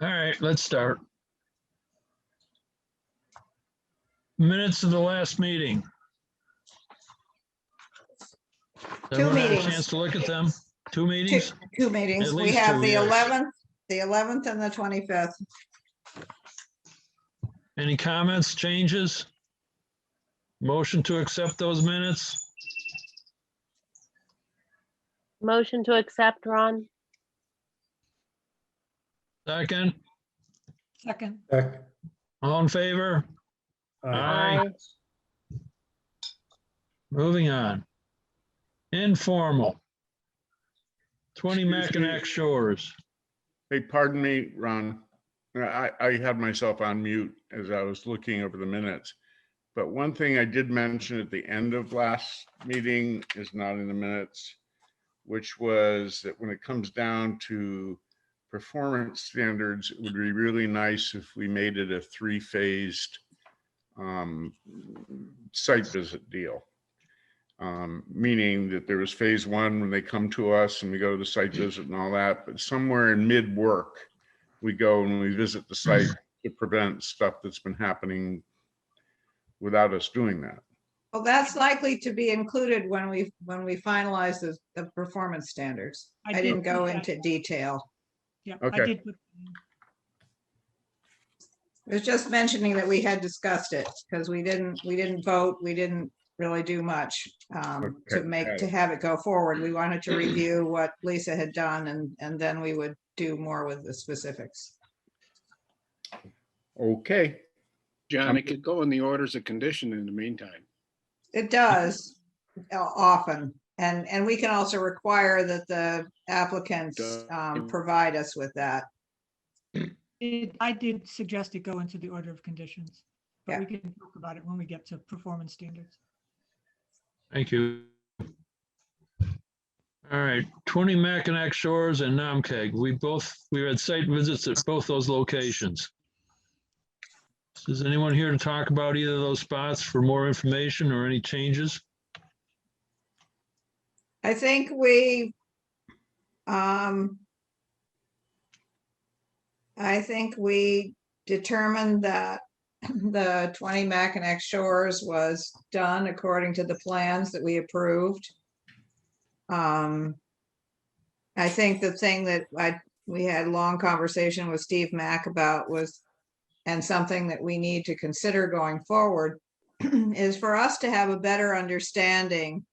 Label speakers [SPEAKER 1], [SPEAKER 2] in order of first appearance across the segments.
[SPEAKER 1] All right, let's start. Minutes of the last meeting. Everyone had a
[SPEAKER 2] meetings.
[SPEAKER 1] chance to look at them? Two meetings?
[SPEAKER 2] Two meetings.
[SPEAKER 1] At
[SPEAKER 2] We
[SPEAKER 1] least
[SPEAKER 2] have
[SPEAKER 1] two,
[SPEAKER 2] the
[SPEAKER 1] yes.
[SPEAKER 2] 11th and the 25th.
[SPEAKER 1] Any comments, changes? Motion to accept those minutes?
[SPEAKER 3] Motion to accept, Ron?
[SPEAKER 1] Second,
[SPEAKER 4] Second.
[SPEAKER 1] all in favor? Aye. Moving on. Informal. 20
[SPEAKER 5] Excuse me.
[SPEAKER 1] Mackinac Shores.
[SPEAKER 5] Hey, pardon me, Ron. I had myself on mute as I was looking over the minutes. But one thing I did mention at the end of last meeting is not in the minutes, which was that when it comes down to performance standards, it would be really nice if we made it a three-phased site visit deal. Meaning that there was phase one when they come to us and we go to the site visit and all that, but somewhere in mid-work, we go and we visit the site to prevent stuff that's been happening without us doing that.
[SPEAKER 2] Well, that's likely to be included when we finalize the performance standards. I didn't go into detail.
[SPEAKER 4] Yeah,
[SPEAKER 5] Okay.
[SPEAKER 4] I did.
[SPEAKER 2] It was just mentioning that we had discussed it because we didn't vote. We didn't really do much to have it go forward. We wanted to review what Lisa had done and then we would do more with the specifics.
[SPEAKER 5] Okay.
[SPEAKER 6] John, it could go in the orders of condition in the meantime.
[SPEAKER 2] It does often. And we can also require that the applicants provide us with that.
[SPEAKER 4] I did suggest it go into the order of conditions, but
[SPEAKER 2] Yeah.
[SPEAKER 4] we can talk about it when we get to performance standards.
[SPEAKER 1] Thank you. All right, 20 Mackinac Shores and Namkeg. We had site visits at both those locations. Is anyone here to talk about either of those spots for more information or any changes?
[SPEAKER 2] I think we determined that the 20 Mackinac Shores was done according to the plans that we approved. I think the thing that we had a long conversation with Steve Mack about was, and something that we need to consider going forward, is for us to have a better understanding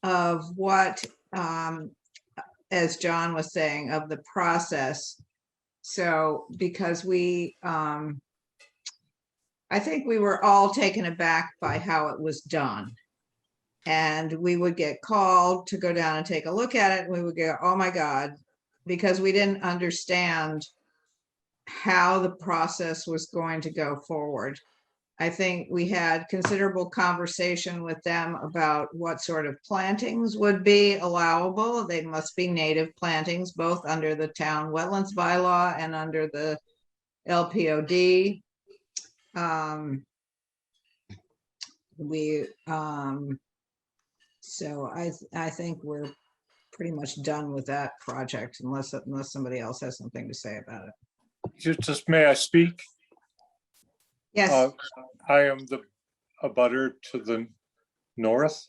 [SPEAKER 2] of what, as John was saying, of the process. So, because I think we were all taken aback by how it was done. And we would get called to go down and take a look at it. And we would go, oh my God, because we didn't understand how the process was going to go forward. I think we had considerable conversation with them about what sort of plantings would be allowable. They must be native plantings, both under the town wetlands bylaw and under the LPOD. So I think we're pretty much done with that project unless somebody else has something to say about it.
[SPEAKER 7] Just may I speak?
[SPEAKER 2] Yes.
[SPEAKER 7] I am the abutter to the north,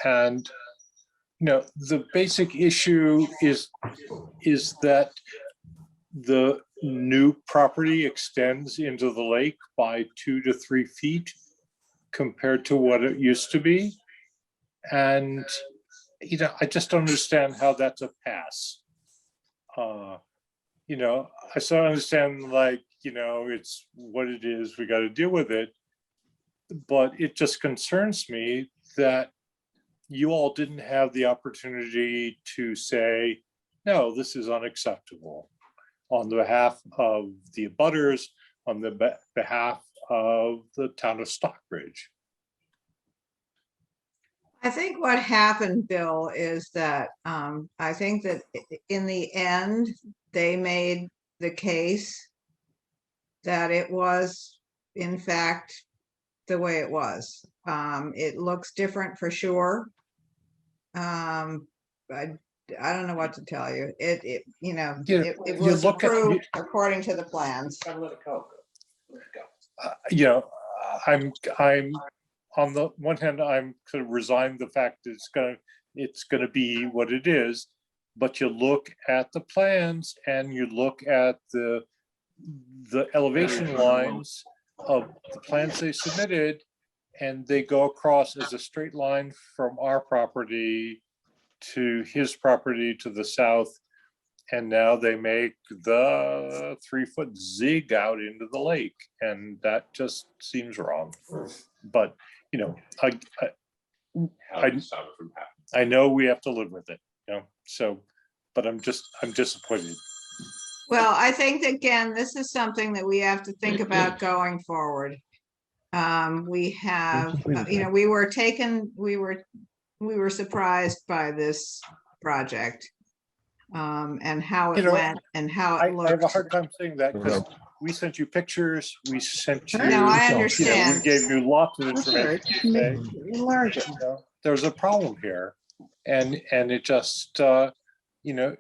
[SPEAKER 7] and the basic issue is that the new property extends into the lake by 2 to 3 feet compared to what it used to be, and I just don't understand how that's a pass. I sort of understand, it's what it is, we got to deal with it. But it just concerns me that you all didn't have the opportunity to say, no, this is unacceptable on the behalf of the abutters, on the behalf of the town of Stockbridge.
[SPEAKER 2] I think what happened, Bill, is that I think that in the end, they made the case that it was, in fact, the way it was. It looks different for sure. I don't know what to tell you. It
[SPEAKER 7] You
[SPEAKER 2] was
[SPEAKER 7] look at-
[SPEAKER 2] approved according to the plans.
[SPEAKER 7] You know, I'm on the one hand, I'm sort of resigned the fact that it's gonna be what it is. But you look at the plans and you look at the elevation lines of the plans they submitted, and they go across as a straight line from our property to his property to the south. And now they make the 3-foot zig out into the lake, and that just seems wrong. But, you know, I know we have to live with it, you know, so, but I'm disappointed.
[SPEAKER 2] Well, I think, again, this is something that we have to think about going forward. We have, we were surprised by this project. And how
[SPEAKER 7] You
[SPEAKER 2] it
[SPEAKER 7] know,
[SPEAKER 2] went and how
[SPEAKER 7] I
[SPEAKER 2] it
[SPEAKER 7] have a
[SPEAKER 2] looked.
[SPEAKER 7] hard time saying that because we sent you pictures, we sent you.
[SPEAKER 2] No, I
[SPEAKER 7] you know,
[SPEAKER 2] understand.
[SPEAKER 7] We gave you lots of information to say, you know, there's a problem here. And it just, you know,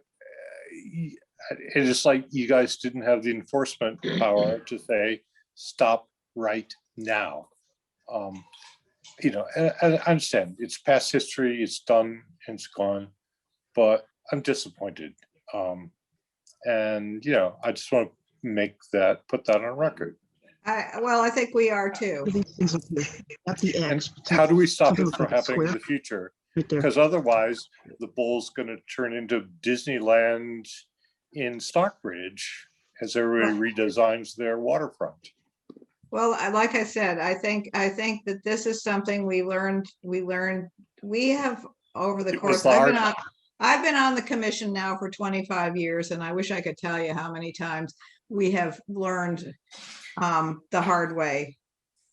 [SPEAKER 7] it is like you guys didn't have the enforcement power to say, stop right now. You know, and I understand it's past history, it's done, and it's gone, but I'm disappointed. And, you know, I just want to put that on record.
[SPEAKER 2] I think we are too.
[SPEAKER 7] And how do we stop it from happening in the future? Because otherwise, the bowl's going to turn into Disneyland in Stockbridge as everybody redesigns their waterfront.
[SPEAKER 2] Well, like I said, I think that this is something we learned. We have over the course. I've been on the commission now for 25 years, and I wish I could tell you how many times we have learned the hard way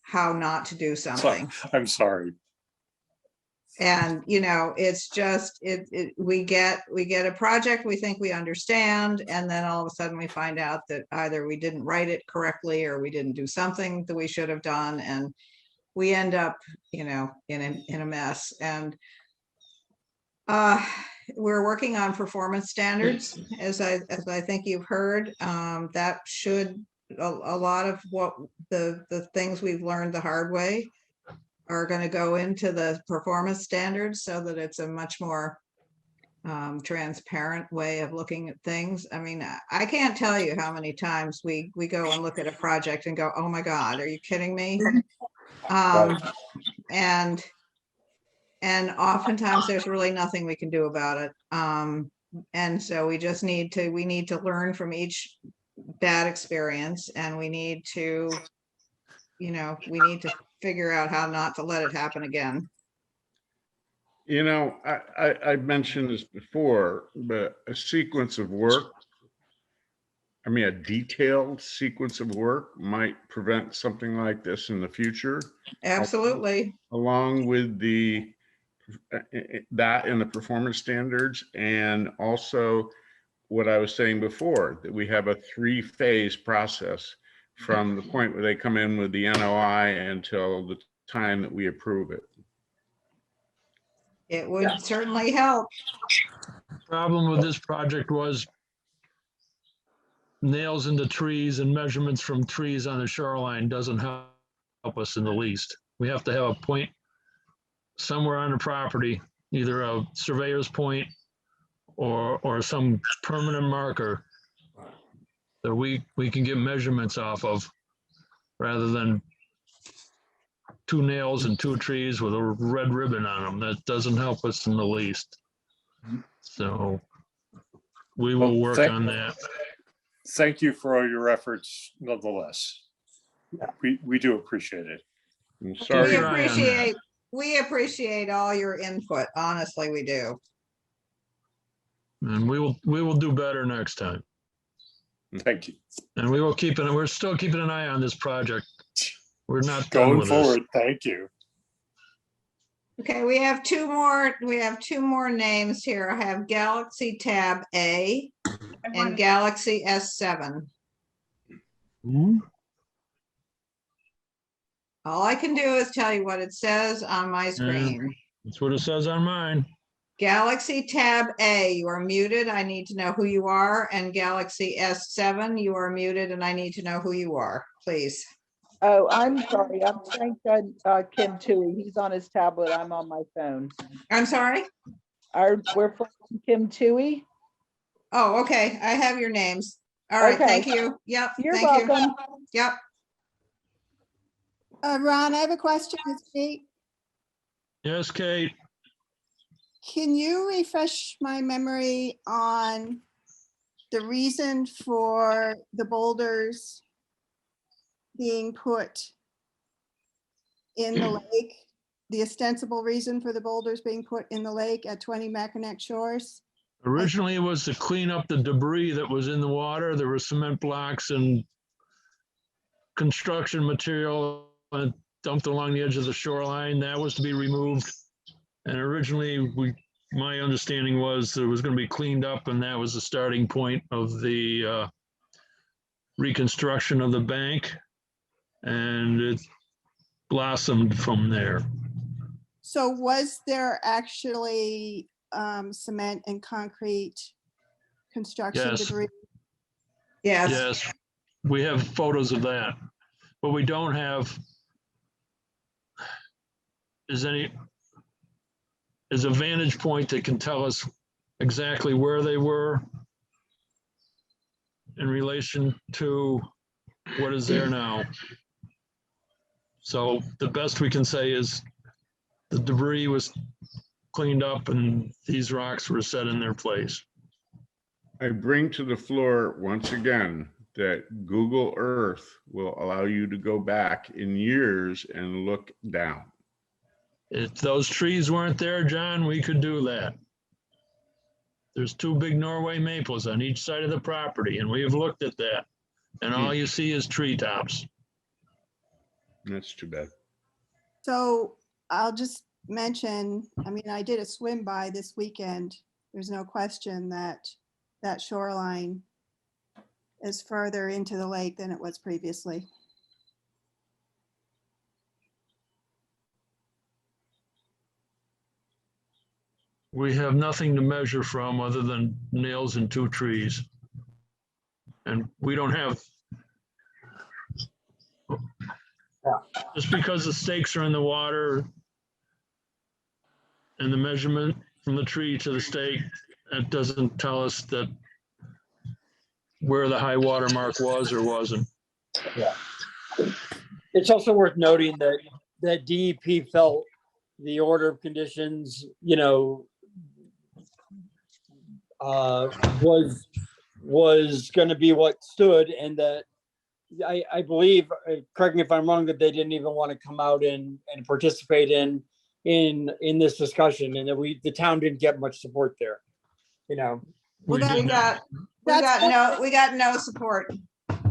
[SPEAKER 2] how not to do something.
[SPEAKER 7] I'm sorry.
[SPEAKER 2] And, you know, it's just, we get a project we think we understand, and then all of a sudden we find out that either we didn't write it correctly or we didn't do something that we should have done, and we end up, you know, in a mess. And we're working on performance standards, as I think you've heard. That should, a lot of what the things we've learned the hard way are going to go into the performance standards so that it's a much more transparent way of looking at things. I mean, I can't tell you how many times we go and look at a project and go, oh my God, are you kidding me? And oftentimes there's really nothing we can do about it. And so we need to learn from each bad experience, and we need to figure out how not to let it happen again.
[SPEAKER 5] You know, I mentioned this before, but a sequence of work, I mean, a detailed sequence of work might prevent something like this in the future.
[SPEAKER 2] Absolutely.
[SPEAKER 5] Along with that in the performance standards, and also what I was saying before, that we have a 3-phase process from the point where they come in with the NOI until the time that we approve it.
[SPEAKER 2] It would certainly help.
[SPEAKER 1] Problem with this project was nails into trees and measurements from trees on the shoreline doesn't help us in the least. We have to have a point somewhere on the property, either a surveyor's point or some permanent marker that we can get measurements off of, rather than 2 nails and 2 trees with a red ribbon on them. That doesn't help us in the least. So we will work on that.
[SPEAKER 7] Thank you for all your efforts nonetheless. We do appreciate it.
[SPEAKER 5] I'm sorry.
[SPEAKER 2] We appreciate all your input. Honestly, we do.
[SPEAKER 1] And we will do better next time.
[SPEAKER 7] Thank you.
[SPEAKER 1] And we're still keeping an eye on this project. We're not done
[SPEAKER 7] Going
[SPEAKER 1] with
[SPEAKER 7] forward.
[SPEAKER 1] this.
[SPEAKER 7] Thank you.
[SPEAKER 2] Okay, we have 2 more names here. I have Galaxy Tab A and Galaxy S7. All I can do is tell you what it says on my screen.
[SPEAKER 1] That's what it says on mine.
[SPEAKER 2] Galaxy Tab A, you are muted. I need to know who you are. And Galaxy S7, you are muted and I need to know who you are, please.
[SPEAKER 8] Oh, I'm sorry. I'm trying to Kim Tui. He's on his tablet. I'm on my phone.
[SPEAKER 2] I'm sorry?
[SPEAKER 8] We're from Kim Tui.
[SPEAKER 2] Oh, okay. I have your names. All right,
[SPEAKER 8] Okay.
[SPEAKER 2] thank you. Yep,
[SPEAKER 8] You're
[SPEAKER 2] thank you.
[SPEAKER 8] welcome.
[SPEAKER 2] Yep.
[SPEAKER 9] Ron, I have a question. It's Kate.
[SPEAKER 1] Yes, Kate.
[SPEAKER 9] Can you refresh my memory on the reason for the boulders being put in the lake? The ostensible reason for the boulders being put in the lake at 20 Mackinac Shores?
[SPEAKER 1] Originally, it was to clean up the debris that was in the water. There were cement blocks and construction material dumped along the edge of the shoreline. That was to be removed. And originally, my understanding was that it was going to be cleaned up, and that was the starting point of the reconstruction of the bank. And it blossomed from there.
[SPEAKER 9] So was there actually cement and concrete construction
[SPEAKER 1] Yes.
[SPEAKER 9] debris?
[SPEAKER 2] Yes,
[SPEAKER 1] Yes, we have photos of that. What we don't have is a vantage point that can tell us exactly where they were in relation to what is there now. So the best we can say is the debris was cleaned up and these rocks were set in their place.
[SPEAKER 5] I bring to the floor once again that Google Earth will allow you to go back in years and look down.
[SPEAKER 1] If those trees weren't there, John, we could do that. There's 2 big Norway maples on each side of the property, and we have looked at that. And all you see is treetops.
[SPEAKER 5] That's too bad.
[SPEAKER 9] So I'll just mention, I mean, I did a swim by this weekend. There's no question that that shoreline is further into the lake than it was previously.
[SPEAKER 1] We have nothing to measure from other than nails and 2 trees. And we don't have, just because the stakes are in the water and the measurement from the tree to the stake, that doesn't tell us that where the high water mark was or wasn't.
[SPEAKER 10] Yeah. It's also worth noting that DEP felt the order of conditions, was going to be what stood, and that I believe, correct me if I'm wrong, that they didn't even want to come out and participate in this discussion, and that the town didn't get much support there.
[SPEAKER 1] We
[SPEAKER 2] we
[SPEAKER 1] did not.
[SPEAKER 2] got no support.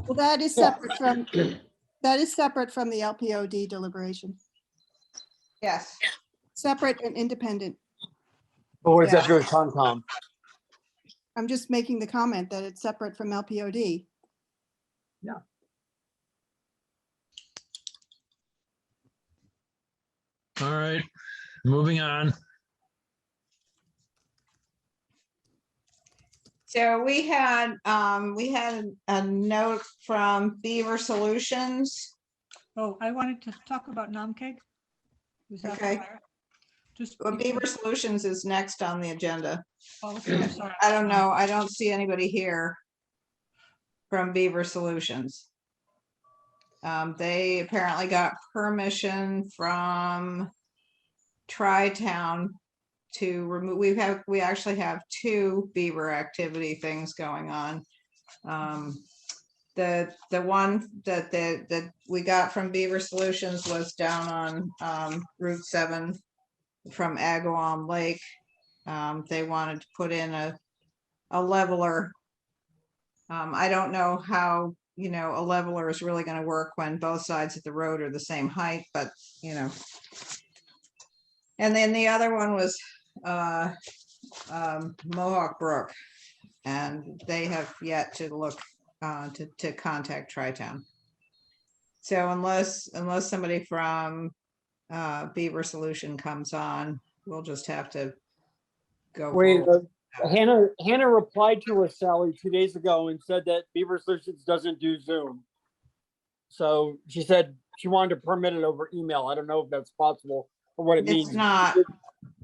[SPEAKER 9] Well, that is separate from the LPOD deliberation.
[SPEAKER 2] Yes,
[SPEAKER 9] Separate and independent.
[SPEAKER 10] But what does that
[SPEAKER 2] Yeah.
[SPEAKER 10] do with Concom?
[SPEAKER 9] I'm just making the comment that it's separate from LPOD.
[SPEAKER 1] All right, moving on.
[SPEAKER 2] so we had a note from Beaver Solutions.
[SPEAKER 4] Oh, I wanted to talk about Namkeg. Was that
[SPEAKER 2] Okay.
[SPEAKER 4] fair? Just.
[SPEAKER 2] Well, Beaver Solutions is next on the agenda.
[SPEAKER 4] Oh, okay, I'm sorry.
[SPEAKER 2] I don't know. I don't see anybody here from Beaver Solutions. They apparently got permission from Tri-Town to remove, we actually have 2 beaver activity things going on. The one that we got from Beaver Solutions was down on Route 7 from Agawam Lake. They wanted to put in a leveler. I don't know how, a leveler is really going to work when both sides of the road are the same height, but And then the other one was Mohawk Brook, and they have yet to look to contact Tri-Town. So unless somebody from Beaver Solution comes on, we'll just have to go
[SPEAKER 10] Wait,
[SPEAKER 2] forward.
[SPEAKER 10] Hannah replied to us, Sally, 2 days ago and said that Beaver Solutions doesn't do Zoom. So she said she wanted to permit it over email. I don't know if that's possible or what it means.
[SPEAKER 2] It's not.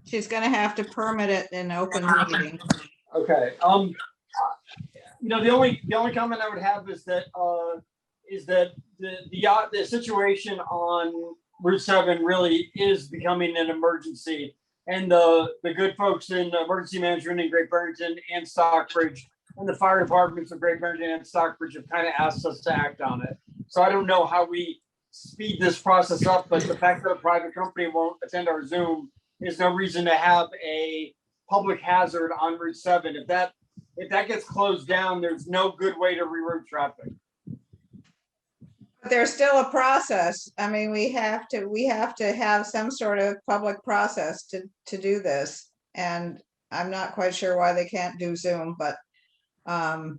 [SPEAKER 2] She's gonna have to permit it in open meeting.
[SPEAKER 10] Okay, the only comment I would have is that the situation on Route 7 really is becoming an emergency. And the good folks in emergency management in Great Barrington and Stockbridge and the fire departments of Great Barrington and Stockbridge have kind of asked us to act on it. So I don't know how we speed this process up, but the fact that a private company won't attend our Zoom is no reason to have a public hazard on Route 7. If that gets closed down, there's no good way to reroute traffic.
[SPEAKER 2] But there's still a process. I mean, we have to have some sort of public process to do this. And I'm not quite sure why they can't do Zoom, but
[SPEAKER 1] Our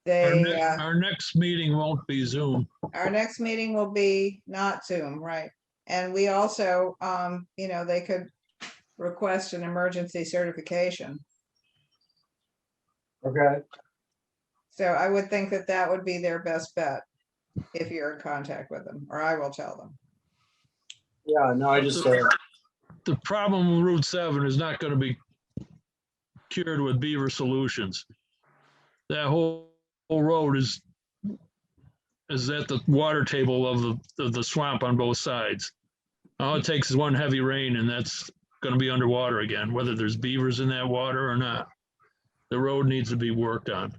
[SPEAKER 2] they,
[SPEAKER 1] our next meeting won't be Zoom.
[SPEAKER 2] our next meeting will be not Zoom, right? And we also, they could request an emergency certification.
[SPEAKER 10] Okay.
[SPEAKER 2] So I would think that that would be their best bet if you're in contact with them, or I will tell them.
[SPEAKER 10] Yeah, no, I just,
[SPEAKER 1] The problem with Route 7 is not going to be cured with Beaver Solutions. That whole road is at the water table of the swamp on both sides. All it takes is one heavy rain and that's going to be underwater again, whether there's beavers in that water or not. The road needs to be worked on.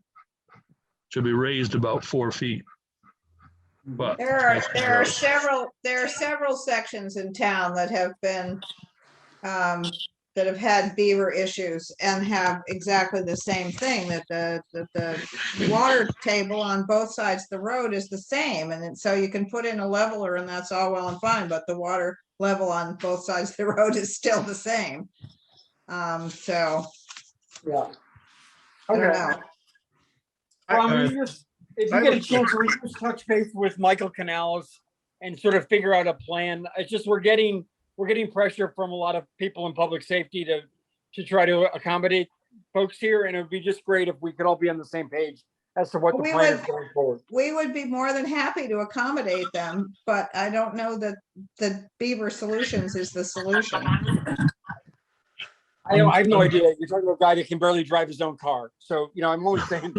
[SPEAKER 1] Should be raised about 4 feet. But
[SPEAKER 2] There are several sections in town that have been that have had beaver issues and have exactly the same thing, that the water table on both sides of the road is the same. And then, so you can put in a leveler and that's all well and fine, but the water level on both sides of the road is still the same. So
[SPEAKER 10] yeah.
[SPEAKER 2] I don't
[SPEAKER 10] Okay.
[SPEAKER 2] know.
[SPEAKER 10] If you get a chance, we just touch base with Michael Canales and sort of figure out a plan. It's just we're getting pressure from a lot of people in public safety to try to accommodate folks here, and it would be just great if we could all be on the same page as to what the plan is going forward.
[SPEAKER 2] We would be more than happy to accommodate them, but I don't know that the Beaver Solutions is the solution.
[SPEAKER 10] I have no idea. You're talking to a guy that can barely drive his own car. So, I'm always saying,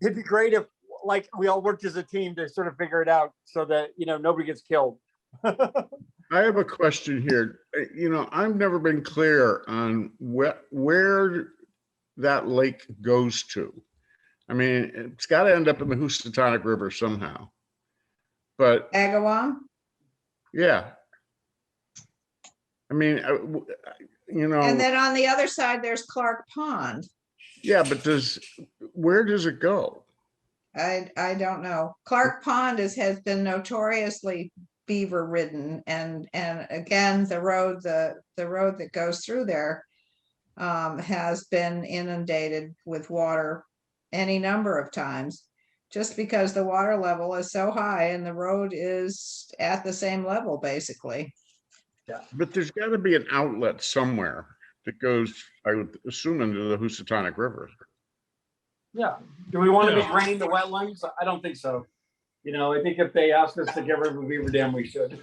[SPEAKER 10] it'd be great if like we all worked as a team to sort of figure it out so that, nobody gets killed.
[SPEAKER 5] I have a question here. I've never been clear on where that lake goes to. I mean, it's got to end up in the Housatonic River somehow. But
[SPEAKER 2] Agawam?
[SPEAKER 5] yeah. I mean,
[SPEAKER 2] And then on the other side, there's Clark Pond.
[SPEAKER 5] Yeah, but where does it go?
[SPEAKER 2] I don't know. Clark Pond has been notoriously beaver ridden, and again, the road that goes through there has been inundated with water any number of times, just because the water level is so high and the road is at the same level basically.
[SPEAKER 10] Yeah,
[SPEAKER 5] but there's got to be an outlet somewhere that goes, I would assume, into the Housatonic River.
[SPEAKER 10] Yeah. Do we want to be draining the wetlands? I don't think so. I think if they ask us to get rid of a beaver dam, we should.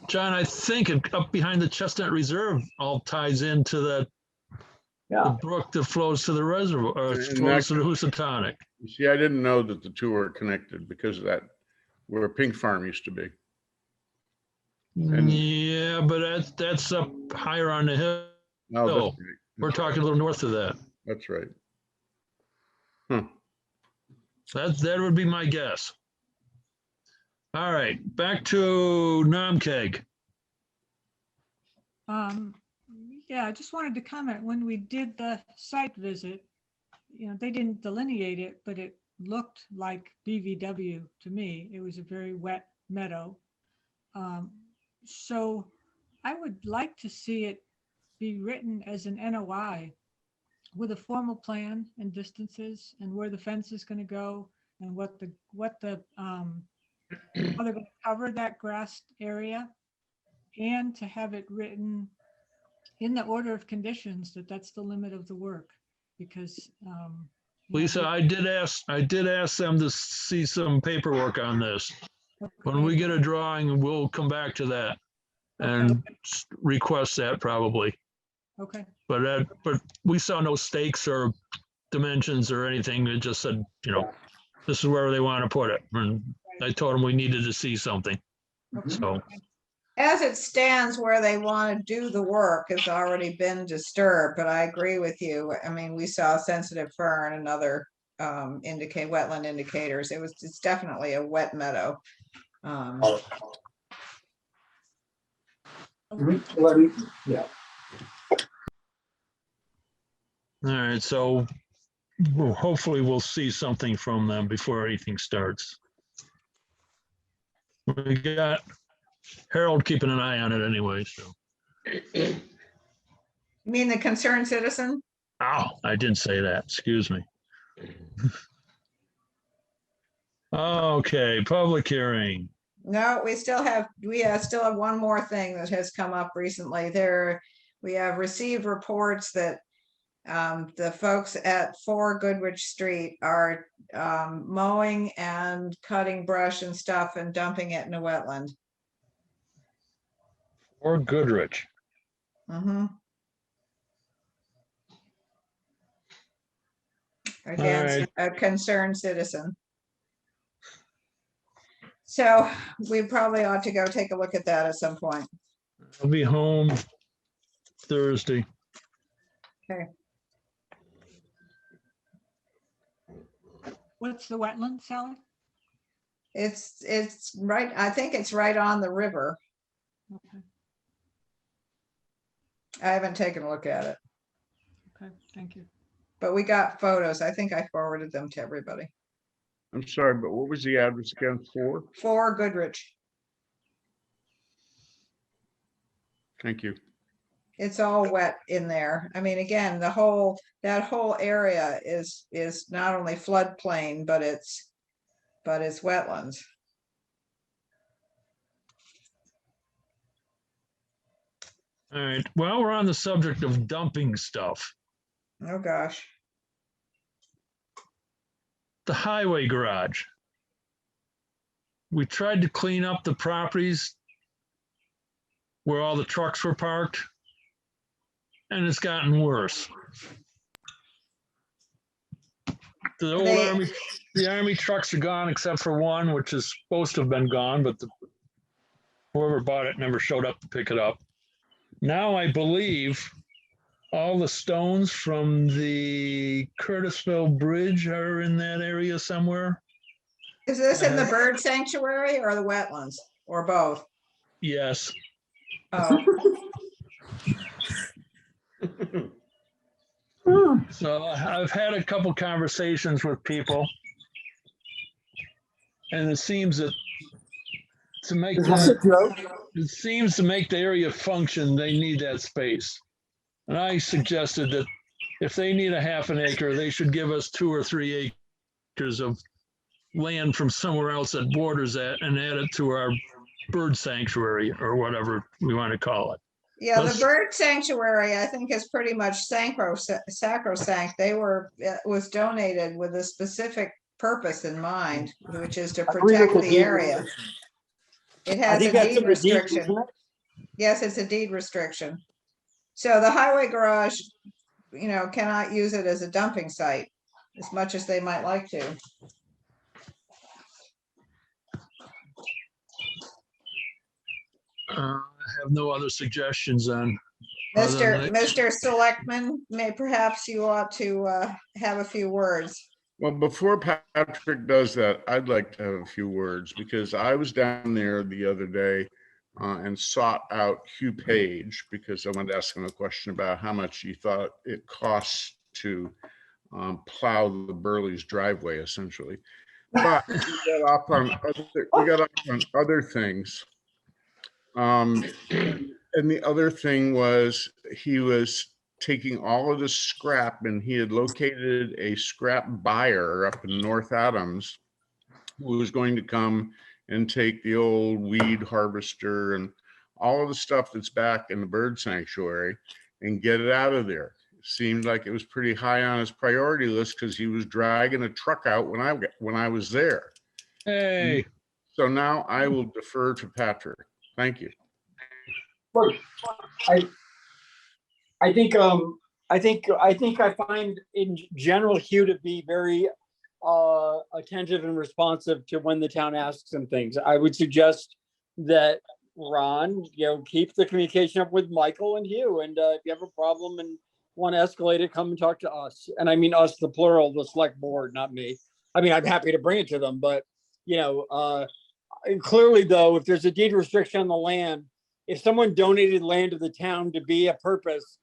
[SPEAKER 1] John, I think up behind the Chestnut Reserve all ties into the brook that flows to the reservoir, or flows to the Housatonic.
[SPEAKER 5] See, I didn't know that the two are connected because of that, where Pink Farm used to be.
[SPEAKER 1] Yeah, but that's up higher on the hill.
[SPEAKER 5] No, that's right.
[SPEAKER 1] We're talking a little north of that.
[SPEAKER 5] That's right.
[SPEAKER 1] That would be my guess. All right, back to Namkeg.
[SPEAKER 4] Yeah, I just wanted to comment, when we did the site visit, they didn't delineate it, but it looked like BVW to me. It was a very wet meadow. So I would like to see it be written as an NOI with a formal plan and distances and where the fence is going to go and how they're going to cover that grassed area, and to have it written in the order of conditions, that's the limit of the work, because. You know,
[SPEAKER 1] Lisa, I did ask them to see some paperwork on this. When we get a drawing, we'll come back to that and request that probably.
[SPEAKER 4] Okay,
[SPEAKER 1] But we saw no stakes or dimensions or anything. It just said, you know, this is where they want to put it. And I told them we needed to see something. So,
[SPEAKER 2] As it stands, where they want to do the work has already been disturbed, but I agree with you. I mean, we saw sensitive fern and other wetland indicators. It's definitely a wet meadow.
[SPEAKER 10] Yeah.
[SPEAKER 1] all right. So hopefully we'll see something from them before anything starts. We got Harold keeping an eye on it anyway. So,
[SPEAKER 2] You mean the concerned citizen?
[SPEAKER 1] oh, I didn't say that. Excuse me. Okay, public hearing.
[SPEAKER 2] No, we still have one more thing that has come up recently. We have received reports that the folks at 4 Goodrich Street are mowing and cutting brush and stuff and dumping it in a wetland.
[SPEAKER 1] Or Goodrich.
[SPEAKER 2] Mm-hmm. Against a concerned citizen. So we probably ought to go take a look at that at some point.
[SPEAKER 1] I'll be home Thursday.
[SPEAKER 2] Okay.
[SPEAKER 4] what's the wetland, Sally?
[SPEAKER 2] It's right, I think it's right on the river.
[SPEAKER 4] Okay,
[SPEAKER 2] I haven't taken a look at it,
[SPEAKER 4] okay, thank you.
[SPEAKER 2] but we got photos. I think I forwarded them to everybody.
[SPEAKER 5] I'm sorry, but what was the address again for?
[SPEAKER 2] 4 Goodrich.
[SPEAKER 5] Thank you.
[SPEAKER 2] It's all wet in there. I mean, again, that whole area is not only floodplain, but it's wetlands.
[SPEAKER 1] All right. Well, we're on the subject of dumping stuff.
[SPEAKER 2] Oh, gosh.
[SPEAKER 1] The highway garage. We tried to clean up the properties where all the trucks were parked, and it's gotten worse. The old army trucks are gone except for one, which is supposed to have been gone, but whoever bought it never showed up to pick it up. Now I believe all the stones from the Curtisville Bridge are in that area somewhere.
[SPEAKER 2] Is this in the bird sanctuary or the wetlands or both?
[SPEAKER 1] Yes.
[SPEAKER 2] Oh,
[SPEAKER 1] So I've had a couple conversations with people, and it seems that to make the area function, they need that space. And I suggested that if they need a half an acre, they should give us 2 or 3 acres of land from somewhere else that borders that and add it to our bird sanctuary or whatever we want to call it.
[SPEAKER 2] yeah, the bird sanctuary, I think, is pretty much sacrosanct. It was donated with a specific purpose in mind, which is to protect the area. It has a deed restriction. Yes, it's a deed restriction. So the highway garage, cannot use it as a dumping site as much as they might like to.
[SPEAKER 1] I have no other suggestions on.
[SPEAKER 2] Mr. Selectman, perhaps you ought to have a few words.
[SPEAKER 5] Well, before Patrick does that, I'd like to have a few words because I was down there the other day and sought out Hugh Page because I wanted to ask him a question about how much he thought it costs to plow the Burley's driveway, essentially. But we got off on other things. And the other thing was he was taking all of the scrap, and he had located a scrap buyer up in North Adams who was going to come and take the old weed harvester and all of the stuff that's back in the bird sanctuary and get it out of there. Seemed like it was pretty high on his priority list because he was dragging a truck out when I was there.
[SPEAKER 1] Hey,
[SPEAKER 5] So now I will defer to Patrick. Thank you.
[SPEAKER 10] Look, I think I find in general Hugh to be very attentive and responsive to when the town asks him things. I would suggest that Ron, keep the communication up with Michael and Hugh, and if you have a problem and want to escalate it, come and talk to us. And I mean us, the plural, the select board, not me. I mean, I'm happy to bring it to them, but clearly though, if there's a deed restriction on the land, if someone donated land to the town to be a purpose,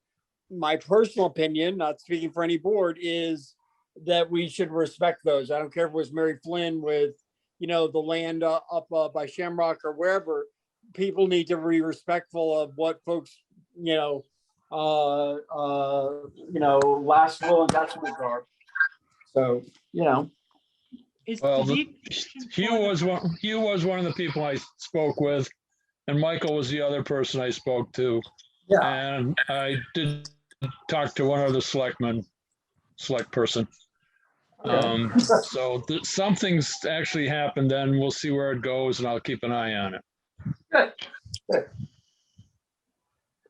[SPEAKER 10] my personal opinion, not speaking for any board, is that we should respect those. I don't care if it was Mary Flynn with, the land up by Shamrock or wherever. People need to be respectful of what folks, last will and testament are. So,
[SPEAKER 4] Is
[SPEAKER 1] well,
[SPEAKER 4] the deed restriction
[SPEAKER 1] Hugh
[SPEAKER 4] for the-
[SPEAKER 1] was one of the people I spoke with, and Michael was the other person I spoke to.
[SPEAKER 10] yeah.
[SPEAKER 1] And I did talk to one other select person. So something's actually happened, then we'll see where it goes and I'll keep an eye on it.
[SPEAKER 10] Good.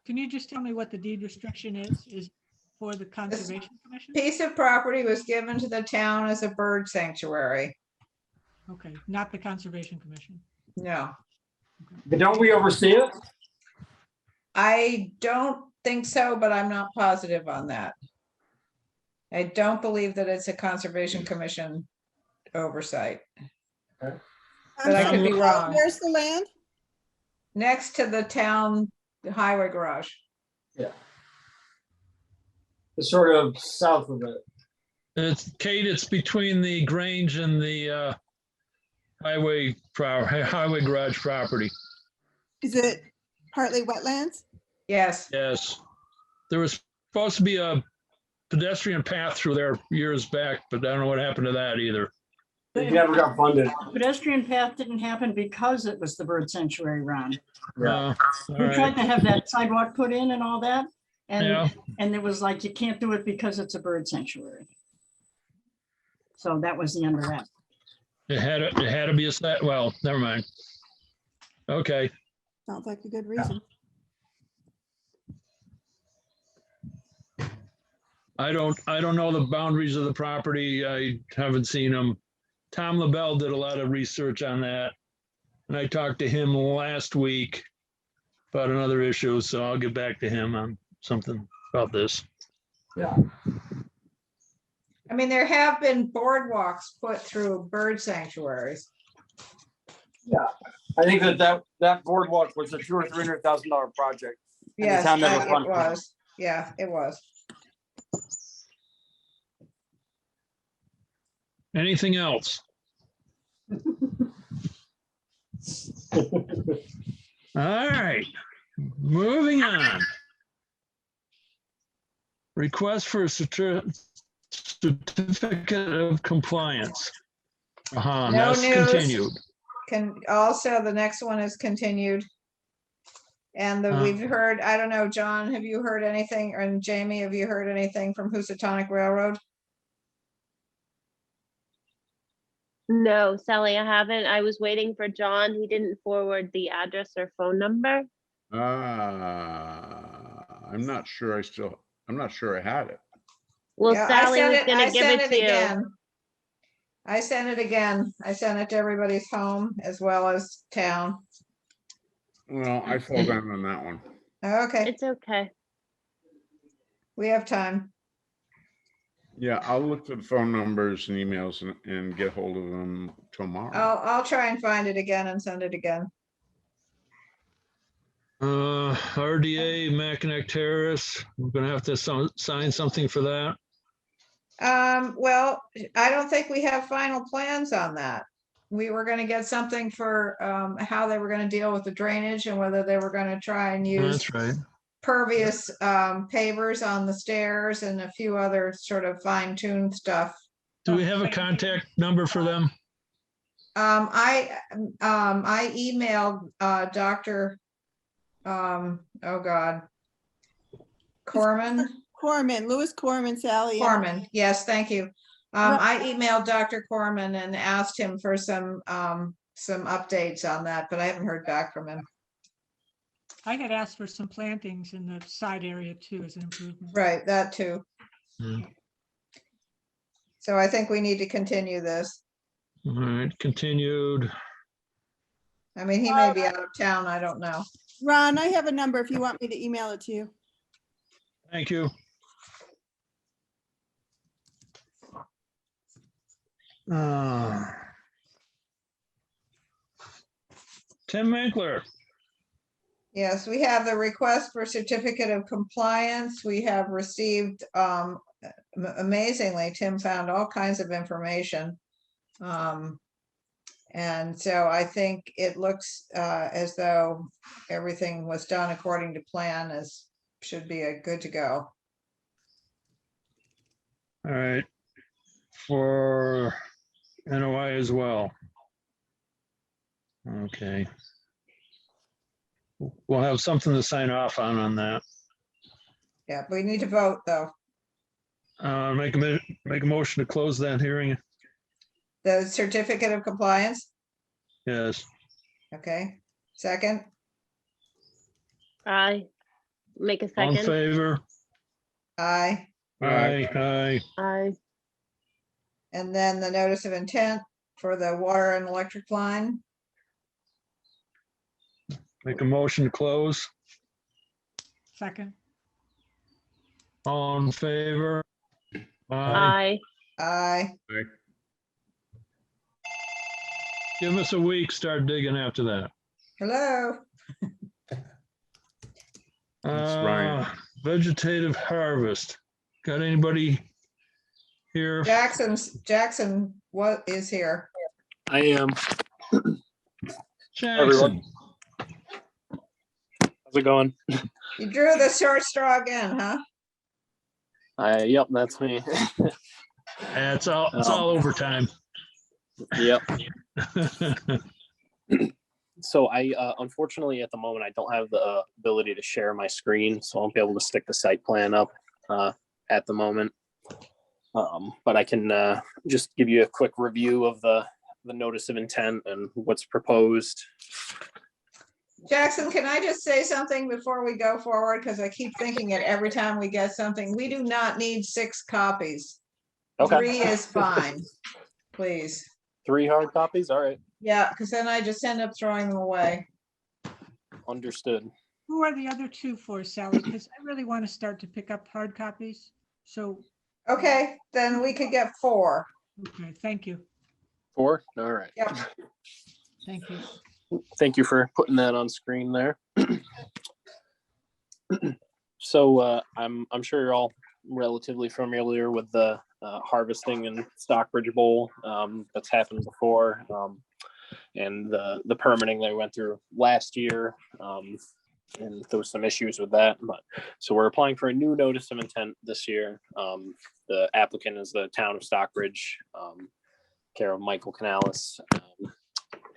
[SPEAKER 4] Can you just tell me what the deed restriction is for the Conservation Commission?
[SPEAKER 2] Piece of property was given to the town as a bird sanctuary.
[SPEAKER 4] Okay, not the Conservation Commission.
[SPEAKER 2] No,
[SPEAKER 10] But don't we oversee it?
[SPEAKER 2] I don't think so, but I'm not positive on that. I don't believe that it's a Conservation Commission oversight.
[SPEAKER 10] Okay.
[SPEAKER 2] But I could be wrong.
[SPEAKER 9] Where's the land?
[SPEAKER 2] Next to the town highway garage.
[SPEAKER 10] Yeah. It's sort of south of it.
[SPEAKER 1] It's Kate, it's between the Grange and the highway garage property.
[SPEAKER 9] Is it partly wetlands?
[SPEAKER 2] Yes,
[SPEAKER 1] Yes. There was supposed to be a pedestrian path through there years back, but I don't know what happened to that either.
[SPEAKER 10] It never got funded.
[SPEAKER 11] Pedestrian path didn't happen because it was the bird sanctuary, Ron.
[SPEAKER 1] All
[SPEAKER 11] We
[SPEAKER 1] right.
[SPEAKER 11] tried to have that sidewalk put in and all that.
[SPEAKER 1] Yeah.
[SPEAKER 11] And it was like, you can't do it because it's a bird sanctuary. So that was the end of that.
[SPEAKER 1] It had to be a set. Well, never mind. Okay.
[SPEAKER 9] Sounds like a good reason.
[SPEAKER 1] I don't know the boundaries of the property. I haven't seen them. Tom LaBelle did a lot of research on that. And I talked to him last week about another issue, so I'll get back to him on something about this.
[SPEAKER 10] Yeah.
[SPEAKER 2] I mean, there have been boardwalks put through bird sanctuaries.
[SPEAKER 10] Yeah. I think that boardwalk was a $200,000 or $300,000 project. And the
[SPEAKER 2] Yes,
[SPEAKER 10] town never
[SPEAKER 2] it
[SPEAKER 10] funded it.
[SPEAKER 2] was. Yeah, it was.
[SPEAKER 1] Anything else? All right, moving on. Request for a certificate of compliance.
[SPEAKER 2] No
[SPEAKER 1] That's
[SPEAKER 2] news.
[SPEAKER 1] continued.
[SPEAKER 2] Also, the next one is continued. And we've heard, I don't know, John, have you heard anything? And Jamie, have you heard anything from Housatonic Railroad?
[SPEAKER 3] No, Sally, I haven't. I was waiting for John. He didn't forward the address or phone number.
[SPEAKER 5] I'm not sure I had it.
[SPEAKER 3] Well,
[SPEAKER 2] Yeah,
[SPEAKER 3] Sally was
[SPEAKER 2] I
[SPEAKER 3] gonna give
[SPEAKER 2] sent
[SPEAKER 3] it
[SPEAKER 2] it
[SPEAKER 3] to you.
[SPEAKER 2] again. I sent it again. I sent it to everybody's home as well as town.
[SPEAKER 5] Well, I fell down on that one.
[SPEAKER 2] Okay,
[SPEAKER 3] It's okay.
[SPEAKER 2] we have time.
[SPEAKER 5] Yeah, I'll look for the phone numbers and emails and get hold of them tomorrow.
[SPEAKER 2] I'll try and find it again and send it again.
[SPEAKER 1] RDA Mackinac Terrace, we're gonna have to sign something for that.
[SPEAKER 2] Well, I don't think we have final plans on that. We were gonna get something for how they were gonna deal with the drainage and whether they were gonna try and use
[SPEAKER 1] That's right.
[SPEAKER 2] pervious pavers on the stairs and a few other sort of fine-tuned stuff.
[SPEAKER 1] Do we have a contact number for them?
[SPEAKER 2] I emailed Dr. Oh God, Corman?
[SPEAKER 9] Louis Corman, Sally.
[SPEAKER 2] Corman, yes, thank you. I emailed Dr. Corman and asked him for some updates on that, but I haven't heard back from him.
[SPEAKER 4] I had asked for some plantings in the side area too as an improvement.
[SPEAKER 2] Right, that too.
[SPEAKER 1] Hmm.
[SPEAKER 2] So I think we need to continue this.
[SPEAKER 1] All right, continued.
[SPEAKER 2] I mean, he may be out of town, I don't know.
[SPEAKER 9] Ron, I have a number if you want me to email it to you.
[SPEAKER 1] Thank you. Tim Minkler.
[SPEAKER 2] Yes, we have the request for certificate of compliance. We have received, amazingly, Tim found all kinds of information. And so I think it looks as though everything was done according to plan, as should be good to go.
[SPEAKER 1] All right. For NOI as well. Okay. We'll have something to sign off on that.
[SPEAKER 2] Yeah, we need to vote though.
[SPEAKER 1] Make a motion to close that hearing.
[SPEAKER 2] The certificate of compliance,
[SPEAKER 1] Yes.
[SPEAKER 2] okay. Second,
[SPEAKER 3] I make a
[SPEAKER 1] All in
[SPEAKER 3] second.
[SPEAKER 1] favor?
[SPEAKER 2] aye.
[SPEAKER 1] Aye.
[SPEAKER 3] I
[SPEAKER 2] And then the notice of intent for the water and electric line,
[SPEAKER 1] Make a motion to close.
[SPEAKER 4] Second.
[SPEAKER 1] All in favor? Aye.
[SPEAKER 3] I
[SPEAKER 2] aye.
[SPEAKER 1] Give us a week, start digging after that.
[SPEAKER 2] Hello,
[SPEAKER 5] Ryan.
[SPEAKER 1] Vegetative harvest. Got anybody here?
[SPEAKER 2] Jackson, what is here?
[SPEAKER 12] I am.
[SPEAKER 1] Jackson.
[SPEAKER 12] How's it going?
[SPEAKER 2] You drew the short straw again, huh?
[SPEAKER 12] Yep, that's me.
[SPEAKER 1] Yeah, it's all overtime.
[SPEAKER 12] Yep. So I unfortunately at the moment I don't have the ability to share my screen, so I won't be able to stick the site plan up at the moment. But I can just give you a quick review of the notice of intent and what's proposed.
[SPEAKER 2] Jackson, can I just say something before we go forward? Because I keep thinking it every time we get something. We do not need 6 copies.
[SPEAKER 12] Okay.
[SPEAKER 2] 3 is fine, please.
[SPEAKER 12] 3 hard copies. All right.
[SPEAKER 2] Yeah, because then I just end up throwing them away.
[SPEAKER 12] Understood.
[SPEAKER 4] Who are the other 2 for, Sally? Because I really want to start to pick up hard copies. So,
[SPEAKER 2] Okay, then we could get 4.
[SPEAKER 4] okay, thank you.
[SPEAKER 12] 4. All right.
[SPEAKER 2] Yep.
[SPEAKER 4] Thank you.
[SPEAKER 12] Thank you for putting that on screen there. So I'm sure you're all relatively familiar with the harvesting and Stockbridge Bowl that's happened before, and the permitting they went through last year, and there was some issues with that. But so we're applying for a new notice of intent this year. The applicant is the town of Stockbridge, care of Michael Canales.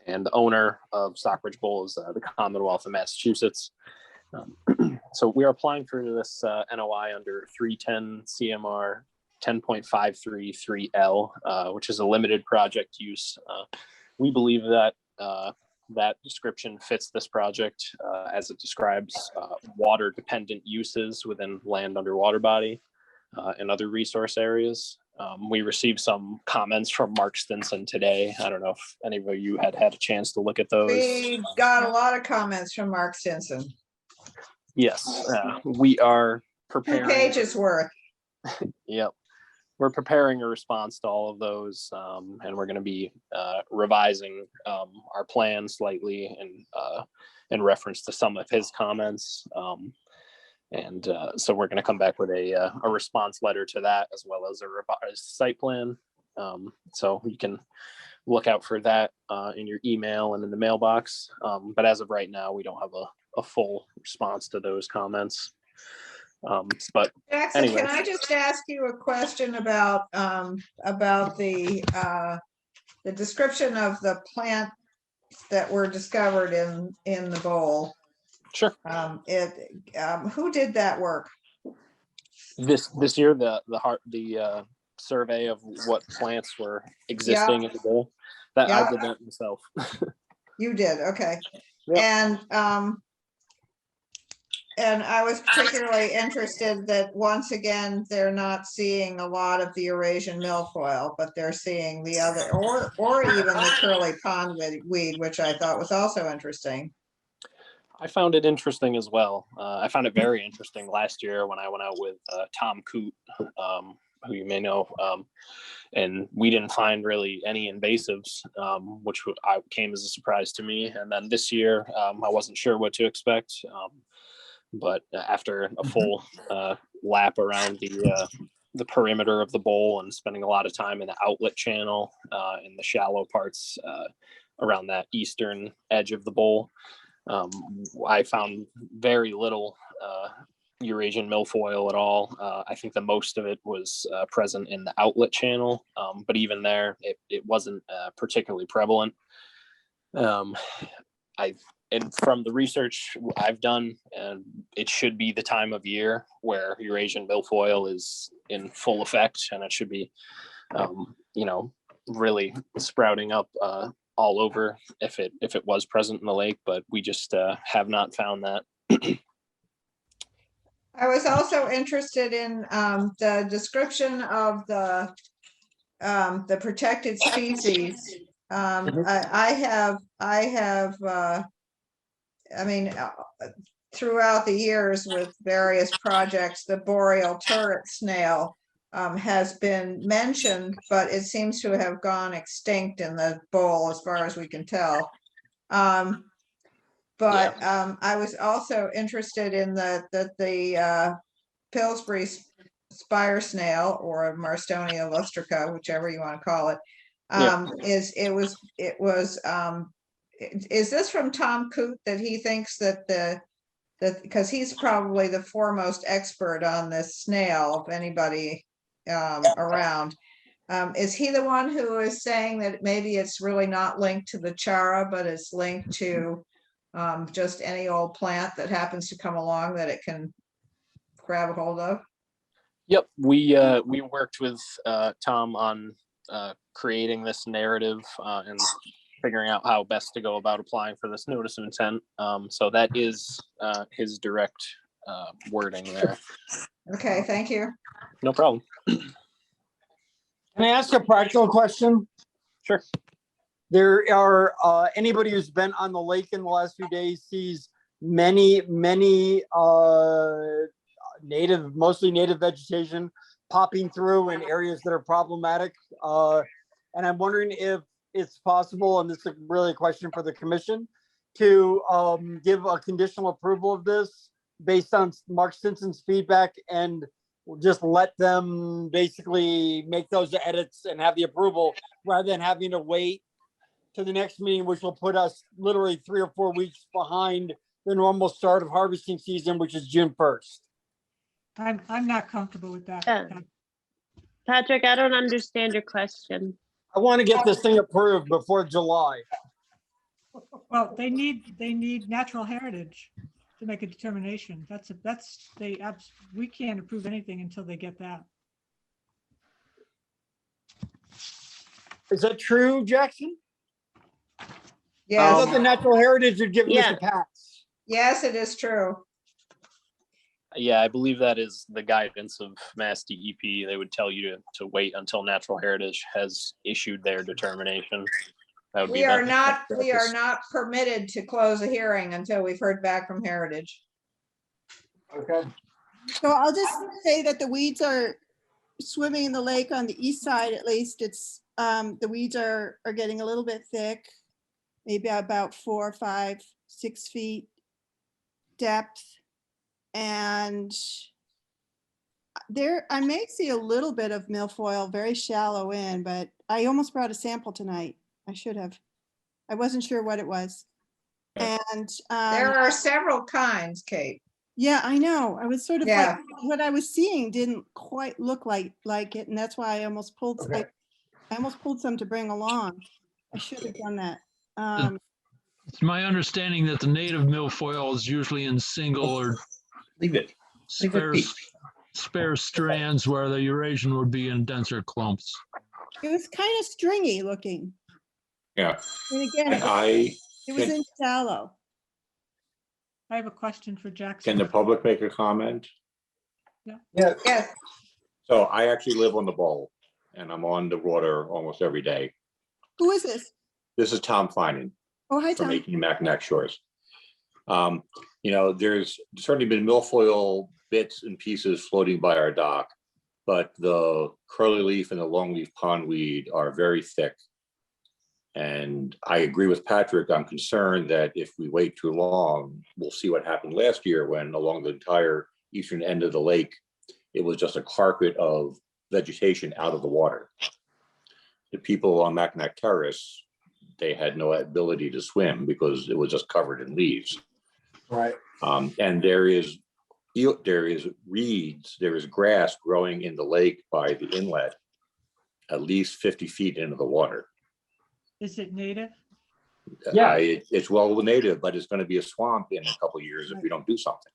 [SPEAKER 12] And the owner of Stockbridge Bowl is the Commonwealth of Massachusetts. So we are applying for this NOI under 310 CMR 10.533L, which is a limited project use. We believe that that description fits this project as it describes water dependent uses within land under water body and other resource areas. We received some comments from Mark Stinson today. I don't know if any of you had a chance to look at those.
[SPEAKER 2] We got a lot of comments from Mark Stinson.
[SPEAKER 12] Yes, we are
[SPEAKER 2] 2
[SPEAKER 12] preparing.
[SPEAKER 2] pages worth.
[SPEAKER 12] Yep. We're preparing a response to all of those, and we're going to be revising our plan slightly in reference to some of his comments. So we're going to come back with a response letter to that, as well as a revised site plan. So you can look out for that in your email and in the mailbox. But as of right now, we don't have a full response to those comments. But
[SPEAKER 2] Jackson,
[SPEAKER 12] anyway.
[SPEAKER 2] can I just ask you a question about the description of the plant that were discovered in the bowl?
[SPEAKER 12] Sure.
[SPEAKER 2] Who did that work?
[SPEAKER 12] This year, the survey of what plants were existing in the bowl, that I
[SPEAKER 2] Yeah.
[SPEAKER 12] did that myself.
[SPEAKER 2] You did, okay.
[SPEAKER 12] Yep.
[SPEAKER 2] And I was particularly interested that once again, they're not seeing a lot of the Eurasian milfoil, but they're seeing the other, or even the curly pond weed, which I thought was also interesting.
[SPEAKER 12] I found it interesting as well. I found it very interesting last year when I went out with Tom Coote, who you may know, and we didn't find really any invasives, which came as a surprise to me. And then this year, I wasn't sure what to expect, but after a full lap around the perimeter of the bowl and spending a lot of time in the outlet channel, in the shallow parts around that eastern edge of the bowl, I found very little Eurasian milfoil at all. I think the most of it was present in the outlet channel, but even there, it wasn't particularly prevalent. And from the research I've done, it should be the time of year where Eurasian milfoil is in full effect, and it should be, really sprouting up all over if it was present in the lake, but we just have not found that.
[SPEAKER 2] I was also interested in the description of the protected species. Throughout the years with various projects, the boreal turret snail has been mentioned, but it seems to have gone extinct in the bowl as far as we can tell. I was also interested in the Pillsbury spire snail, or Marstonia lustrica, whichever you want to call it. Is this from Tom Coote that he thinks that because he's probably the foremost expert on this snail of anybody around. Is he the one who is saying that maybe it's really not linked to the chara, but it's linked to just any old plant that happens to come along that it can grab a hold of?
[SPEAKER 12] Yep, we worked with Tom on creating this narrative and figuring out how best to go about applying for this notice of intent. So that is his direct wording there.
[SPEAKER 2] Okay, thank you.
[SPEAKER 12] No problem.
[SPEAKER 10] Can I ask a practical question?
[SPEAKER 12] Sure.
[SPEAKER 10] There are, anybody who's been on the lake in the last few days sees many mostly native vegetation popping through in areas that are problematic. And I'm wondering if it's possible, and this is really a question for the commission, to give a conditional approval of this based on Mark Stinson's feedback, and just let them basically make those edits and have the approval rather than having to wait to the next meeting, which will put us literally 3 or 4 weeks behind the normal start of harvesting season, which is June 1st.
[SPEAKER 4] I'm not comfortable with that.
[SPEAKER 3] Patrick, I don't understand your question.
[SPEAKER 10] I want to get this thing approved before July.
[SPEAKER 4] Well, they need natural heritage to make a determination. We can't approve anything until they get that.
[SPEAKER 10] Is that true, Jackson?
[SPEAKER 2] Yes.
[SPEAKER 10] I thought the natural heritage would give us a pass.
[SPEAKER 2] Yes, it is true.
[SPEAKER 12] Yeah, I believe that is the guidance of Mass DEP. They would tell you to wait until Natural Heritage has issued their determination. That would
[SPEAKER 2] We are not permitted to close a hearing until we've heard back from Heritage.
[SPEAKER 10] Okay.
[SPEAKER 9] So I'll just say that the weeds are swimming in the lake on the east side, at least. It's the weeds are getting a little bit thick, maybe about 4, 5, 6 feet depth. And there, I may see a little bit of milfoil very shallow in, but I almost brought a sample tonight. I should have. I wasn't sure what it was. And
[SPEAKER 2] there are several kinds, Kate.
[SPEAKER 9] Yeah, I know. I was sort of like, what I was seeing didn't quite look like it, and that's why I almost pulled. I almost pulled some to bring along. I should have done that.
[SPEAKER 1] It's my understanding that the native milfoil is usually in single or
[SPEAKER 13] leave it be.
[SPEAKER 1] spare strands where the Eurasian would be in denser clumps.
[SPEAKER 9] It was kind of stringy looking.
[SPEAKER 13] Yeah,
[SPEAKER 9] And again, it was in shallow.
[SPEAKER 4] I have a question for
[SPEAKER 13] can
[SPEAKER 4] Jackson.
[SPEAKER 13] the public make a comment?
[SPEAKER 2] Yes,
[SPEAKER 13] So I actually live on the bowl and I'm on the water almost every day.
[SPEAKER 9] Who is this?
[SPEAKER 13] This is Tom Finan
[SPEAKER 9] Oh, hi,
[SPEAKER 13] from
[SPEAKER 9] Tom.
[SPEAKER 13] 18 Mackinac Shores. There's certainly been milfoil bits and pieces floating by our dock, but the curly leaf and the longleaf pondweed are very thick. And I agree with Patrick. I'm concerned that if we wait too long, we'll see what happened last year when along the entire eastern end of the lake, it was just a carpet of vegetation out of the water. The people on Mackinac Terrace, they had no ability to swim because it was just covered in leaves.
[SPEAKER 10] Right.
[SPEAKER 13] And there is reeds, there is grass growing in the lake by the inlet, at least 50 feet into the water.
[SPEAKER 4] Is it native?
[SPEAKER 10] Yeah.
[SPEAKER 13] It's well native, but it's going to be a swamp in a couple of years if we don't do something.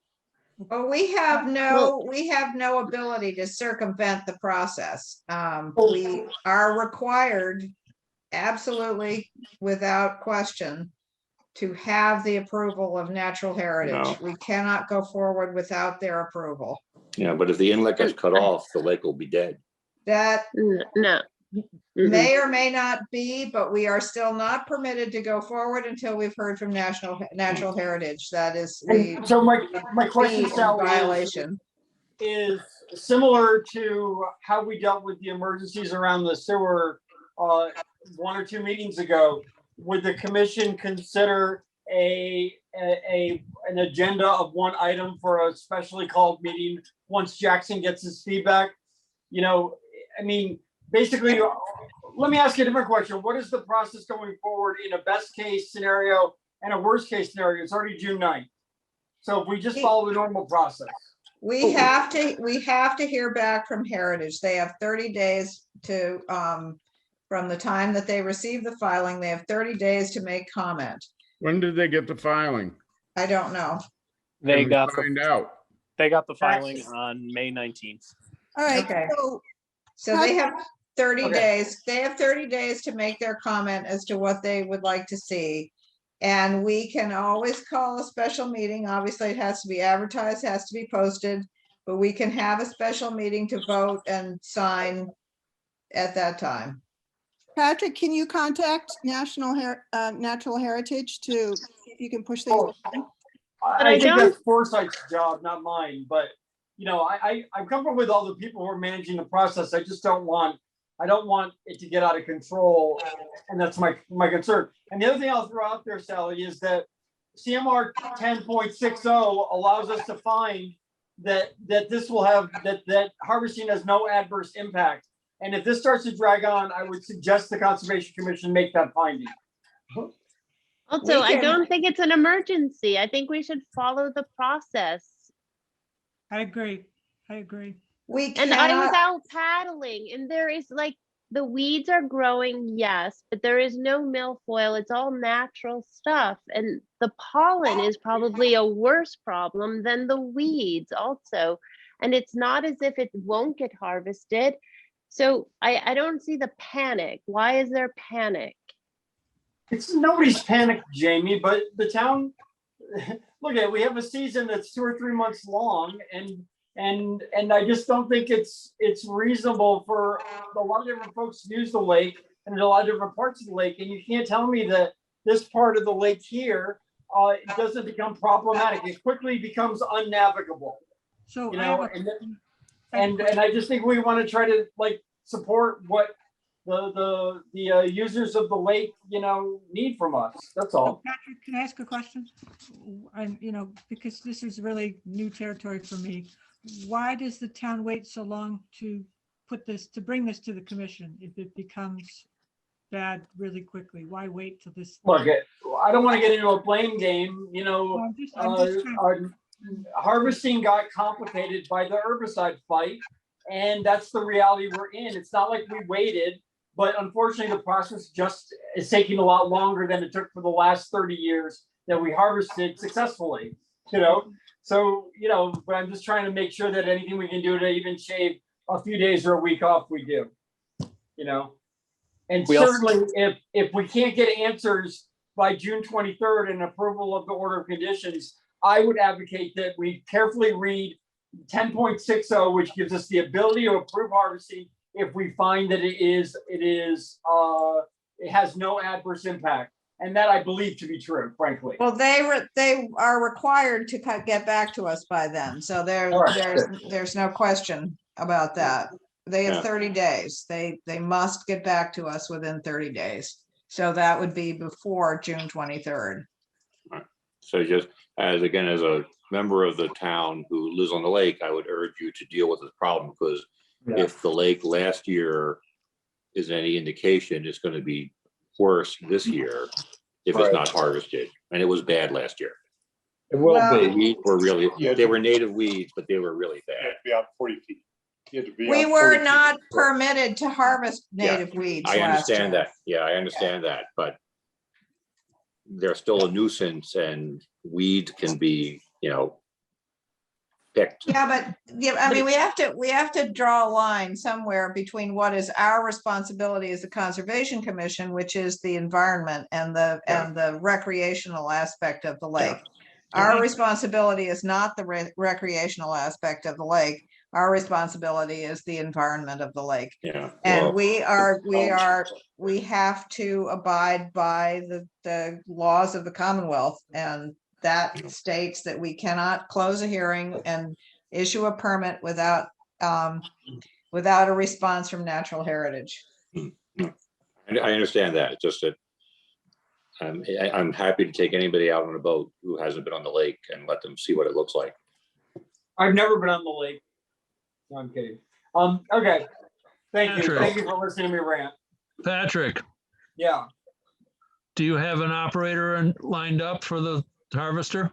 [SPEAKER 2] well, we have no ability to circumvent the process. We are required, absolutely, without question, to have the approval of Natural Heritage.
[SPEAKER 13] No.
[SPEAKER 2] We cannot go forward without their approval.
[SPEAKER 13] Yeah, but if the inlet gets cut off, the lake will be dead.
[SPEAKER 2] That
[SPEAKER 3] No.
[SPEAKER 2] may or may not be, but we are still not permitted to go forward until we've heard from Natural Heritage. That is
[SPEAKER 10] And so my question,
[SPEAKER 2] be in
[SPEAKER 10] Sally,
[SPEAKER 2] violation.
[SPEAKER 10] is similar to how we dealt with the emergencies around the sewer 1 or 2 meetings ago. Would the commission consider an agenda of one item for a specially called meeting once Jackson gets his feedback? Basically, let me ask you a different question. What is the process going forward in a best case scenario and a worst case scenario? It's already June 9th. So if we just follow the normal process.
[SPEAKER 2] We have to hear back from Heritage. They have 30 days to, from the time that they receive the filing, they have 30 days to make comment.
[SPEAKER 5] When did they get the filing?
[SPEAKER 2] I don't know.
[SPEAKER 12] They
[SPEAKER 5] Can we
[SPEAKER 12] got
[SPEAKER 5] find out.
[SPEAKER 12] They got the filing on May 19th.
[SPEAKER 9] All right,
[SPEAKER 2] Okay.
[SPEAKER 9] so
[SPEAKER 2] So they have 30
[SPEAKER 10] Okay.
[SPEAKER 2] days. They have 30 days to make their comment as to what they would like to see. And we can always call a special meeting. Obviously, it has to be advertised, has to be posted, but we can have a special meeting to vote and sign at that time.
[SPEAKER 9] Patrick, can you contact Natural Heritage to see if you can push things? along?
[SPEAKER 10] I think that's Foresight's job, not mine, but I'm comfortable with all the people who are managing the process. I just don't want it to get out of control. And that's my concern. And the other thing I'll throw out there, Sally, is that CMR 10.60 allows us to find that this will have, that harvesting has no adverse impact. And if this starts to drag on, I would suggest the Conservation Commission make that finding.
[SPEAKER 3] Also, I don't think it's an emergency. I think we should follow the process.
[SPEAKER 4] I agree.
[SPEAKER 2] We
[SPEAKER 3] And I was
[SPEAKER 2] cannot,
[SPEAKER 3] out paddling, and there is the weeds are growing, yes, but there is no milfoil. It's all natural stuff. And the pollen is probably a worse problem than the weeds also. And it's not as if it won't get harvested. So I don't see the panic. Why is there panic?
[SPEAKER 10] It's nobody's panicked, Jamie, but the town, we have a season that's 2 or 3 months long, and I just don't think it's reasonable for a lot of different folks to use the lake and a lot of different parts of the lake. And you can't tell me that this part of the lake here it doesn't become problematic. It quickly becomes unnavigable.
[SPEAKER 4] So
[SPEAKER 10] And I just think we want to try to support what the users of the lake need from us. That's all.
[SPEAKER 4] Patrick, can I ask a question? Because this is really new territory for me. Why does the town wait so long to bring this to the commission if it becomes bad really quickly? Why wait till this?
[SPEAKER 10] Look, I don't want to get into a blame game. Harvesting got complicated by the herbicide fight, and that's the reality we're in. It's not like we waited, but unfortunately the process just is taking a lot longer than it took for the last 30 years that we harvested successfully. you know, so, you know, but I'm just trying to make sure that anything we can do to even shave a few days or a week off, we do, you know? And
[SPEAKER 12] We also-
[SPEAKER 10] certainly if we can't get answers by June 23rd and approval of the order of conditions, I would advocate that we carefully read 10.60, which gives us the ability to approve harvesting if we find that it has no adverse impact. And that I believe to be true, frankly.
[SPEAKER 2] Well, they are required to get back to us by then, so there's no question about that. They have
[SPEAKER 13] Yeah.
[SPEAKER 2] 30 days. They must get back to us within 30 days. So that would be before June 23rd.
[SPEAKER 13] So just as a member of the town who lives on the lake, I would urge you to deal with this problem, because if the lake last year is any indication, it's going to be worse this year if it's not harvested. And it was bad last year.
[SPEAKER 10] It will
[SPEAKER 2] Well-
[SPEAKER 13] The
[SPEAKER 10] be.
[SPEAKER 13] weeds were really,
[SPEAKER 7] Yeah.
[SPEAKER 13] they were native weeds, but they were really
[SPEAKER 7] You
[SPEAKER 13] bad.
[SPEAKER 7] had to be out 40 feet. You had to be
[SPEAKER 2] We
[SPEAKER 7] out
[SPEAKER 2] were
[SPEAKER 7] 40 feet.
[SPEAKER 2] not permitted to harvest
[SPEAKER 13] Yeah,
[SPEAKER 2] native weeds
[SPEAKER 13] I
[SPEAKER 2] last
[SPEAKER 13] understand
[SPEAKER 2] year.
[SPEAKER 13] that. Yeah, I understand that, but they're still a nuisance, and weeds can be, picked.
[SPEAKER 2] Yeah, but I mean, we have to draw a line somewhere between what is our responsibility as the Conservation Commission, which is the environment and the recreational aspect of the lake. Our responsibility is not the recreational aspect of the lake. Our responsibility is the environment of the lake.
[SPEAKER 13] Yeah.
[SPEAKER 2] And
[SPEAKER 13] well,
[SPEAKER 2] we have to abide by the laws of the Commonwealth, and that states that we cannot close a hearing and issue a permit without a response from Natural Heritage.
[SPEAKER 13] I understand that. It's just that I'm happy to take anybody out on a boat who hasn't been on the lake and let them see what it looks like.
[SPEAKER 10] I've never been on the lake. No, I'm kidding. Okay. Thank you.
[SPEAKER 1] Patrick.
[SPEAKER 10] Thank you for listening to me rant.
[SPEAKER 1] Patrick,
[SPEAKER 10] Yeah.
[SPEAKER 1] do you have an operator lined up for the harvester?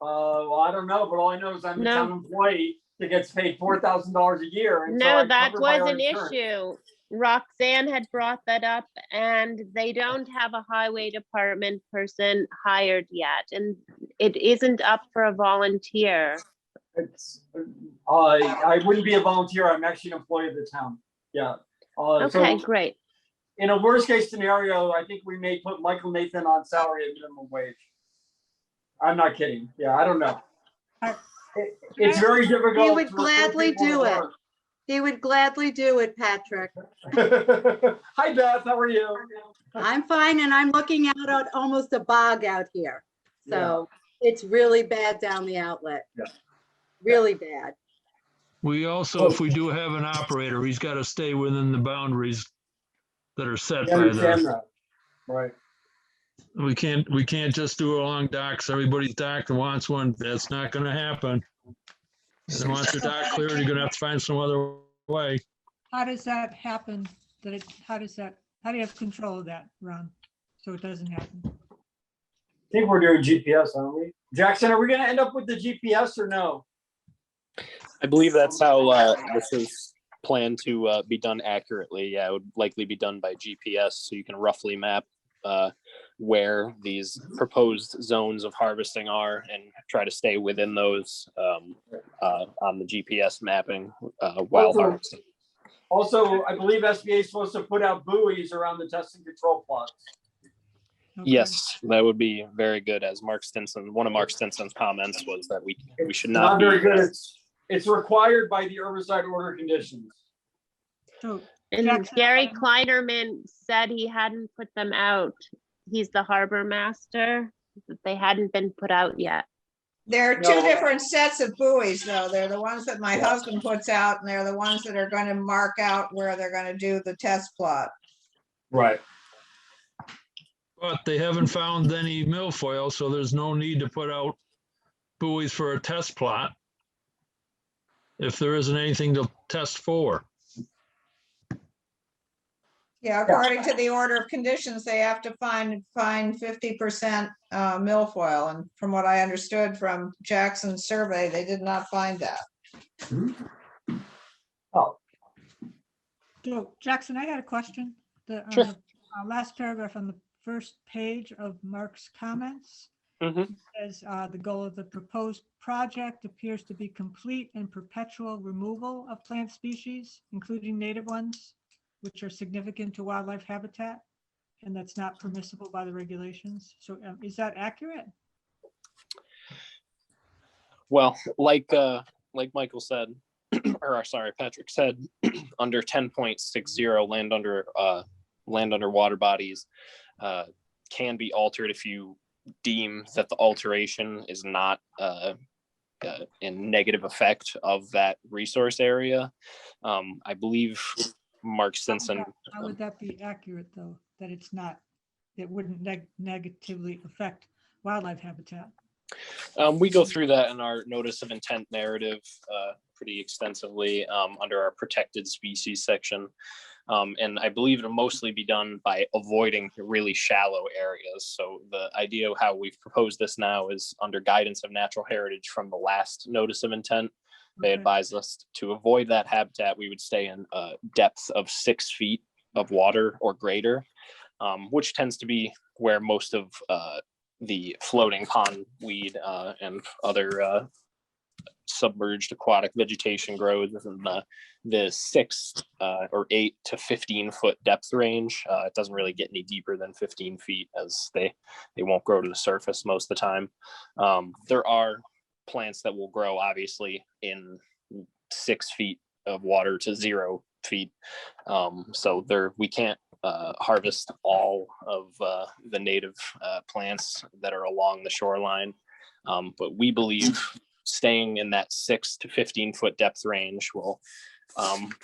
[SPEAKER 10] Well, I don't know, but all I know is I'm a
[SPEAKER 3] No.
[SPEAKER 10] town employee that gets paid $4,000 a year. and so
[SPEAKER 3] No,
[SPEAKER 10] I'm
[SPEAKER 3] that
[SPEAKER 10] covered by
[SPEAKER 3] was
[SPEAKER 10] our
[SPEAKER 3] an
[SPEAKER 10] insurance.
[SPEAKER 3] issue. Roxanne had brought that up, and they don't have a highway department person hired yet, and it isn't up for a volunteer.
[SPEAKER 10] It's, I wouldn't be a volunteer. I'm actually an employee of the town. Yeah.
[SPEAKER 3] Okay,
[SPEAKER 10] So
[SPEAKER 3] great.
[SPEAKER 10] in a worst case scenario, I think we may put Michael Nathan on salary at minimum wage. I'm not kidding. Yeah, I don't know. It's very difficult.
[SPEAKER 14] He would
[SPEAKER 10] to recruit
[SPEAKER 14] gladly
[SPEAKER 10] people to
[SPEAKER 14] do it.
[SPEAKER 10] work.
[SPEAKER 14] He would gladly do it, Patrick.
[SPEAKER 10] Hi, Beth. How are you?
[SPEAKER 14] I'm fine, and I'm looking out at almost a bog out here. So it's really bad down the outlet.
[SPEAKER 10] Yeah.
[SPEAKER 14] Really bad.
[SPEAKER 1] We also, if we do have an operator, he's got to stay within the boundaries that are set
[SPEAKER 10] I
[SPEAKER 1] by
[SPEAKER 10] understand
[SPEAKER 1] the,
[SPEAKER 10] that. Right.
[SPEAKER 1] we can't just do it along docks. Everybody's dock that wants one. That's not going to happen. If they want your dock cleared, you're going to have to find some other way.
[SPEAKER 4] How does that happen? How do you have control of that, Ron? So it doesn't happen?
[SPEAKER 10] I think we're doing GPS, aren't we? Jackson, are we going to end up with the GPS or no?
[SPEAKER 12] I believe that's how this is planned to be done accurately. Yeah, it would likely be done by GPS, so you can roughly map where these proposed zones of harvesting are and try to stay within those on the GPS mapping while
[SPEAKER 10] Also-
[SPEAKER 12] harvesting.
[SPEAKER 10] Also, I believe SBA is supposed to put out buoys around the testing control plots.
[SPEAKER 4] Okay.
[SPEAKER 12] Yes, that would be very good. As Mark Stinson, one of Mark Stinson's comments was that we should
[SPEAKER 10] Not
[SPEAKER 12] not be.
[SPEAKER 10] very good. It's required by the herbicide order conditions.
[SPEAKER 4] So
[SPEAKER 3] And
[SPEAKER 4] Jackson,
[SPEAKER 3] Gary Kleinerman said he hadn't put them out. He's the harbor master, that they hadn't been put out yet.
[SPEAKER 2] There are two
[SPEAKER 10] No.
[SPEAKER 2] different sets of buoys, though. They're the ones that my husband puts out, and they're the ones that are going to mark out where they're going to do the test plot.
[SPEAKER 10] Right.
[SPEAKER 1] But they haven't found any milfoil, so there's no need to put out buoys for a test plot if there isn't anything to test for.
[SPEAKER 2] Yeah, according to the order of conditions, they have to find 50% milfoil. And from what I understood from Jackson's survey, they did not find that.
[SPEAKER 10] Oh,
[SPEAKER 4] So Jackson, I had a question. The
[SPEAKER 12] Sure.
[SPEAKER 4] last paragraph on the first page of Mark's comments.
[SPEAKER 12] Mhm.
[SPEAKER 4] As the goal of the proposed project appears to be complete and perpetual removal of plant species, including native ones, which are significant to wildlife habitat, and that's not permissible by the regulations. So is that accurate?
[SPEAKER 12] Well, like Michael said, or sorry, Patrick said, under 10.60, land under water bodies can be altered if you deem that the alteration is not in negative effect of that resource area. I believe Mark Stinson.
[SPEAKER 4] How would that be accurate, though, that it's not, it wouldn't negatively affect wildlife habitat?
[SPEAKER 12] We go through that in our notice of intent narrative pretty extensively under our protected species section. And I believe it'll mostly be done by avoiding really shallow areas. So the idea of how we've proposed this now is under guidance of natural heritage from the last notice of intent. They advised us to avoid that habitat. We would stay in a depth of 6 feet of water or greater, which tends to be where most of the floating pondweed and other submerged aquatic vegetation grows within the 6 or 8 to 15 foot depth range. It doesn't really get any deeper than 15 feet as they won't grow to the surface most of the time. There are plants that will grow obviously in 6 feet of water to 0 feet. So we can't harvest all of the native plants that are along the shoreline. But we believe staying in that 6 to 15 foot depth range will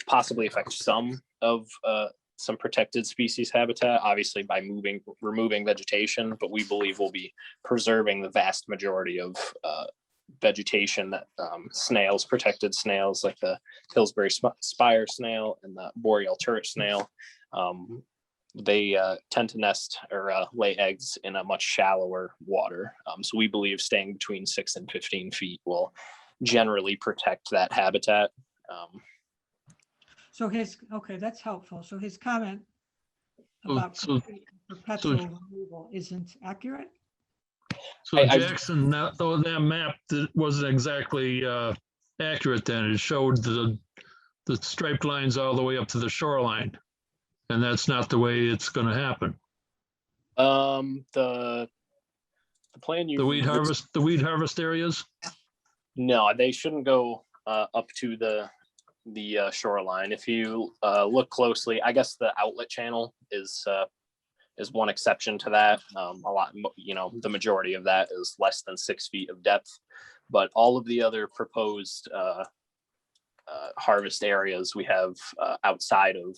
[SPEAKER 12] possibly affect some of some protected species habitat, obviously by removing vegetation, but we believe we'll be preserving the vast majority of vegetation that snails, protected snails like the Pillsbury spire snail and the boreal turret snail, they tend to nest or lay eggs in a much shallower water. So we believe staying between 6 and 15 feet will generally protect that habitat.
[SPEAKER 4] So okay, that's helpful. So his comment about
[SPEAKER 1] So-
[SPEAKER 4] perpetual removal isn't accurate?
[SPEAKER 1] So Jackson, that map wasn't exactly accurate then. It showed the striped lines all the way up to the shoreline. And that's not the way it's going to happen.
[SPEAKER 12] The plan you
[SPEAKER 1] The weed harvest areas?
[SPEAKER 12] No, they shouldn't go up to the shoreline. If you look closely, I guess the outlet channel is one exception to that. The majority of that is less than 6 feet of depth, but all of the other proposed harvest areas we have outside of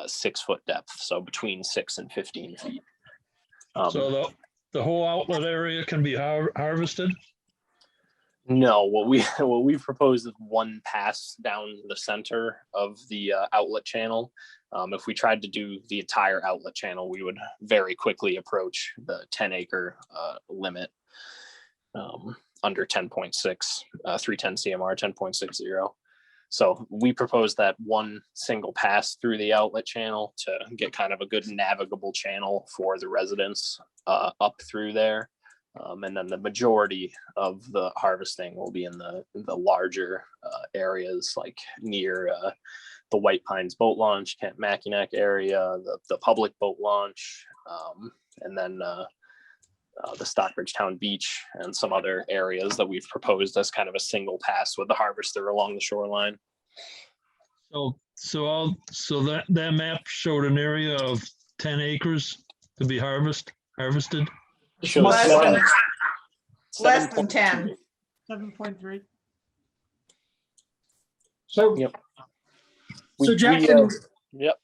[SPEAKER 12] 6 foot depth, so between 6 and 15 feet.
[SPEAKER 1] So the whole outlet area can be harvested?
[SPEAKER 12] No, what we've proposed is one pass down the center of the outlet channel. If we tried to do the entire outlet channel, we would very quickly approach the 10-acre limit under 10.6, 310 CMR 10.60. So we proposed that one single pass through the outlet channel to get kind of a good navigable channel for the residents up through there. And then the majority of the harvesting will be in the larger areas like near the White Pines boat launch, Camp Mackinac area, the public boat launch, and then the Stockbridge Town Beach and some other areas that we've proposed as kind of a single pass with the harvester along the shoreline.
[SPEAKER 1] So that map showed an area of 10 acres to be harvested.
[SPEAKER 2] Less than 10.
[SPEAKER 4] 7.3.
[SPEAKER 10] So,
[SPEAKER 12] yep.
[SPEAKER 10] So Jackson,
[SPEAKER 12] yep.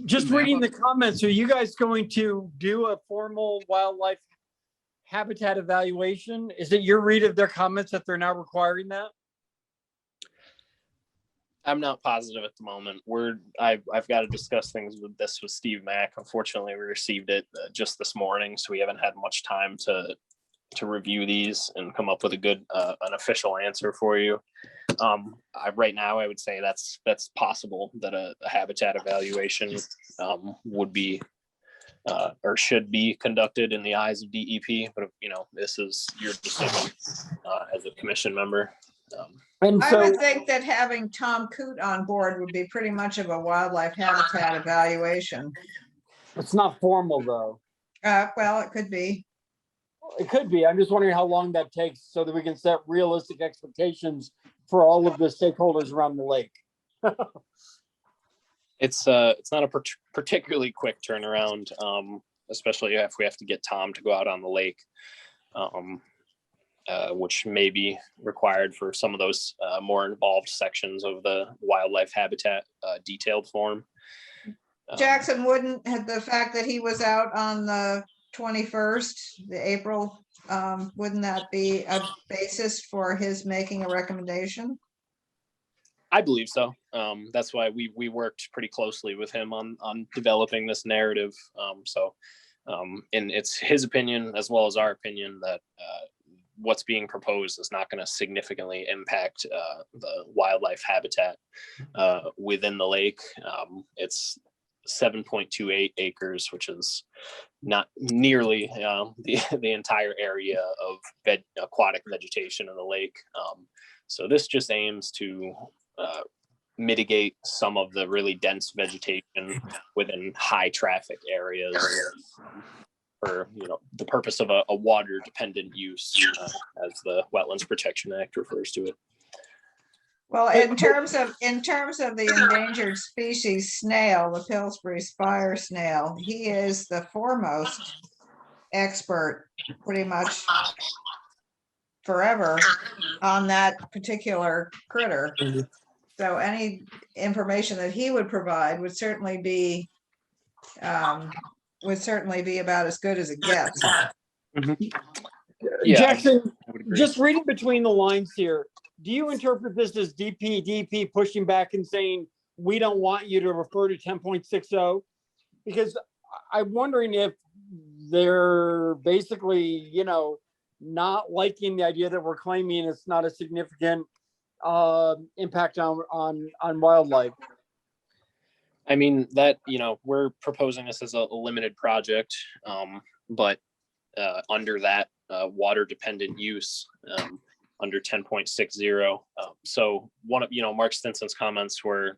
[SPEAKER 10] Just reading the comments, are you guys going to do a formal wildlife habitat evaluation? Is it your read of their comments that they're now requiring that?
[SPEAKER 12] I'm not positive at the moment. I've got to discuss things with Steve Mack. Unfortunately, we received it just this morning, so we haven't had much time to review these and come up with a good an official answer for you. Right now, I would say that's possible that a habitat evaluation would be or should be conducted in the eyes of DEP. But this is your decision as a commission member.
[SPEAKER 10] And
[SPEAKER 2] I
[SPEAKER 10] so,
[SPEAKER 2] would think that having Tom Coote on board would be pretty much of a wildlife habitat evaluation.
[SPEAKER 10] it's not formal though.
[SPEAKER 2] Well, it could be.
[SPEAKER 10] It could be. I'm just wondering how long that takes so that we can set realistic expectations for all of the stakeholders around the lake.
[SPEAKER 12] It's not a particularly quick turnaround, especially if we have to get Tom to go out on the lake, which may be required for some of those more involved sections of the wildlife habitat detailed form.
[SPEAKER 2] Jackson, wouldn't have the fact that he was out on the 21st, the April, wouldn't that be a basis for his making a recommendation?
[SPEAKER 12] I believe so. That's why we worked pretty closely with him on developing this narrative. And it's his opinion as well as our opinion that what's being proposed is not going to significantly impact the wildlife habitat within the lake. It's 7.28 acres, which is not nearly the entire area of aquatic vegetation in the lake. So this just aims to mitigate some of the really dense vegetation within high traffic areas for the purpose of a water dependent use, as the Wetlands Protection Act refers to it.
[SPEAKER 2] Well, in terms of the endangered species snail, the Pillsbury spire snail, he is the foremost expert pretty much forever on that particular critter. So any information that he would provide would certainly be about as good as it gets.
[SPEAKER 12] Yeah,
[SPEAKER 10] Jackson,
[SPEAKER 12] I would agree.
[SPEAKER 10] just reading between the lines here, do you interpret this as DP pushing back and saying, we don't want you to refer to 10.60? Because I'm wondering if they're basically, not liking the idea that we're claiming it's not a significant impact on wildlife.
[SPEAKER 12] I mean, that, we're proposing this as a limited project, but under that water dependent use, under 10.60. So one of, Mark Stinson's comments were,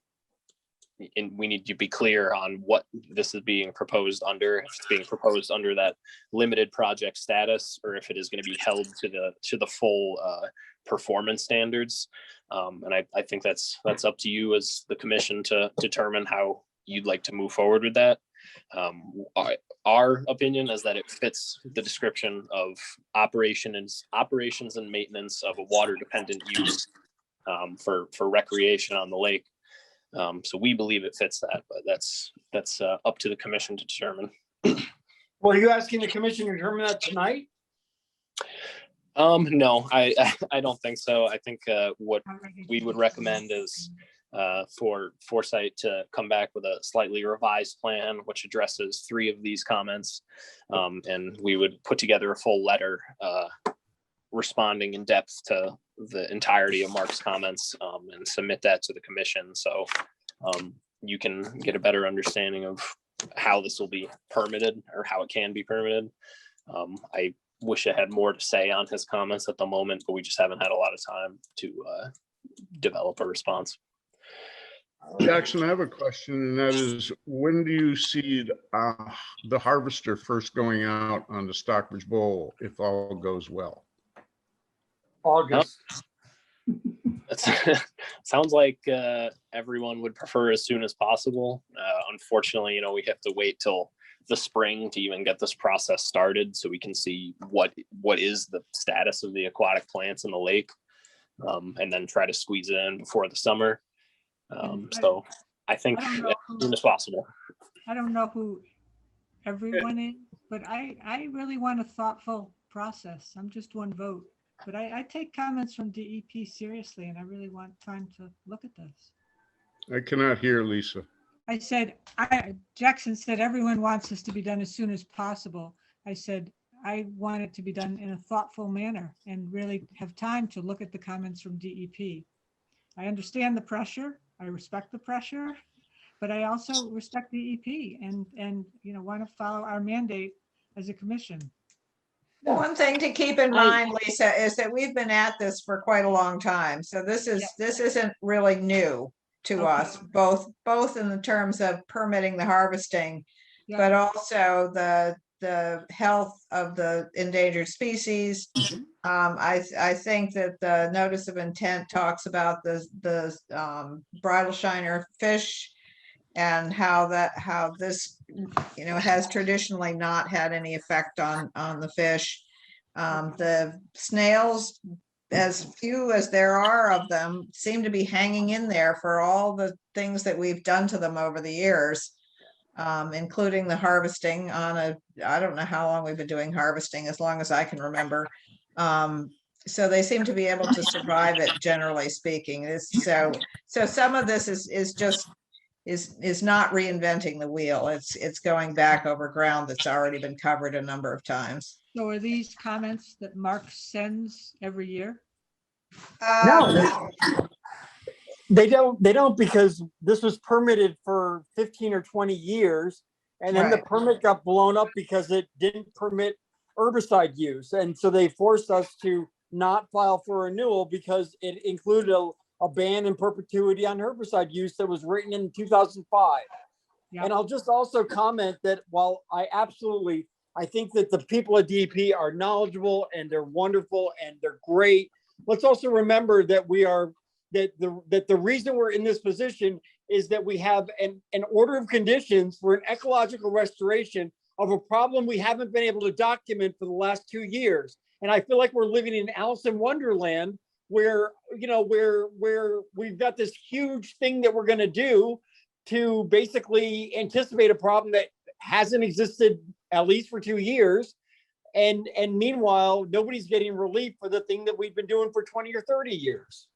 [SPEAKER 12] and we need to be clear on what this is being proposed under, if it's being proposed under that limited project status, or if it is going to be held to the full performance standards. And I think that's up to you as the commission to determine how you'd like to move forward with that. Our opinion is that it fits the description of operations and maintenance of a water dependent use for recreation on the lake. So we believe it fits that, but that's up to the commission to determine.
[SPEAKER 10] Well, are you asking the commission to determine that tonight?
[SPEAKER 12] No, I don't think so. I think what we would recommend is for Foresight to come back with a slightly revised plan, which addresses 3 of these comments. And we would put together a full letter responding in depth to the entirety of Mark's comments and submit that to the commission. So you can get a better understanding of how this will be permitted or how it can be permitted. I wish I had more to say on his comments at the moment, but we just haven't had a lot of time to develop a response.
[SPEAKER 5] Jackson, I have a question, and that is, when do you see the harvester first going out on the Stockbridge Bowl, if all goes well?
[SPEAKER 10] August.
[SPEAKER 12] Sounds like everyone would prefer as soon as possible. Unfortunately, we have to wait till the spring to even get this process started, so we can see what is the status of the aquatic plants in the lake, and then try to squeeze it in before the summer. So I think as soon as possible.
[SPEAKER 4] I don't know who everyone is, but I really want a thoughtful process. I'm just one vote, but I take comments from DEP seriously, and I really want time to look at this.
[SPEAKER 5] I cannot hear Lisa.
[SPEAKER 4] I said, Jackson said everyone wants this to be done as soon as possible. I said, I want it to be done in a thoughtful manner and really have time to look at the comments from DEP. I understand the pressure. I respect the pressure, but I also respect the EP and, want to follow our mandate as a commission.
[SPEAKER 2] One thing to keep in mind, Lisa, is that we've been at this for quite a long time. So this isn't really new to us, both in the terms of permitting the harvesting, but also the health of the endangered species. I think that the notice of intent talks about the bridle shiner fish and how this, has traditionally not had any effect on the fish. The snails, as few as there are of them, seem to be hanging in there for all the things that we've done to them over the years, including the harvesting I don't know how long we've been doing harvesting, as long as I can remember. So they seem to be able to survive it, generally speaking. So some of this is not reinventing the wheel. It's going back over ground that's already been covered a number of times.
[SPEAKER 4] So are these comments that Mark sends every year?
[SPEAKER 10] No, they don't, because this was permitted for 15 or 20 years. And then the permit got blown up because it didn't permit herbicide use. And so they forced us to not file for renewal because it included a ban in perpetuity on herbicide use that was written in 2005. Yep. And I'll just also comment that while I think that the people at DEP are knowledgeable and they're wonderful and they're great, let's also remember that the reason we're in this position is that we have an order of conditions for an ecological restoration of a problem we haven't been able to document for the last 2 years. And I feel like we're living in Alice in Wonderland where we've got this huge thing that we're going to do to basically anticipate a problem that hasn't existed at least for 2 years. And meanwhile, nobody's getting relief for the thing that we've been doing for 20 or 30 years.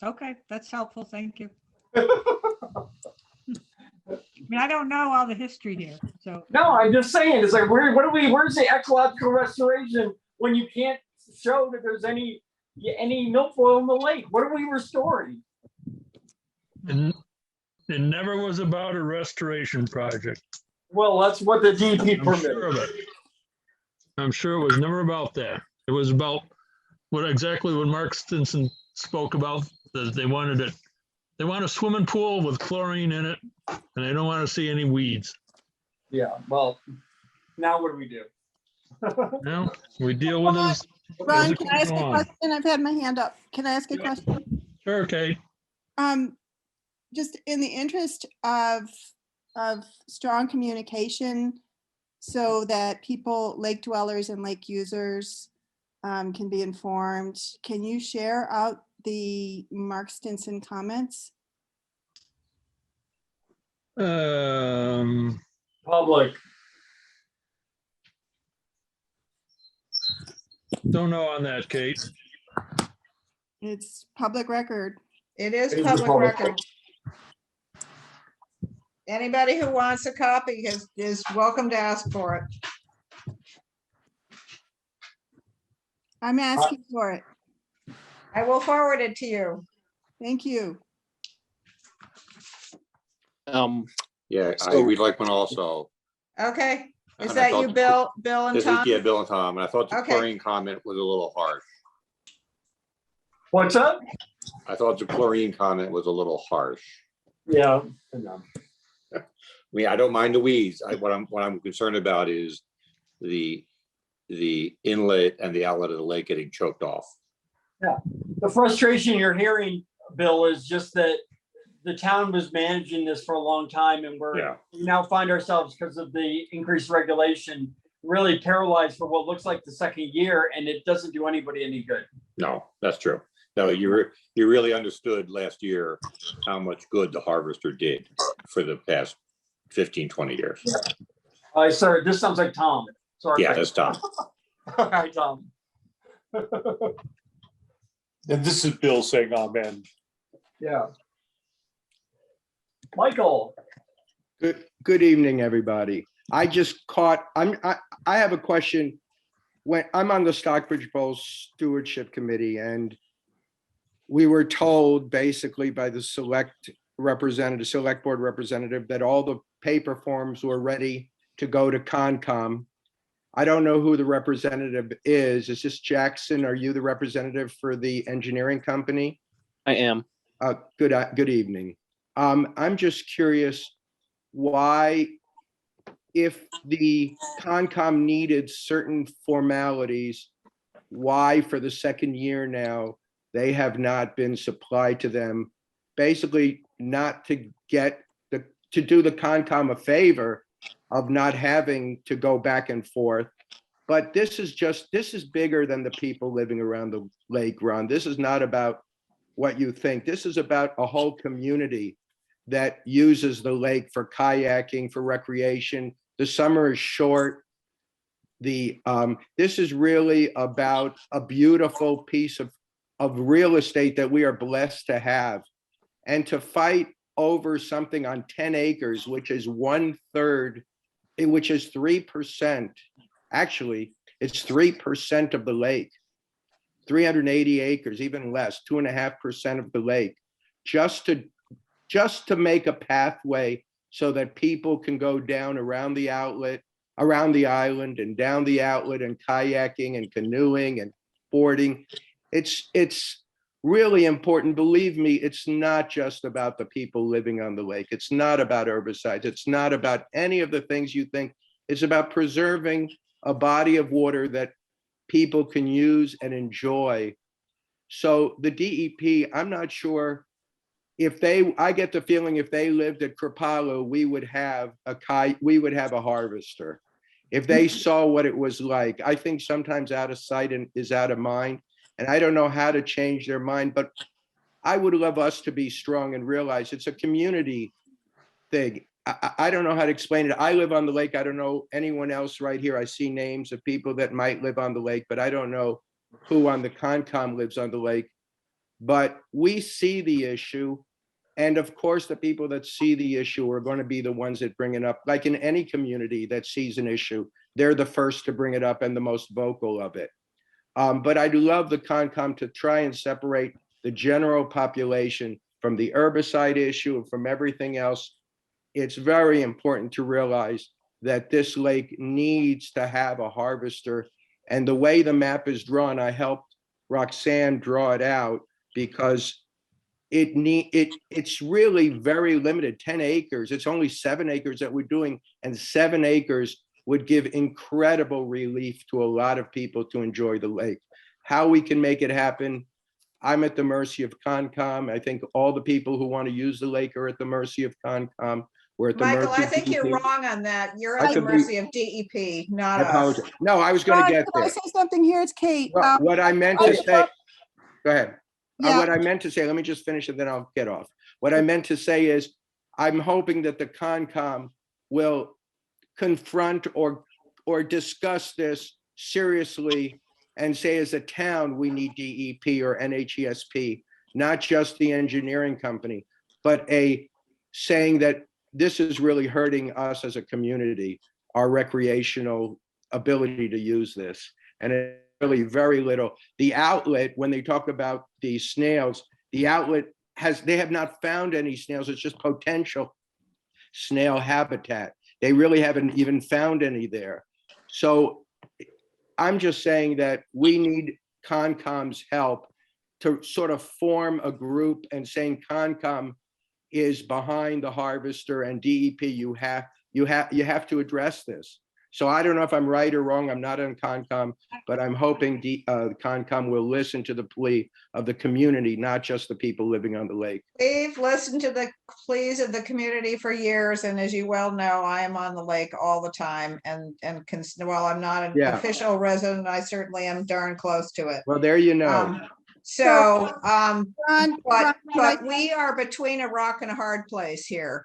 [SPEAKER 4] Okay, that's helpful. Thank you. I don't know all the history here, so.
[SPEAKER 10] No, I'm just saying, it's like, where's the ecological restoration when you can't show that there's any milfoil in the lake? What are we restoring?
[SPEAKER 1] And it never was about a restoration project.
[SPEAKER 10] Well, that's what the DEP
[SPEAKER 1] I'm
[SPEAKER 10] permitted.
[SPEAKER 1] sure of it. I'm sure it was never about that. It was about exactly what Mark Stinson spoke about, that they wanted it. They want a swimming pool with chlorine in it, and they don't want to see any weeds.
[SPEAKER 10] Yeah, well, now what do we do?
[SPEAKER 1] Now we deal with this.
[SPEAKER 9] Ron, can I ask a question? I've had my hand up. Can I ask a question?
[SPEAKER 1] Sure, Kate.
[SPEAKER 9] Just in the interest of strong communication, so that people, lake dwellers and lake users, can be informed, can you share out the Mark Stinson comments?
[SPEAKER 10] Public.
[SPEAKER 1] Don't know on that, Kate.
[SPEAKER 9] It's public record.
[SPEAKER 2] It is public record. Anybody who wants a copy is welcome to ask for it.
[SPEAKER 9] I'm asking for it.
[SPEAKER 2] I will forward it to you.
[SPEAKER 9] Thank you.
[SPEAKER 13] Yeah,
[SPEAKER 12] So-
[SPEAKER 13] we'd like one also.
[SPEAKER 2] Okay, is
[SPEAKER 13] And I
[SPEAKER 2] that
[SPEAKER 13] thought
[SPEAKER 2] you,
[SPEAKER 13] the-
[SPEAKER 2] Bill and
[SPEAKER 13] This
[SPEAKER 2] Tom?
[SPEAKER 13] is, Bill and Tom, and I thought the
[SPEAKER 2] Okay.
[SPEAKER 13] chlorine comment was a little harsh.
[SPEAKER 10] What's up?
[SPEAKER 13] I thought the chlorine comment was a little harsh.
[SPEAKER 10] Yeah.
[SPEAKER 13] I mean, I don't mind the weeds. What I'm concerned about is the inlet and the outlet of the lake getting choked off.
[SPEAKER 10] Yeah. The frustration you're hearing, Bill, is just that the town was managing this for a long time, and we now find ourselves, because of the increased regulation, really paralyzed for what looks like the second year, and it doesn't do anybody any good.
[SPEAKER 13] No, that's true. No, you really understood last year how much good the harvester did for the past 15, 20 years.
[SPEAKER 10] Sorry, this sounds like Tom. Sorry.
[SPEAKER 13] Yeah, that's Tom.
[SPEAKER 10] All right, Tom.
[SPEAKER 7] And this is Bill saying amen.
[SPEAKER 10] Yeah. Michael.
[SPEAKER 15] Good evening, everybody. I just caught, I have a question. When I'm on the Stockbridge Bowl Stewardship Committee, and we were told basically by the select representative, select board representative, that all the paper forms were ready to go to Concom. I don't know who the representative is. Is this Jackson? Are you the representative for the engineering company?
[SPEAKER 12] I am.
[SPEAKER 15] Good evening. I'm just curious why, if the Concom needed certain formalities, why for the second year now, they have not been supplied to them, basically not to do the Concom a favor of not having to go back and forth. But this is bigger than the people living around the lake, Ron. This is not about what you think. This is about a whole community that uses the lake for kayaking, for recreation. The summer is short. This is really about a beautiful piece of real estate that we are blessed to have. And to fight over something on 10 acres, which is 1/3, which is 3%. Actually, it's 3% of the lake, 380 acres, even less, 2.5% of the lake, just to make a pathway so that people can go down around the outlet, around the island and down the outlet, and kayaking and canoeing and boarding. It's really important. Believe me, it's not just about the people living on the lake. It's not about herbicides. It's not about any of the things you think. It's about preserving a body of water that people can use and enjoy. So the DEP, I'm not sure if I get the feeling if they lived at Kripalu, we would have a harvester. If they saw what it was like. I think sometimes out of sight is out of mind. And I don't know how to change their mind, but I would love us to be strong and realize it's a community thing. I don't know how to explain it. I live on the lake. I don't know anyone else right here. I see names of people that might live on the lake, but I don't know who on the Concom lives on the lake. But we see the issue. And of course, the people that see the issue are going to be the ones that bring it up. Like in any community that sees an issue, they're the first to bring it up and the most vocal of it. But I do love the Concom to try and separate the general population from the herbicide issue and from everything else. It's very important to realize that this lake needs to have a harvester. And the way the map is drawn, I helped Roxanne draw it out because it's really very limited, 10 acres. It's only 7 acres that we're doing, and 7 acres would give incredible relief to a lot of people to enjoy the lake. How we can make it happen, I'm at the mercy of Concom. I think all the people who want to use the lake are at the mercy of Concom. We're at the
[SPEAKER 2] Michael,
[SPEAKER 15] mercy
[SPEAKER 2] I
[SPEAKER 15] of
[SPEAKER 2] think you're
[SPEAKER 15] DEP.
[SPEAKER 2] wrong on that. You're
[SPEAKER 15] I
[SPEAKER 2] at the
[SPEAKER 15] could be-
[SPEAKER 2] mercy of DEP, not
[SPEAKER 15] I
[SPEAKER 2] us.
[SPEAKER 15] apologize. No, I was going to
[SPEAKER 9] Ron,
[SPEAKER 15] get
[SPEAKER 9] can I
[SPEAKER 15] there.
[SPEAKER 9] say something here? It's Kate.
[SPEAKER 15] What I meant to say, go ahead.
[SPEAKER 9] Yeah.
[SPEAKER 15] What I meant to say, let me just finish and then I'll get off. What I meant to say is, I'm hoping that the Concom will confront or discuss this seriously and say, as a town, we need DEP or NHESP, not just the engineering company, but saying that this is really hurting us as a community, our recreational ability to use this. And it's really very little. The outlet, when they talk about the snails, the outlet they have not found any snails. It's just potential snail habitat. They really haven't even found any there. So I'm just saying that we need Concom's help to sort of form a group and saying Concom is behind the harvester, and DEP, you have to address this. So I don't know if I'm right or wrong. I'm not on Concom, but I'm hoping Concom will listen to the plea of the community, not just the people living on the lake.
[SPEAKER 2] We've listened to the pleas of the community for years, and as you well know, I am on the lake all the time. And while I'm not an official resident, I certainly am darn close to it.
[SPEAKER 15] Well, there you know.
[SPEAKER 2] But we are between a rock and a hard place here.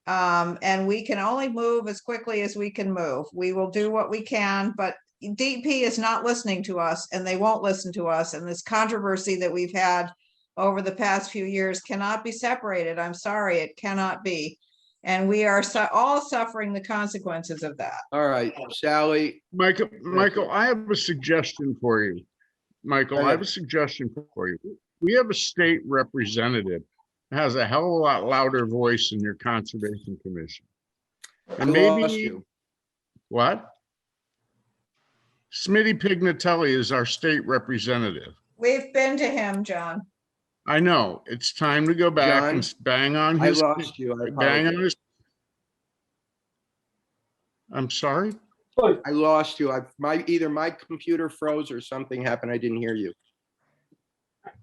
[SPEAKER 2] And we can only move as quickly as we can move. We will do what we can, but DEP is not listening to us, and they won't listen to us. And this controversy that we've had over the past few years cannot be separated. I'm sorry, it cannot be. And we are all suffering the consequences of that.
[SPEAKER 15] All right, Sally.
[SPEAKER 5] Michael, I have a suggestion for you. Michael, I have a suggestion for you. We have a state representative has a hell of a lot louder voice than your Conservation Commission. And
[SPEAKER 15] I lost
[SPEAKER 5] maybe,
[SPEAKER 15] you.
[SPEAKER 5] what? Smitty Pignatelli is our state representative.
[SPEAKER 2] We've been to him, John.
[SPEAKER 5] I know, it's time to go back
[SPEAKER 15] John,
[SPEAKER 5] and bang on
[SPEAKER 15] I
[SPEAKER 5] his,
[SPEAKER 15] lost you. I
[SPEAKER 5] bang on
[SPEAKER 15] apologize.
[SPEAKER 5] his. I'm sorry?
[SPEAKER 15] I lost you. Either my computer froze or something happened. I didn't hear you.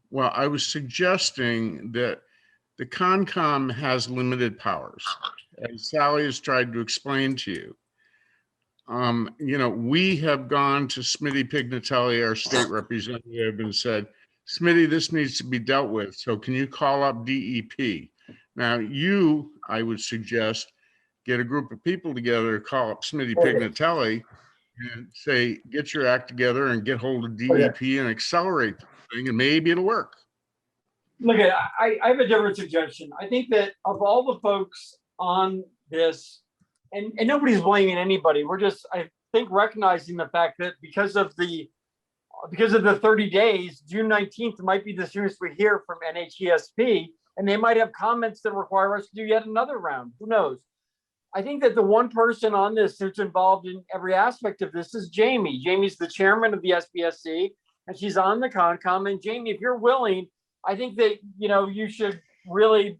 [SPEAKER 5] Well, I was suggesting that the Concom has limited powers, as Sally has tried to explain to you. We have gone to Smitty Pignatelli, our state representative, and said, Smitty, this needs to be dealt with. So can you call up DEP? Now I would suggest, get a group of people together, call up Smitty Pignatelli and say, get your act together and get hold of DEP and accelerate the thing, and maybe it'll work.
[SPEAKER 10] Look, I have a different suggestion. I think that of all the folks on this, and nobody's blaming anybody, we're just, I think, recognizing the fact that because of the 30 days, June 19th might be the soonest we hear from NHESP, and they might have comments that require us to do yet another round. Who knows? I think that the one person on this who's involved in every aspect of this is Jamie. Jamie's the chairman of the SBSC, and she's on the Concom. And Jamie, if you're willing, I think that, you should really,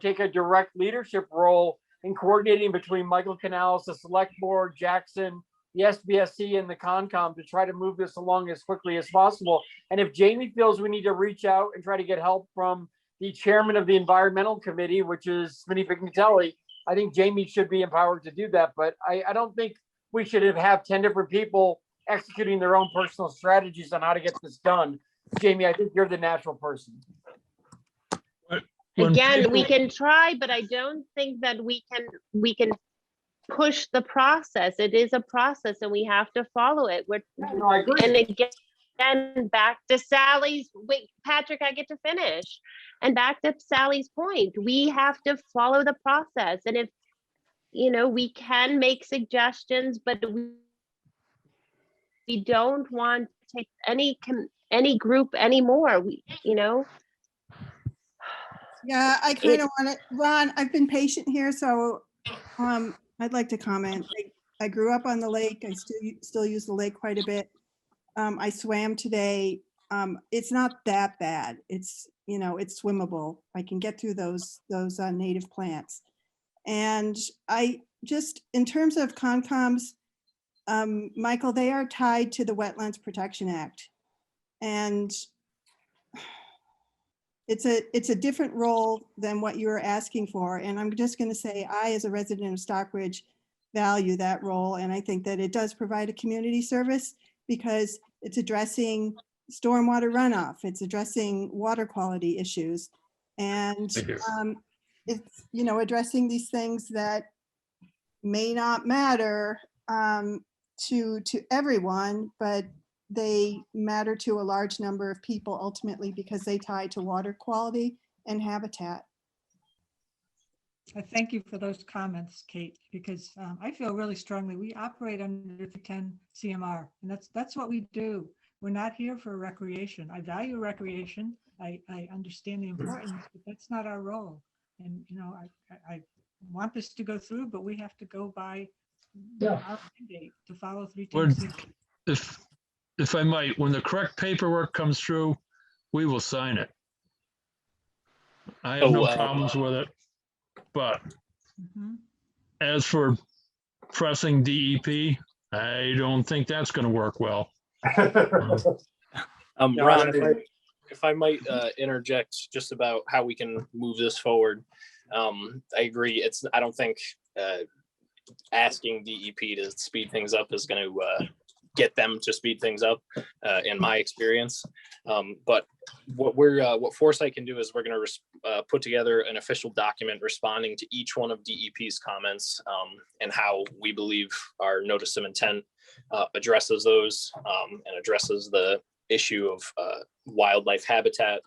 [SPEAKER 10] take a direct leadership role in coordinating between Michael Canales, the select board, Jackson, the SBSC, and the Concom to try to move this along as quickly as possible. And if Jamie feels we need to reach out and try to get help from the chairman of the environmental committee, which is Smitty Pignatelli, I think Jamie should be empowered to do that. But I don't think we should have 10 different people executing their own personal strategies on how to get this done. Jamie, I think you're the natural person.
[SPEAKER 3] Again, we can try, but I don't think that we can push the process. It is a process and we have to follow it.
[SPEAKER 10] No, I agree.
[SPEAKER 3] And again, back to Sally's, wait, Patrick, I get to finish. And back to Sally's point, we have to follow the process. And if, we can make suggestions, but we don't want to take any group anymore.
[SPEAKER 9] Yeah, I kind of want to, Ron, I've been patient here, so I'd like to comment. I grew up on the lake. I still use the lake quite a bit. I swam today. It's not that bad. It's, it's swimmable. I can get through those native plants. And I just, in terms of Concoms, Michael, they are tied to the Wetlands Protection Act. And it's a different role than what you were asking for. And I'm just going to say, I, as a resident of Stockbridge, value that role. And I think that it does provide a community service because it's addressing stormwater runoff. It's addressing water quality issues. And it's, addressing these things that may not matter to everyone, but they matter to a large number of people ultimately because they tie to water quality and habitat.
[SPEAKER 4] I thank you for those comments, Kate, because I feel really strongly we operate under the 10 CMR, and that's what we do. We're not here for recreation. I value recreation. I understand the importance, but that's not our role. And I want this to go through, but we have to go by our mandate to follow 310.
[SPEAKER 1] If I might, when the correct paperwork comes through, we will sign it. I have no problems with it, but as for pressing DEP, I don't think that's going to work well.
[SPEAKER 12] Ron, if I might interject just about how we can move this forward. I agree. I don't think asking DEP to speed things up is going to get them to speed things up, in my experience. But what Foresight can do is we're going to put together an official document responding to each one of DEP's comments, and how we believe our notice of intent addresses those, and addresses the issue of wildlife habitat,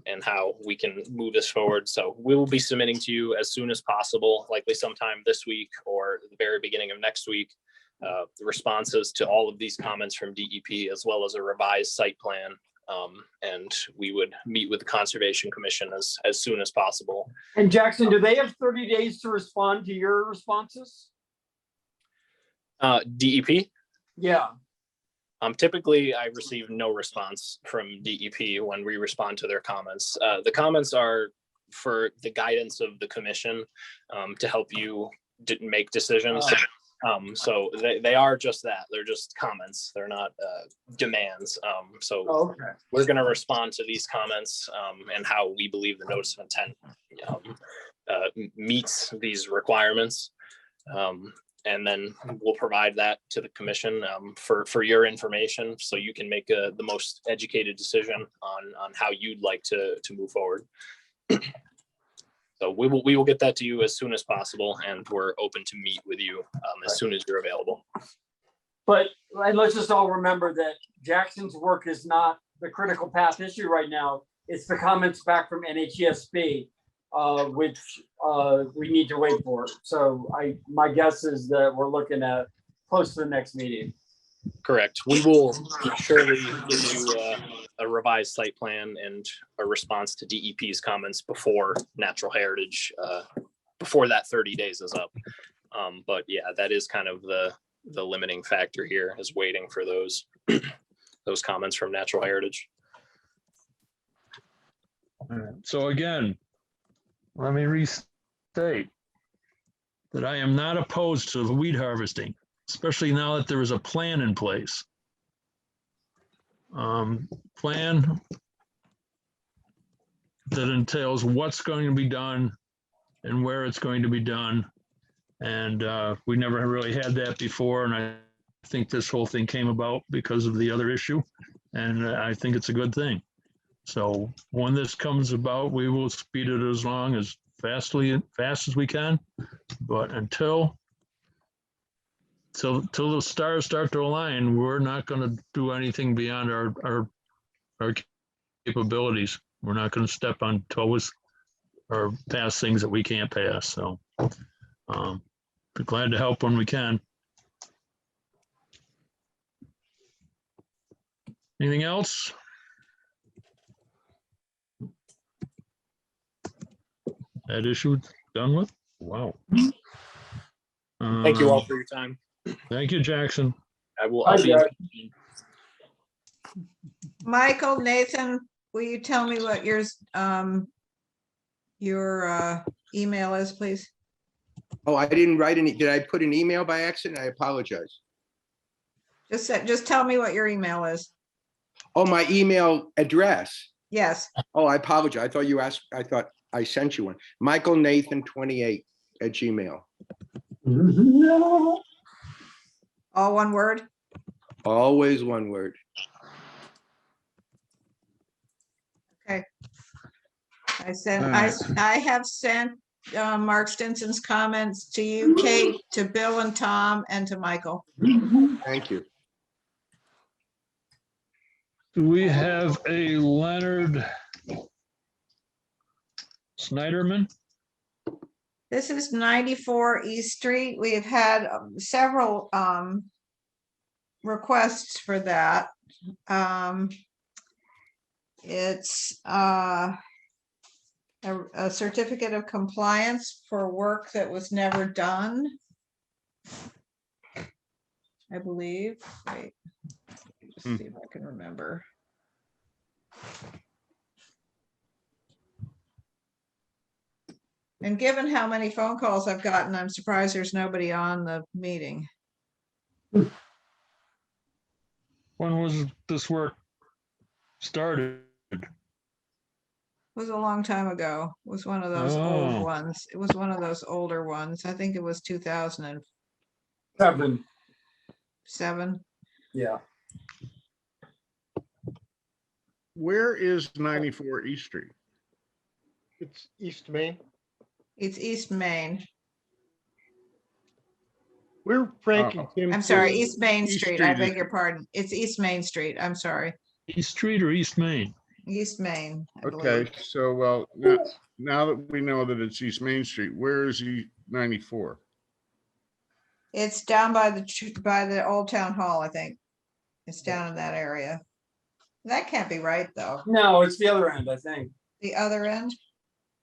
[SPEAKER 12] and how we can move this forward. So we will be submitting to you as soon as possible, likely sometime this week or the very beginning of next week, the responses to all of these comments from DEP, as well as a revised site plan and we would meet with the Conservation Commission as soon as possible.
[SPEAKER 10] And Jackson, do they have 30 days to respond to your responses?
[SPEAKER 12] DEP?
[SPEAKER 10] Yeah.
[SPEAKER 12] Typically, I receive no response from DEP when we respond to their comments. The comments are for the guidance of the commission to help you make decisions. So they are just that. They're just comments. They're not demands. So we're going to respond to these comments and how we believe the notice of intent meets these requirements. And then we'll provide that to the commission for your information, so you can make the most educated decision on how you'd like to move forward. So we will get that to you as soon as possible, and we're open to meet with you as soon as you're available.
[SPEAKER 10] But let's just all remember that Jackson's work is not the critical path issue right now. It's the comments back from NHESB, which we need to wait for. So my guess is that we're looking at close to the next meeting.
[SPEAKER 12] Correct. We will surely give you a revised site plan and a response to DEP's comments before natural heritage, before that 30 days is up. But yeah, that is kind of the limiting factor here, is waiting for those those comments from natural heritage.
[SPEAKER 1] So again, let me restate that I am not opposed to the weed harvesting, especially now that there is a plan in place. Plan that entails what's going to be done and where it's going to be done. And we never really had that before. And I think this whole thing came about because of the other issue. And I think it's a good thing. So when this comes about, we will speed it as long as fast as we can. But until the stars start to align, we're not going to do anything beyond our capabilities. We're not going to step on toes or pass things that we can't pass. So be glad to help when we can. Anything else? That issue done with? Wow.
[SPEAKER 12] Thank you all for your time.
[SPEAKER 1] Thank you, Jackson.
[SPEAKER 12] I'll be
[SPEAKER 2] Michael, Nathan, will you tell me what your email is, please?
[SPEAKER 15] Oh, I didn't write any. Did I put an email by accident? I apologize.
[SPEAKER 2] Just tell me what your email is.
[SPEAKER 15] Oh, my email address.
[SPEAKER 2] Yes.
[SPEAKER 15] Oh, I apologize. I thought you asked. I thought I sent you one. michaelnathan28@gmail.
[SPEAKER 2] All one word?
[SPEAKER 15] Always one word.
[SPEAKER 2] Okay. I have sent Mark Stinson's comments to you, Kate, to Bill and Tom, and to Michael.
[SPEAKER 15] Thank you.
[SPEAKER 1] Do we have a Leonard Snyderman?
[SPEAKER 2] This is 94 East Street. We have had several requests for that. It's a certificate of compliance for work that was never done, I believe. Wait, let's see if I can remember. And given how many phone calls I've gotten, I'm surprised there's nobody on the meeting.
[SPEAKER 1] When was this work started?
[SPEAKER 2] It was a long time ago. It was one of those
[SPEAKER 1] Oh.
[SPEAKER 2] old ones. It was one of those older ones. I think it was 2007.
[SPEAKER 10] Yeah.
[SPEAKER 5] Where is 94 East Street?
[SPEAKER 16] It's East Main.
[SPEAKER 2] It's East Main.
[SPEAKER 16] We're Frank and Kim.
[SPEAKER 2] I'm sorry,
[SPEAKER 16] too.
[SPEAKER 2] East Main
[SPEAKER 5] East
[SPEAKER 2] Street.
[SPEAKER 5] Street
[SPEAKER 2] I
[SPEAKER 5] is-
[SPEAKER 2] beg your pardon. It's East Main Street. I'm sorry.
[SPEAKER 1] East Street or East Main?
[SPEAKER 2] East Main. I
[SPEAKER 5] Okay,
[SPEAKER 2] believe.
[SPEAKER 5] so well, now that we know that it's East Main Street, where is 94?
[SPEAKER 2] It's down by the old town hall, I think. It's down in that area. That can't be right, though.
[SPEAKER 10] No, it's the other end, I think.
[SPEAKER 2] The other end?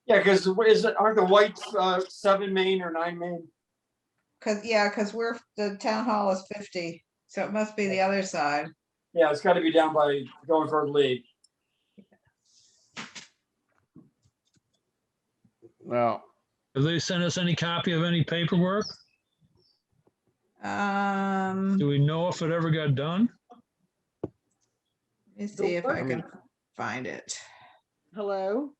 [SPEAKER 10] Yeah, because aren't the whites 7 main or 9 main?
[SPEAKER 2] Because the town hall is 50, so it must be the other side.
[SPEAKER 10] Yeah, it's got to be down by going for Lee.
[SPEAKER 5] Well,
[SPEAKER 1] Have they sent us any copy of any paperwork? Do we know if it ever got done?
[SPEAKER 2] Let me see if I can find it.
[SPEAKER 8] Hello,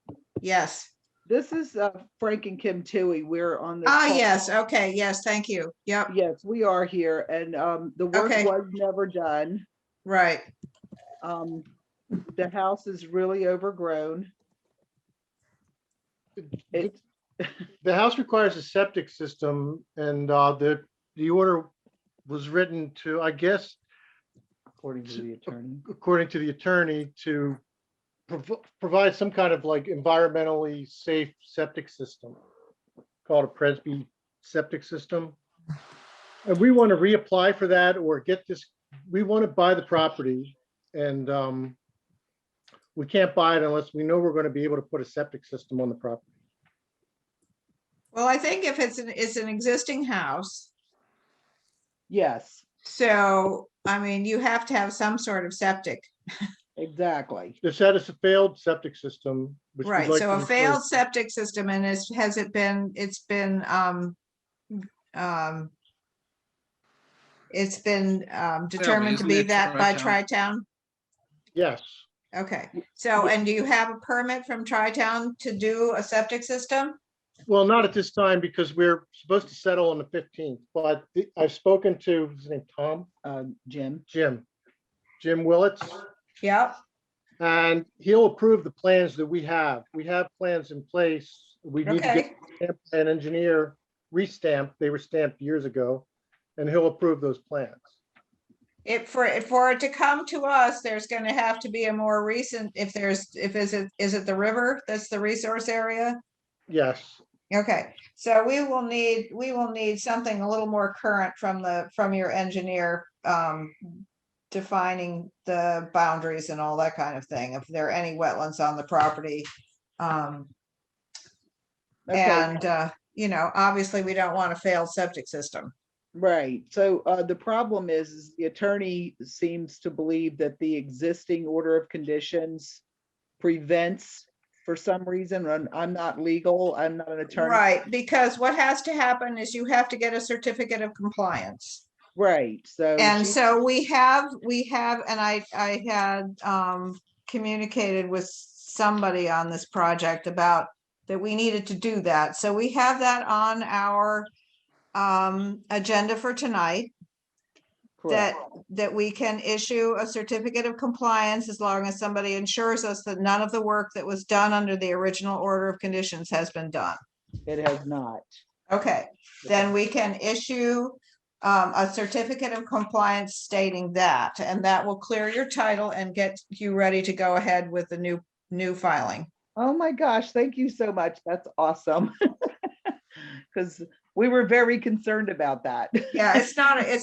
[SPEAKER 2] Yes.
[SPEAKER 8] this is Frank and Kim Toohey. We're on this.
[SPEAKER 2] Ah,
[SPEAKER 8] call.
[SPEAKER 2] yes. Okay. Yes. Thank you. Yep.
[SPEAKER 8] Yes, we are here, and the work
[SPEAKER 2] Okay.
[SPEAKER 8] was never done.
[SPEAKER 2] Right.
[SPEAKER 8] The house is really overgrown. It,
[SPEAKER 16] The house requires a septic system, and the order was written to, I guess,
[SPEAKER 8] according to the attorney.
[SPEAKER 16] according to the attorney, to provide some kind of like environmentally safe septic system called a Presby septic system. And we want to reapply for that or get this, we want to buy the property, and we can't buy it unless we know we're going to be able to put a septic system on the property.
[SPEAKER 2] Well, I think if it's an existing house,
[SPEAKER 8] Yes,
[SPEAKER 2] so I mean, you have to have some sort of septic.
[SPEAKER 8] exactly.
[SPEAKER 16] This had a failed septic system, which we'd
[SPEAKER 2] Right.
[SPEAKER 16] like
[SPEAKER 2] So
[SPEAKER 16] to
[SPEAKER 2] a failed
[SPEAKER 16] replace.
[SPEAKER 2] septic system, and it's been determined to
[SPEAKER 6] isn't
[SPEAKER 2] be
[SPEAKER 6] it
[SPEAKER 2] that by
[SPEAKER 6] Tri-Town?
[SPEAKER 2] Tri-Town?
[SPEAKER 16] Yes.
[SPEAKER 2] Okay, so, and do you have a permit from Tri-Town to do a septic system?
[SPEAKER 16] Well, not at this time because we're supposed to settle on the 15th, but I've spoken to, his name Tom?
[SPEAKER 8] Jim.
[SPEAKER 16] Jim Willits,
[SPEAKER 2] Yep.
[SPEAKER 16] and he'll approve the plans that we have. We have plans in place. We need to
[SPEAKER 2] Okay.
[SPEAKER 16] get an engineer restamped. They were stamped years ago, and he'll approve those plans.
[SPEAKER 2] For it to come to us, there's gonna have to be a more recent, is it the river that's the resource area?
[SPEAKER 16] Yes.
[SPEAKER 2] Okay, so we will need something a little more current from your engineer, defining the boundaries and all that kind of thing, if there are any wetlands on the property.
[SPEAKER 8] Okay.
[SPEAKER 2] And, obviously, we don't want a failed septic system.
[SPEAKER 8] Right. So the problem is the attorney seems to believe that the existing order of conditions prevents, for some reason, and I'm not legal, I'm not an attorney.
[SPEAKER 2] Right, because what has to happen is you have to get a certificate of compliance.
[SPEAKER 8] Right, so.
[SPEAKER 2] And
[SPEAKER 8] she-
[SPEAKER 2] so we have, and I had communicated with somebody on this project about that we needed to do that. So we have that on our agenda for tonight.
[SPEAKER 8] Correct.
[SPEAKER 2] That we can issue a certificate of compliance as long as somebody ensures us that none of the work that was done under the original order of conditions has been done.
[SPEAKER 8] It has not.
[SPEAKER 2] Okay, then we can issue a certificate of compliance stating that, and that will clear your title and get you ready to go ahead with the new filing.
[SPEAKER 8] Oh my gosh, thank you so much. That's awesome. Because we were very concerned about that.
[SPEAKER 2] Yeah, it's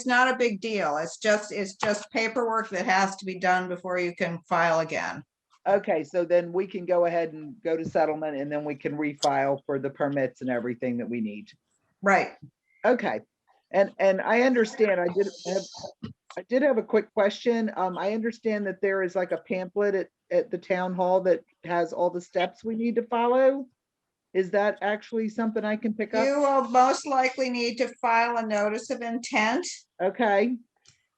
[SPEAKER 2] not a big deal. It's just paperwork that has to be done before you can file again.
[SPEAKER 8] Okay, so then we can go ahead and go to settlement, and then we can refile for the permits and everything that we need.
[SPEAKER 2] Right.
[SPEAKER 8] Okay, and I understand, I did have a quick question. I understand that there is like a pamphlet at the town hall that has all the steps we need to follow. Is that actually something I can pick up?
[SPEAKER 2] You will most likely need to file a notice of intent.
[SPEAKER 8] Okay.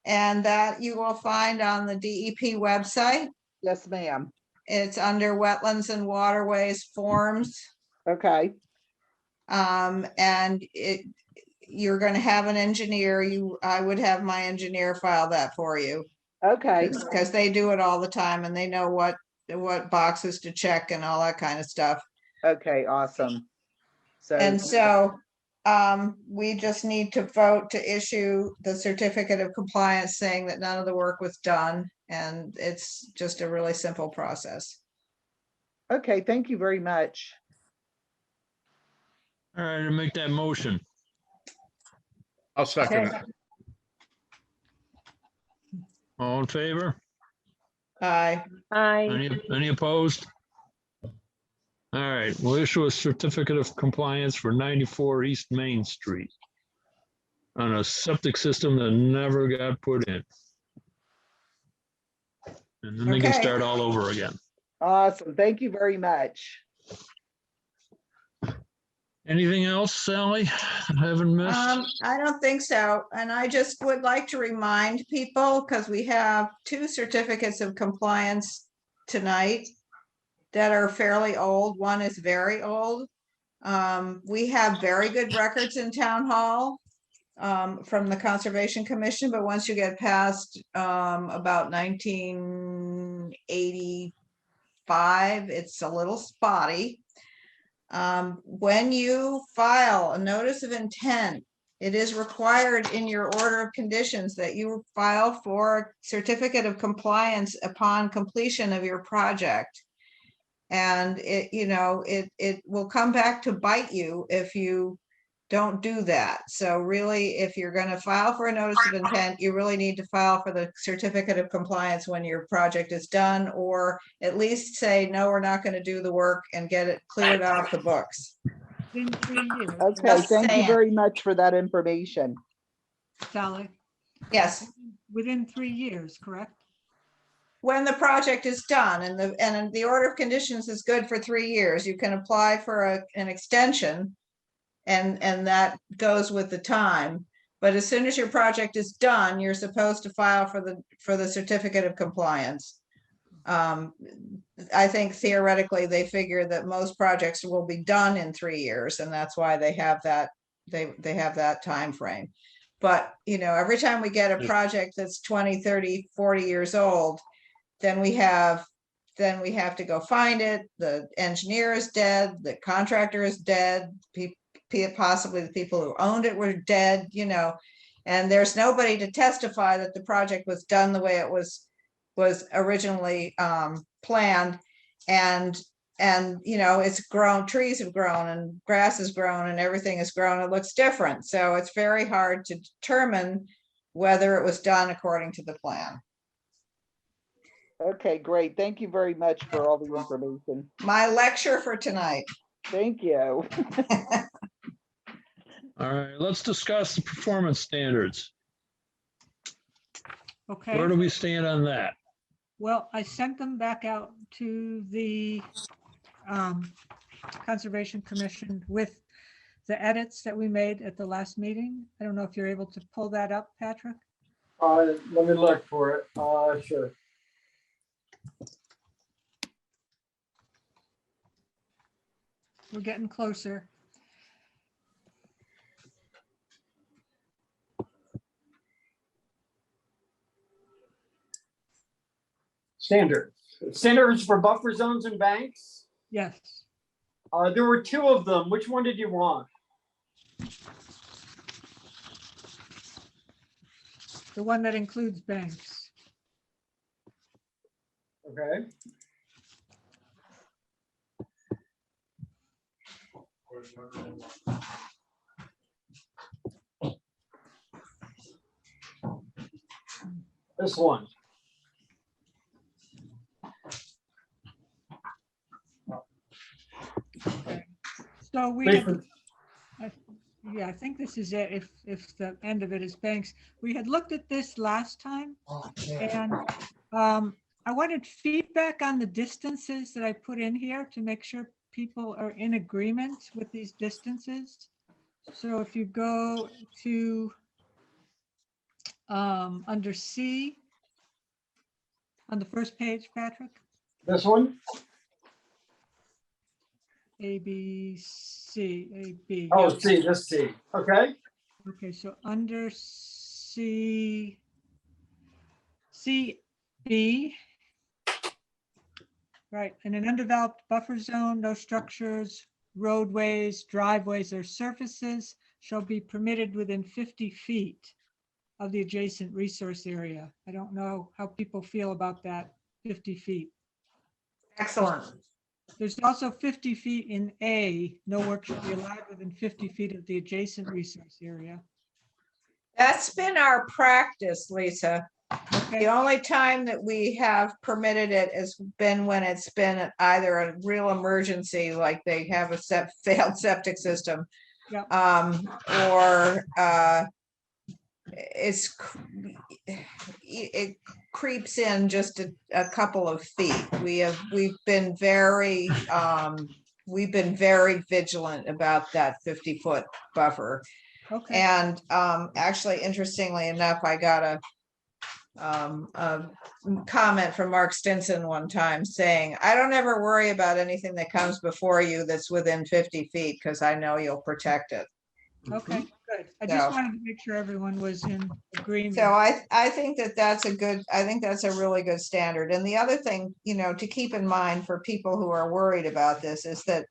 [SPEAKER 2] And that you will find on the DEP website.
[SPEAKER 8] Yes, ma'am.
[SPEAKER 2] It's under Wetlands and Waterways Forms.
[SPEAKER 8] Okay.
[SPEAKER 2] And you're going to have an engineer. I would have my engineer file that for you.
[SPEAKER 8] Okay.
[SPEAKER 2] Because they do it all the time and they know what boxes to check and all that kind of stuff.
[SPEAKER 8] Okay, awesome.
[SPEAKER 2] So we just need to vote to issue the certificate of compliance saying that none of the work was done, and it's just a really simple process.
[SPEAKER 8] Okay, thank you very much.
[SPEAKER 1] All right, I'll make that motion.
[SPEAKER 5] I'll second
[SPEAKER 2] Okay.
[SPEAKER 5] it.
[SPEAKER 1] All in favor?
[SPEAKER 2] Aye.
[SPEAKER 1] Any opposed? All right, we'll issue a certificate of compliance for 94 East Main Street on a septic system that never got put in. And then they can
[SPEAKER 2] Okay.
[SPEAKER 1] start all over again.
[SPEAKER 8] Awesome. Thank you very much.
[SPEAKER 1] Anything else, Sally? I haven't missed?
[SPEAKER 2] I don't think so. And I just would like to remind people, because we have 2 certificates of compliance tonight that are fairly old. One is very old. We have very good records in town hall from the Conservation Commission, but once you get past about 1985, it's a little spotty. When you file a notice of intent, it is required in your order of conditions that you file for a certificate of compliance upon completion of your project. And it will come back to bite you if you don't do that. So really, if you're going to file for a notice of intent, you really need to file for the certificate of compliance when your project is done, or at least say, no, we're not going to do the work, and get it cleared off the books.
[SPEAKER 4] Within 3 years.
[SPEAKER 8] Okay,
[SPEAKER 2] Just
[SPEAKER 8] thank you
[SPEAKER 2] saying.
[SPEAKER 8] very much for that information.
[SPEAKER 4] Sally,
[SPEAKER 2] Yes,
[SPEAKER 4] within 3 years, correct?
[SPEAKER 2] when the project is done, and the order of conditions is good for 3 years, you can apply for an extension. And that goes with the time. But as soon as your project is done, you're supposed to file for the certificate of compliance. I think theoretically, they figure that most projects will be done in 3 years, and that's why they have that, they have that time frame. But, every time we get a project that's 20, 30, 40 years old, then we have to go find it. The engineer is dead, the contractor is dead, possibly the people who owned it were dead, and there's nobody to testify that the project was done the way it was originally planned. And it's grown, trees have grown, and grass has grown, and everything has grown. It looks different. So it's very hard to determine whether it was done according to the plan.
[SPEAKER 8] Okay, great. Thank you very much for all the information.
[SPEAKER 2] My lecture for tonight.
[SPEAKER 8] Thank you.
[SPEAKER 1] All right, let's discuss the performance standards.
[SPEAKER 4] Okay.
[SPEAKER 1] Where do we stand on that?
[SPEAKER 4] Well, I sent them back out to the Conservation Commission with the edits that we made at the last meeting. I don't know if you're able to pull that up, Patrick.
[SPEAKER 10] Let me look for it. Sure.
[SPEAKER 4] We're getting closer.
[SPEAKER 10] Standards for buffer zones and banks.
[SPEAKER 4] Yes.
[SPEAKER 10] There were 2 of them. Which one did you want?
[SPEAKER 4] The one that includes banks.
[SPEAKER 10] Okay. This one.
[SPEAKER 4] Okay. So we had, yeah, I think this is it. If the end of it is banks, we had looked at this last time, and I wanted feedback on the distances that I put in here to make sure people are in agreement with these distances. So if you go to under C on the first page, Patrick.
[SPEAKER 10] This one?
[SPEAKER 4] A, B, C, A, B.
[SPEAKER 10] Oh,
[SPEAKER 4] Yep.
[SPEAKER 10] C, this C. Okay.
[SPEAKER 4] Okay, so under C, C, B. Right, in an undeveloped buffer zone, no structures, roadways, driveways, or surfaces shall be permitted within 50 feet of the adjacent resource area. I don't know how people feel about that 50 feet.
[SPEAKER 2] Excellent.
[SPEAKER 4] There's also 50 feet in A, no work shall be allowed within 50 feet of the adjacent resource area.
[SPEAKER 2] That's been our practice, Lisa. The only time that we have permitted it has been when it's been either a real emergency, like they have a failed septic system.
[SPEAKER 4] Yep.
[SPEAKER 2] Or it creeps in just a couple of feet. We've been very vigilant about that 50-foot buffer.
[SPEAKER 4] Okay.
[SPEAKER 2] And actually, interestingly enough, I got a comment from Mark Stinson one time saying, I don't ever worry about anything that comes before you that's within 50 feet because I know you'll protect it.
[SPEAKER 4] Okay, good. I
[SPEAKER 2] So-
[SPEAKER 4] just wanted to make sure everyone was in agreement.
[SPEAKER 2] So I think that's a really good standard. And the other thing, to keep in mind for people who are worried about this is that,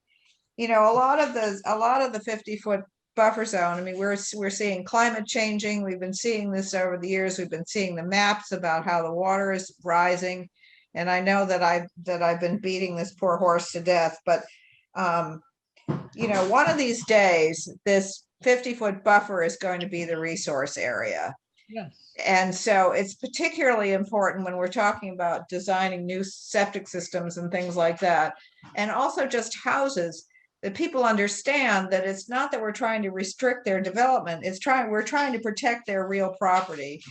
[SPEAKER 2] a lot of the 50-foot buffer zone, I mean, we're seeing climate changing. We've been seeing this over the years. We've been seeing the maps about how the water is rising. And I know that I've been beating this poor horse to death, but one of these days, this 50-foot buffer is going to be the resource area.
[SPEAKER 4] Yes.
[SPEAKER 2] And so it's particularly important when we're talking about designing new septic systems and things like that. And also just houses, that people understand that it's not that we're trying to restrict their development. We're trying to protect their real property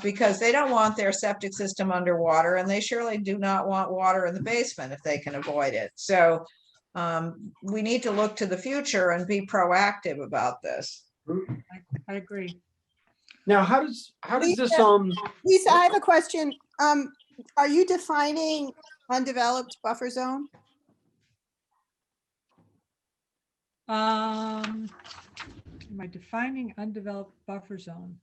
[SPEAKER 2] because they don't want their septic system underwater, and they surely do not want water in the basement if they can avoid it. So we need to look to the future and be proactive about this.
[SPEAKER 4] I agree.
[SPEAKER 10] Now, how does this,
[SPEAKER 9] Lisa, I have a question. Are you defining undeveloped buffer zone?
[SPEAKER 4] Am I defining undeveloped buffer zone?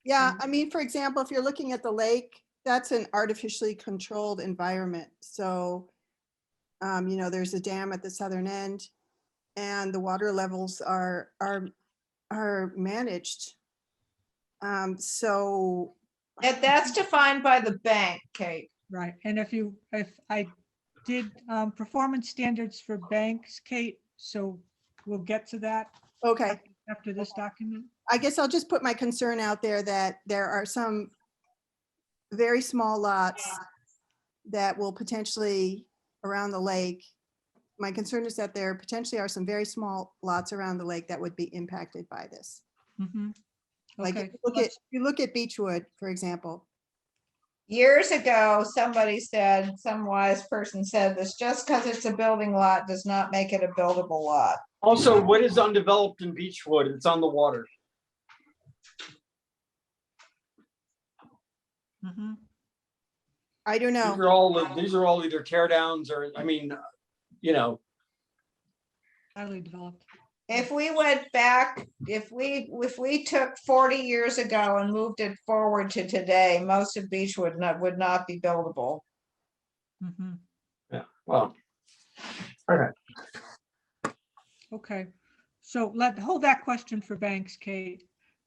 [SPEAKER 9] Yeah, I mean, for example, if you're looking at the lake, that's an artificially controlled environment. So, there's a dam at the southern end, and the water levels are managed. So
[SPEAKER 2] that's defined by the bank, Kate.
[SPEAKER 4] Right. And if I did performance standards for banks, Kate, so we'll get to that.
[SPEAKER 9] Okay.
[SPEAKER 4] After this document.
[SPEAKER 9] I guess I'll just put my concern out there that there are some very small lots that will potentially around the lake. My concern is that there potentially are some very small lots around the lake that would be impacted by this.
[SPEAKER 4] Mm-hmm.
[SPEAKER 9] Like
[SPEAKER 4] Okay.
[SPEAKER 9] if you look at Beechwood, for example.
[SPEAKER 2] Years ago, some wise person said this, just because it's a building lot does not make it a buildable lot.
[SPEAKER 10] also, what is undeveloped in Beechwood? It's on the water.
[SPEAKER 4] Mm-hmm.
[SPEAKER 9] I don't know.
[SPEAKER 10] These are all either tear downs or, I mean,
[SPEAKER 4] Highly developed.
[SPEAKER 2] If we went back, if we took 40 years ago and moved it forward to today, most of Beechwood would not be buildable.
[SPEAKER 4] Mm-hmm.
[SPEAKER 10] Yeah, well, all right.
[SPEAKER 4] Okay, so hold that question for banks, Kate.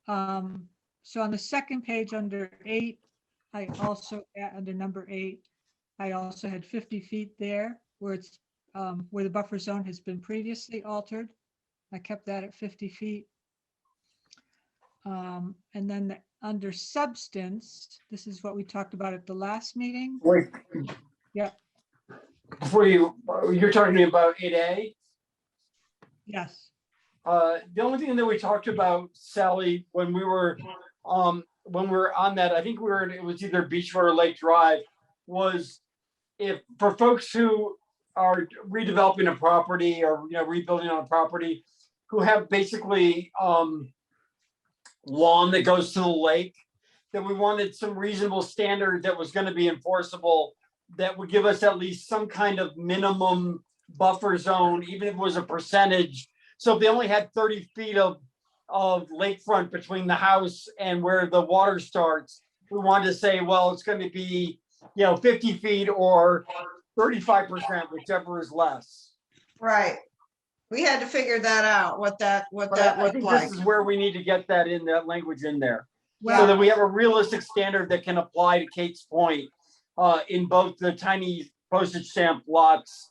[SPEAKER 4] So on the second page under 8, I also under number 8, I also had 50 feet there where it's where the buffer zone has been previously altered. I kept that at 50 feet. And then under substance, this is what we talked about at the last meeting.
[SPEAKER 10] Wait.
[SPEAKER 4] Yeah.
[SPEAKER 10] Before you're talking about 8A?
[SPEAKER 4] Yes.
[SPEAKER 10] The only thing that we talked about, Sally, when we were on that, I think it was either Beechwood or Lake Drive, was if for folks who are redeveloping a property or rebuilding on a property, who have basically lawn that goes to the lake, that we wanted some reasonable standard that was going to be enforceable, that would give us at least some kind of minimum buffer zone, even if it was a percentage. So if they only had 30 feet of lakefront between the house and where the water starts, we wanted to say, well, it's going to be 50 feet or 35%, whichever is less.
[SPEAKER 2] Right. We had to figure that out, what that
[SPEAKER 10] I
[SPEAKER 2] looked
[SPEAKER 10] think
[SPEAKER 2] like.
[SPEAKER 10] this is where we need to get that language in there.
[SPEAKER 2] Well,
[SPEAKER 10] so that we have a realistic standard that can apply to Kate's point in both the tiny postage stamp lots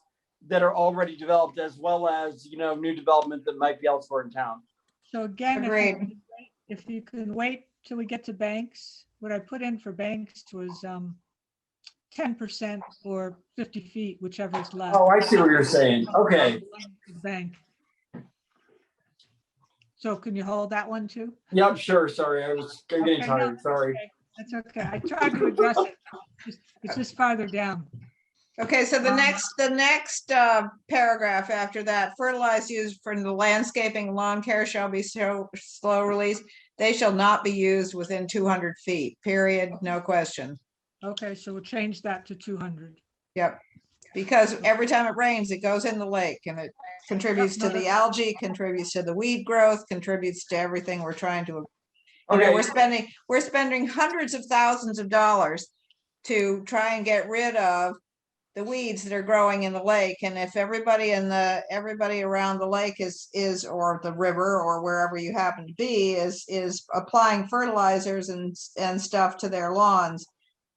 [SPEAKER 10] that are already developed, as well as new development that might be elsewhere in town.
[SPEAKER 4] So again,
[SPEAKER 2] Agreed.
[SPEAKER 4] if you can wait till we get to banks, what I put in for banks was 10% or 50 feet, whichever is left.
[SPEAKER 10] Oh, I see what you're saying. Okay.
[SPEAKER 4] Bank. So can you hold that one too?
[SPEAKER 10] Yep, sure. Sorry, I was getting
[SPEAKER 4] Okay, no,
[SPEAKER 10] tired. Sorry.
[SPEAKER 4] okay, that's okay. I tried to address it. It's just farther down.
[SPEAKER 2] Okay, so the
[SPEAKER 4] Um,
[SPEAKER 2] next paragraph after that, fertilized used for the landscaping lawn care shall be slow release. They shall not be used within 200 feet, period, no question.
[SPEAKER 4] Okay, so we'll change that to 200.
[SPEAKER 2] Yep, because every time it rains, it goes in the lake and it contributes to the algae, contributes to the weed growth, contributes to everything we're trying to. You know,
[SPEAKER 10] Okay.
[SPEAKER 2] we're spending hundreds of thousands of dollars to try and get rid of the weeds that are growing in the lake. And if everybody around the lake is or the river or wherever you happen to be is applying fertilizers and stuff to their lawns,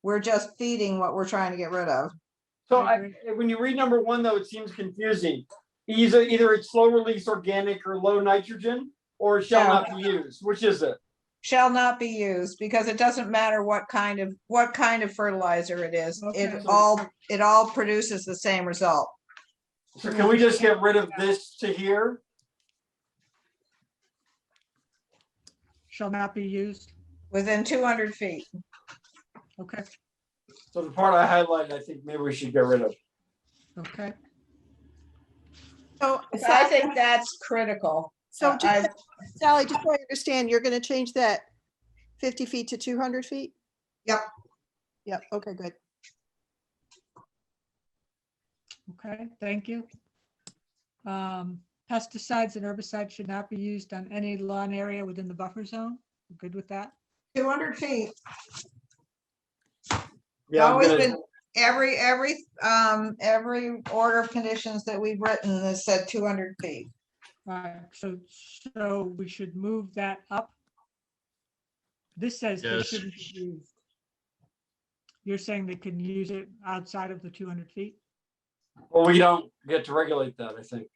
[SPEAKER 2] we're just feeding what we're trying to get rid of.
[SPEAKER 10] So when you read number 1, though, it seems confusing. Either it's slow release organic or low nitrogen, or it shall not be used. Which is it?
[SPEAKER 2] Shall not be used, because it doesn't matter what kind of fertilizer it is.
[SPEAKER 4] Okay.
[SPEAKER 2] It all produces the same result.
[SPEAKER 10] So can we just get rid of this to here?
[SPEAKER 4] Shall not be used.
[SPEAKER 2] Within 200 feet.
[SPEAKER 4] Okay.
[SPEAKER 10] So the part I highlighted, I think maybe we should get rid of.
[SPEAKER 4] Okay.
[SPEAKER 9] So
[SPEAKER 2] I think that's critical.
[SPEAKER 9] So Sally, just so I understand, you're going to change that 50 feet to 200 feet?
[SPEAKER 2] Yep.
[SPEAKER 9] Yep. Okay, good.
[SPEAKER 4] Okay, thank you. Pesticides and herbicides should not be used on any lawn area within the buffer zone. Good with that?
[SPEAKER 2] 200 feet.
[SPEAKER 10] Yeah,
[SPEAKER 2] Always been every order of conditions that we've written has said 200 feet.
[SPEAKER 4] Right, so we should move that up. This says they
[SPEAKER 1] Yes.
[SPEAKER 4] shouldn't be used. You're saying they can use it outside of the 200 feet?
[SPEAKER 10] Well, we don't get to regulate that, I think.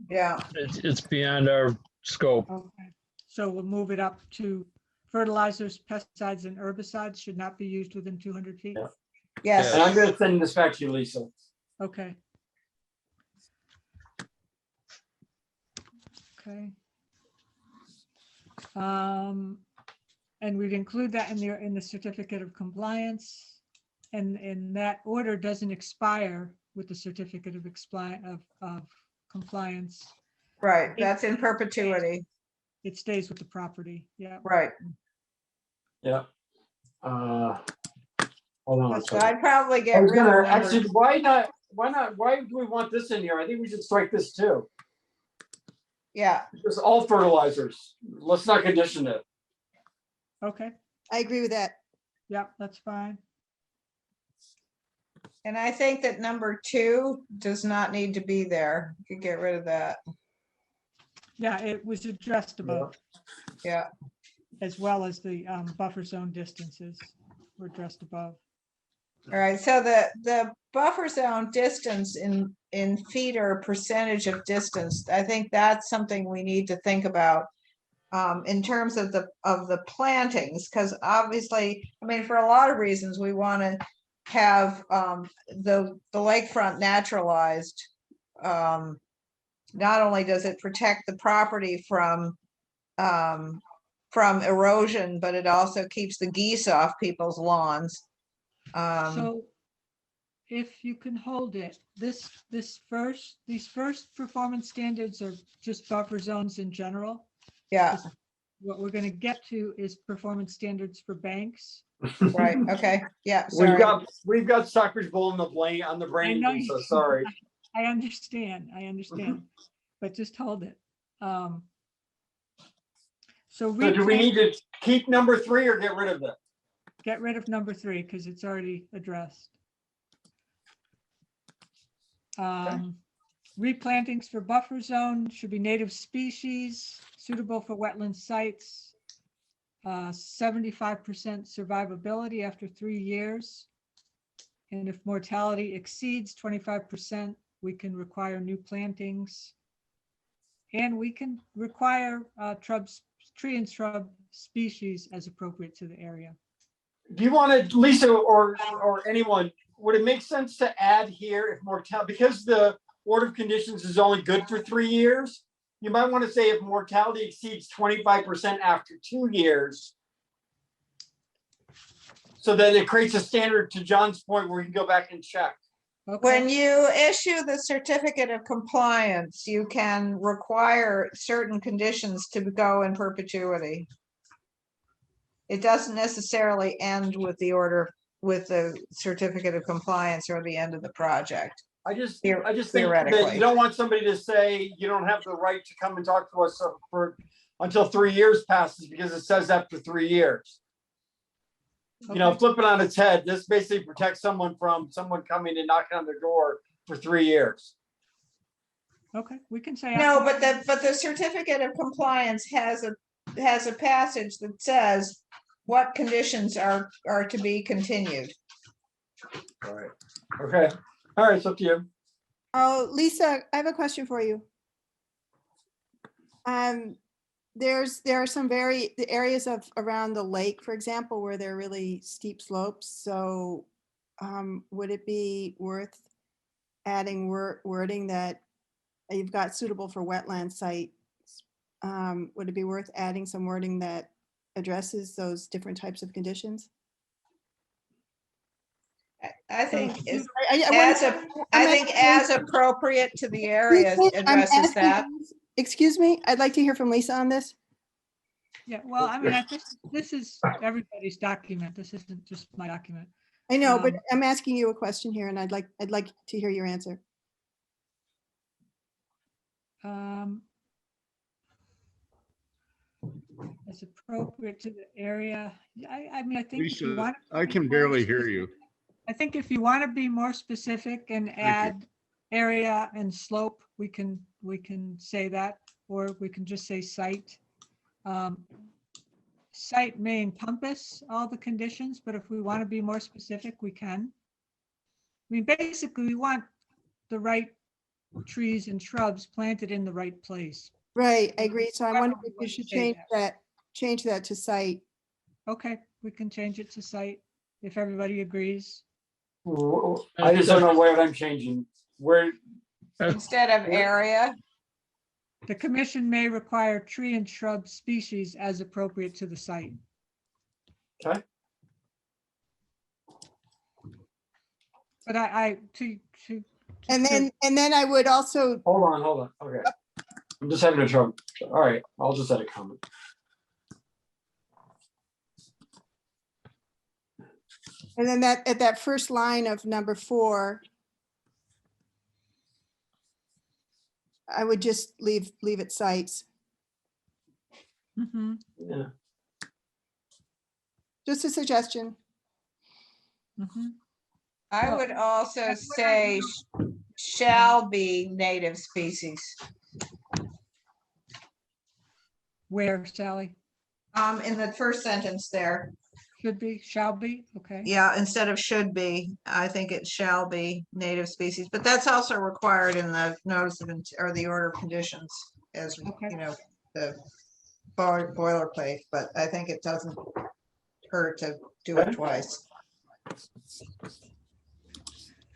[SPEAKER 2] Yeah.
[SPEAKER 1] It's beyond our scope.
[SPEAKER 4] Okay, so we'll move it up to fertilizers, pesticides, and herbicides should not be used within 200 feet?
[SPEAKER 2] Yes.
[SPEAKER 10] And I'm going to send this back to you, Lisa.
[SPEAKER 4] Okay. Okay. And we'd include that in the certificate of compliance, and that order doesn't expire with the certificate of compliance.
[SPEAKER 2] Right, that's in perpetuity.
[SPEAKER 4] It stays with the property. Yeah.
[SPEAKER 2] Right.
[SPEAKER 10] Yeah. Hold on a
[SPEAKER 2] So
[SPEAKER 10] second.
[SPEAKER 2] I'd probably
[SPEAKER 10] I
[SPEAKER 2] get
[SPEAKER 10] was
[SPEAKER 2] rid
[SPEAKER 10] gonna
[SPEAKER 2] of
[SPEAKER 10] actually, why do we want this in here? I think we should strike this too.
[SPEAKER 2] Yeah.
[SPEAKER 10] Just all fertilizers. Let's not condition it.
[SPEAKER 4] Okay.
[SPEAKER 9] I agree with that.
[SPEAKER 4] Yep, that's fine.
[SPEAKER 2] And I think that number 2 does not need to be there. You could get rid of that.
[SPEAKER 4] Yeah, it was addressed above.
[SPEAKER 2] Yeah.
[SPEAKER 4] As well as the buffer zone distances were addressed above.
[SPEAKER 2] All right, so the buffer zone distance in feet or percentage of distance, I think that's something we need to think about in terms of the plantings, because obviously, I mean, for a lot of reasons, we want to have the lakefront naturalized. Not only does it protect the property from erosion, but it also keeps the geese off people's lawns.
[SPEAKER 4] So if you can hold it, these first performance standards are just buffer zones in general.
[SPEAKER 2] Yeah.
[SPEAKER 4] What we're going to get to is performance standards for banks.
[SPEAKER 2] Right, okay, yeah, sorry.
[SPEAKER 10] We've got Stockbridge Bowl on the brain,
[SPEAKER 4] know
[SPEAKER 10] Lisa,
[SPEAKER 4] you-
[SPEAKER 10] sorry.
[SPEAKER 4] I understand, but just hold it. So
[SPEAKER 10] do we need to keep number 3 or get rid of it?
[SPEAKER 4] Get rid of number 3 because it's already addressed. Replantings for buffer zone should be native species, suitable for wetland sites. 75% survivability after 3 years. And if mortality exceeds 25%, we can require new plantings. And we can require tree and shrub species as appropriate to the area.
[SPEAKER 10] Do you want to, Lisa or anyone, would it make sense to add here if mortality, because the order of conditions is only good for 3 years? You might want to say if mortality exceeds 25% after 2 years. So that it creates a standard, to John's point, where you can go back and check.
[SPEAKER 2] When you issue the certificate of compliance, you can require certain conditions to go in perpetuity. It doesn't necessarily end with the order, with the certificate of compliance or the end of the project.
[SPEAKER 10] I just think that
[SPEAKER 2] Theoretically.
[SPEAKER 10] you don't want somebody to say you don't have the right to come and talk to us for until 3 years passes because it says after 3 years. You know, flip it on its head. This basically protects someone from someone coming and knocking on their door for 3 years.
[SPEAKER 4] Okay, we can say.
[SPEAKER 2] No, but the certificate of compliance has a passage that says what conditions are to be continued.
[SPEAKER 10] All right. Okay. All right, it's up to you.
[SPEAKER 9] Oh, Lisa, I have a question for you. There are some the areas of around the lake, for example, where there are really steep slopes. So would it be worth adding wording that you've got suitable for wetland sites? Would it be worth adding some wording that addresses those different types of conditions?
[SPEAKER 2] I think
[SPEAKER 9] I
[SPEAKER 2] think as appropriate to the area addresses that.
[SPEAKER 9] Excuse me, I'd like to hear from Lisa on this.
[SPEAKER 4] Yeah, well, I mean, this is everybody's document. This isn't just my document.
[SPEAKER 9] I know, but I'm asking you a question here, and I'd like to hear your answer.
[SPEAKER 4] As appropriate to the area. I mean, I think if you
[SPEAKER 5] Lisa,
[SPEAKER 4] want,
[SPEAKER 5] I can barely hear you.
[SPEAKER 4] I think if you want to be more specific and add area and slope, we can say that, or we can just say site. Site may encompass all the conditions, but if we want to be more specific, we can. I mean, basically, we want the right trees and shrubs planted in the right place.
[SPEAKER 9] Right, I agree. So I wonder if you should change that to site.
[SPEAKER 4] Okay, we can change it to site if everybody agrees.
[SPEAKER 10] I just don't know what I'm changing. Where
[SPEAKER 2] instead of area.
[SPEAKER 4] The commission may require tree and shrub species as appropriate to the site.
[SPEAKER 10] Okay.
[SPEAKER 4] But
[SPEAKER 9] and then I would also
[SPEAKER 10] hold on. Okay. I'm just having a trouble. All right, I'll just add a comment.
[SPEAKER 9] And then at that first line of number 4, I would just leave it sites.
[SPEAKER 4] Mm-hmm.
[SPEAKER 10] Yeah.
[SPEAKER 9] Just a suggestion.
[SPEAKER 4] Mm-hmm.
[SPEAKER 2] I would also say shall be native species.
[SPEAKER 4] Where, Sally?
[SPEAKER 2] In the first sentence there.
[SPEAKER 4] Should be, shall be, okay.
[SPEAKER 2] Yeah, instead of should be, I think it shall be native species, but that's also required in the notice of, or the order of conditions as, you know, the boilerplate, but I think it doesn't hurt to do it twice.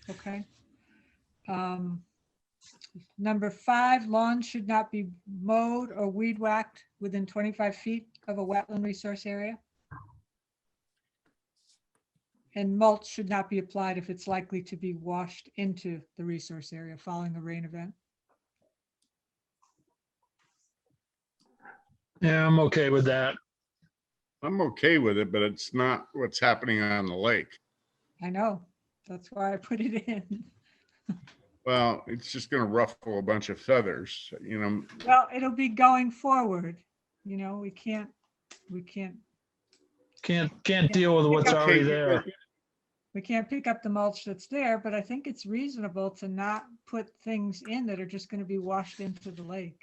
[SPEAKER 4] Okay. Number 5, lawns should not be mowed or weed whacked within 25 feet of a wetland resource area. And mulch should not be applied if it's likely to be washed into the resource area following a rain event.
[SPEAKER 1] Yeah, I'm okay with that.
[SPEAKER 5] I'm okay with it, but it's not what's happening on the lake.
[SPEAKER 4] I know, that's why I put it in.
[SPEAKER 5] Well, it's just going to ruffle a bunch of feathers, you know.
[SPEAKER 4] Well, it'll be going forward. You know, we can't
[SPEAKER 1] deal with what's already there.
[SPEAKER 4] We can't pick up the mulch that's there, but I think it's reasonable to not put things in that are just going to be washed into the lake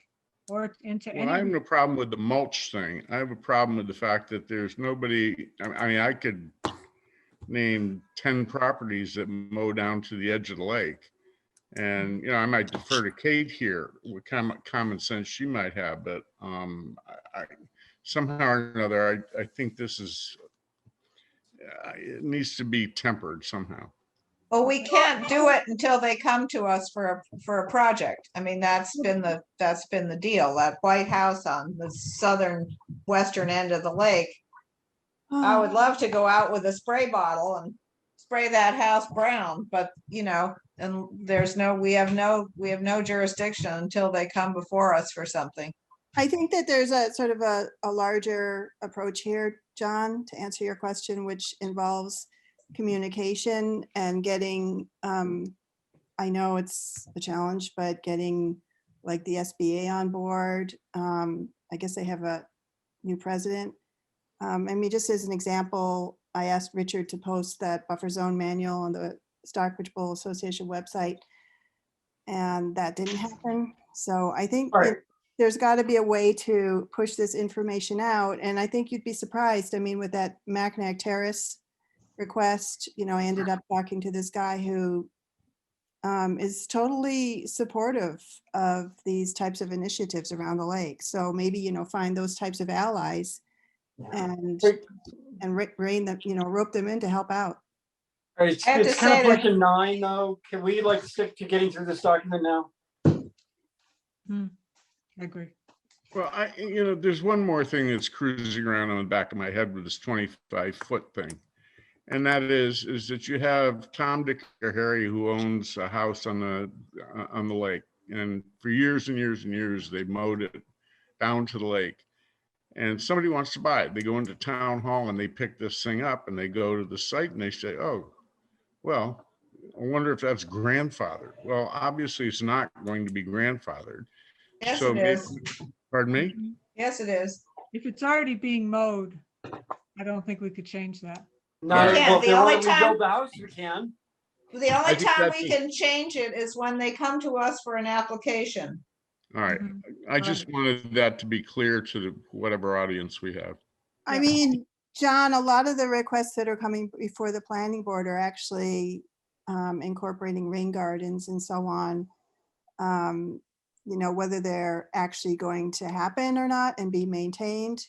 [SPEAKER 4] or into
[SPEAKER 5] Well, I have no problem with the mulch thing. I have a problem with the fact that there's nobody, I mean, I could name 10 properties that mow down to the edge of the lake. And, you know, I might defer to Kate here, what kind of common sense she might have, but somehow or another, I think this is, it needs to be tempered somehow.
[SPEAKER 2] Well, we can't do it until they come to us for a project. I mean, that's been the deal. That White House on the southern western end of the lake. I would love to go out with a spray bottle and spray that house brown, but you know, and we have no jurisdiction until they come before us for something.
[SPEAKER 9] I think that there's a sort of a larger approach here, John, to answer your question, which involves communication and getting, I know it's a challenge, but getting like the SBA on board. I guess they have a new president. I mean, just as an example, I asked Richard to post that buffer zone manual on the Stockbridge Bowl Association website, and that didn't happen. So I think there's got to be a way to push this information out. And I think you'd be surprised. I mean, with that Mackinac Terrace request, you know, I ended up talking to this guy who is totally supportive of these types of initiatives around the lake. So maybe, you know, find those types of allies and rein them, you know, rope them in to help out.
[SPEAKER 10] All right, it's kind of pushing 9 though. Can we like stick to getting through this document now?
[SPEAKER 4] I agree.
[SPEAKER 5] Well, there's one more thing that's cruising around on the back of my head with this 25-foot thing. And that is that you have Tom, Dick, or Harry who owns a house on the lake. And for years and years and years, they mowed it down to the lake. And somebody wants to buy it. They go into town hall and they pick this thing up and they go to the site and they say, oh, well, I wonder if that's grandfathered. Well, obviously it's not going to be grandfathered.
[SPEAKER 2] Yes,
[SPEAKER 5] So
[SPEAKER 2] it is.
[SPEAKER 5] Pardon me?
[SPEAKER 2] Yes, it is.
[SPEAKER 4] If it's already being mowed, I don't think we could change that.
[SPEAKER 10] No,
[SPEAKER 2] We can't.
[SPEAKER 10] well, if
[SPEAKER 2] The
[SPEAKER 10] they
[SPEAKER 2] only
[SPEAKER 10] want to
[SPEAKER 2] time-
[SPEAKER 10] rebuild the house, we can.
[SPEAKER 2] The only
[SPEAKER 5] I think
[SPEAKER 2] time
[SPEAKER 5] that's
[SPEAKER 2] we can change it is when they come to us for an application.
[SPEAKER 5] All right. I just wanted that to be clear to whatever audience we have.
[SPEAKER 9] I mean, John, a lot of the requests that are coming before the planning board are actually incorporating rain gardens and so on. You know, whether they're actually going to happen or not and be maintained,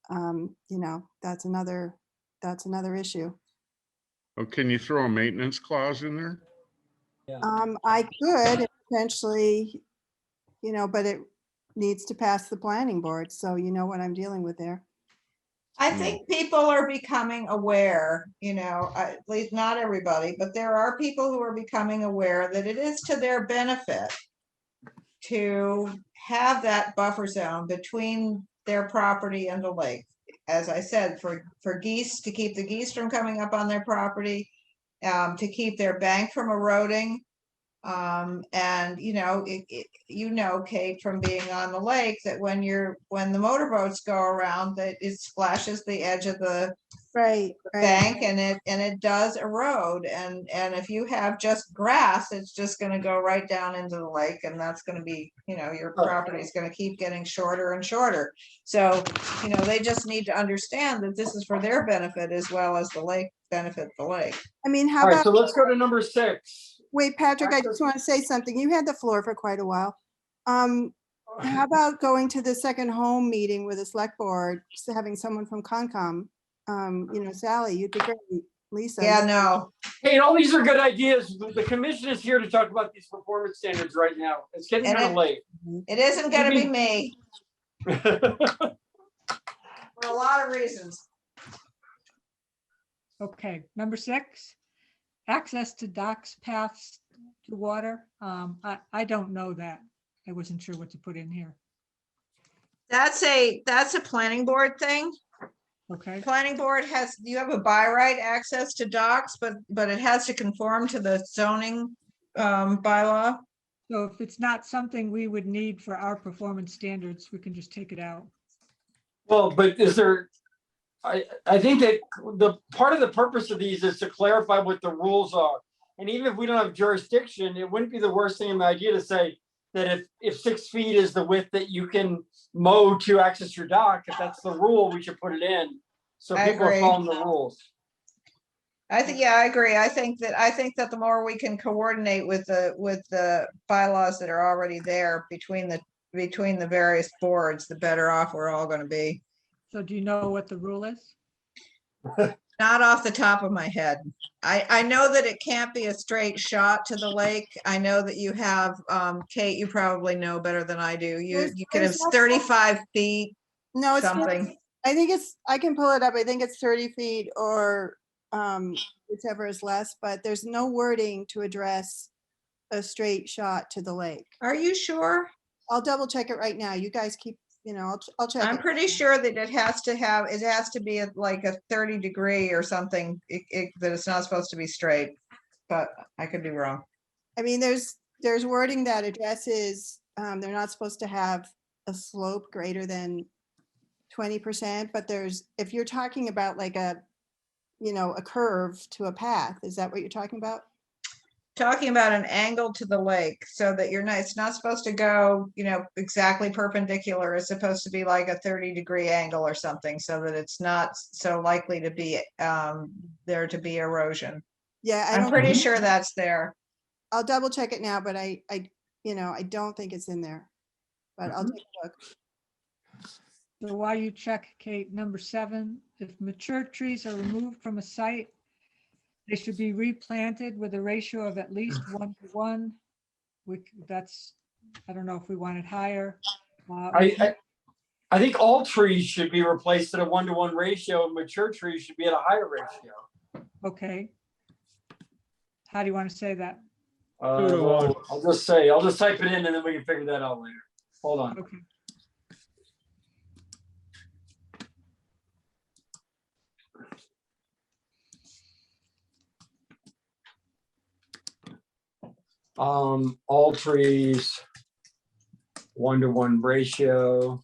[SPEAKER 9] you know, that's another issue.
[SPEAKER 5] Oh, can you throw a maintenance clause in there?
[SPEAKER 9] I could potentially, you know, but it needs to pass the planning board. So you know what I'm dealing with there.
[SPEAKER 2] I think people are becoming aware, you know, at least not everybody, but there are people who are becoming aware that it is to their benefit to have that buffer zone between their property and the lake. As I said, for geese, to keep the geese from coming up on their property, to keep their bank from eroding. And you know, Kate, from being on the lake, that when the motorboats go around, that it splashes the edge of the bank and it does erode. And if you have just grass, it's just going to go right down into the lake, and that's going to be, you know, your property is going to keep getting shorter and shorter. So, you know, they just need to understand that this is for their benefit as well as the lake benefit the lake.
[SPEAKER 9] I mean, how
[SPEAKER 10] All right,
[SPEAKER 9] about?
[SPEAKER 10] so let's go to number 6.
[SPEAKER 9] Wait, Patrick, I just want to say something. You had the floor for quite a while. How about going to the second home meeting with the select board, just having someone from Concom? You know, Sally, you'd be great. Lisa.
[SPEAKER 2] Yeah, no.
[SPEAKER 10] Hey, all these are good ideas. The commission is here to talk about these performance standards right now. It's getting kind of late.
[SPEAKER 2] It isn't going to be me. For a lot of reasons.
[SPEAKER 4] Okay, number 6, access to docks, paths to water. I don't know that. I wasn't sure what to put in here.
[SPEAKER 2] That's a planning board thing.
[SPEAKER 4] Okay.
[SPEAKER 2] Planning board you have a by right access to docks, but it has to conform to the zoning bylaw.
[SPEAKER 4] So if it's not something we would need for our performance standards, we can just take it out.
[SPEAKER 10] Well, but is there, I think that the part of the purpose of these is to clarify what the rules are. And even if we don't have jurisdiction, it wouldn't be the worst thing in the idea to say that if 6 feet is the width that you can mow to access your dock, if that's the rule, we should put it in. So people are following the rules.
[SPEAKER 2] I think, yeah, I agree. I think that the more we can coordinate with the bylaws that are already there between the various boards, the better off we're all going to be.
[SPEAKER 4] So do you know what the rule is?
[SPEAKER 2] Not off the top of my head. I know that it can't be a straight shot to the lake. I know that you have, Kate, you probably know better than I do. You can have
[SPEAKER 9] There's no-
[SPEAKER 2] 35 feet,
[SPEAKER 9] No, it's
[SPEAKER 2] something.
[SPEAKER 9] I think I can pull it up. I think it's 30 feet or whichever is less, but there's no wording to address a straight shot to the lake.
[SPEAKER 2] Are you sure?
[SPEAKER 9] I'll double check it right now. You guys keep, I'll check
[SPEAKER 2] I'm
[SPEAKER 9] it.
[SPEAKER 2] pretty sure that it has to be like a 30-degree or something, that it's not supposed to be straight, but I could be wrong.
[SPEAKER 9] I mean, there's wording that addresses, they're not supposed to have a slope greater than 20%, but if you're talking about like a curve to a path, is that what you're talking about?
[SPEAKER 2] Talking about an angle to the lake so that it's not supposed to go, exactly perpendicular. It's supposed to be like a 30-degree angle or something so that it's not so likely to be, there to be erosion.
[SPEAKER 9] Yeah,
[SPEAKER 2] I'm pretty sure that's there.
[SPEAKER 9] I'll double check it now, but I don't think it's in there, but I'll take a look.
[SPEAKER 4] So while you check, Kate, number 7, if mature trees are removed from a site, they should be replanted with a ratio of at least 1:1. I don't know if we want it higher.
[SPEAKER 10] I think all trees should be replaced at a 1:1 ratio, and mature trees should be at a higher ratio.
[SPEAKER 4] Okay. How do you want to say that?
[SPEAKER 10] Well, I'll just type it in and then we can figure that out later. Hold on.
[SPEAKER 4] Okay.
[SPEAKER 10] All trees, 1:1 ratio,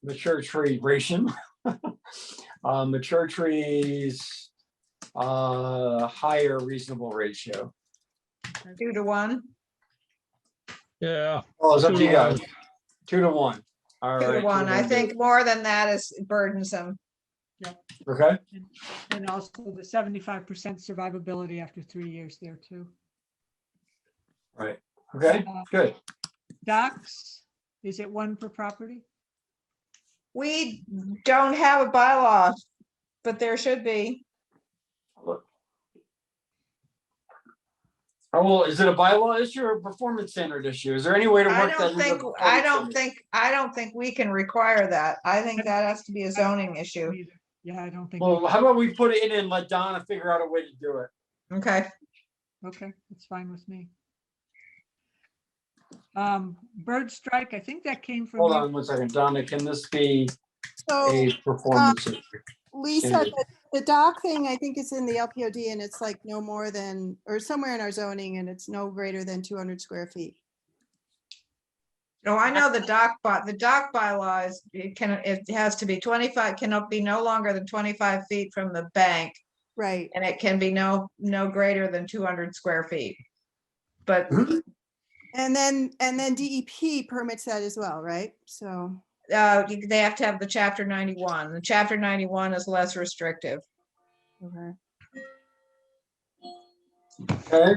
[SPEAKER 10] mature tree ratio. Mature trees, higher reasonable ratio.
[SPEAKER 2] 2-to-1.
[SPEAKER 1] Yeah.
[SPEAKER 10] Oh, it's up to you
[SPEAKER 1] 2-to-1.
[SPEAKER 10] guys. 2-to-1. All right.
[SPEAKER 2] 2-to-1. I think more than that is burdensome.
[SPEAKER 10] Okay.
[SPEAKER 4] And also the 75% survivability after 3 years there too.
[SPEAKER 10] Right. Okay, good.
[SPEAKER 4] Docks, is it 1 per property?
[SPEAKER 2] We don't have a bylaw, but there should be.
[SPEAKER 10] Oh, well, is it a bylaw issue or a performance standard issue? Is there any way to
[SPEAKER 2] I
[SPEAKER 10] work that?
[SPEAKER 2] don't think we can require that. I think that has to be a zoning issue.
[SPEAKER 4] Yeah, I don't think.
[SPEAKER 10] Well, how about we put it in and let Donna figure out a way to do it?
[SPEAKER 2] Okay.
[SPEAKER 4] Okay, that's fine with me. Bird strike, I think that came from.
[SPEAKER 10] Hold on 1 second, Donna, can this be
[SPEAKER 9] So,
[SPEAKER 10] a performance issue?
[SPEAKER 9] Lisa, the dock thing, I think is in the LPOD and it's like no more than, or somewhere in our zoning, and it's no greater than 200 square feet.
[SPEAKER 2] Oh, I know the dock bylaw is, it has to be 25, cannot be no longer than 25 feet from the bank.
[SPEAKER 9] Right.
[SPEAKER 2] And it can be no greater than 200 square feet. But
[SPEAKER 9] And then DEP permits that as well, right? So
[SPEAKER 2] they have to have the chapter 91. The chapter 91 is less restrictive.
[SPEAKER 9] okay.
[SPEAKER 10] Okay.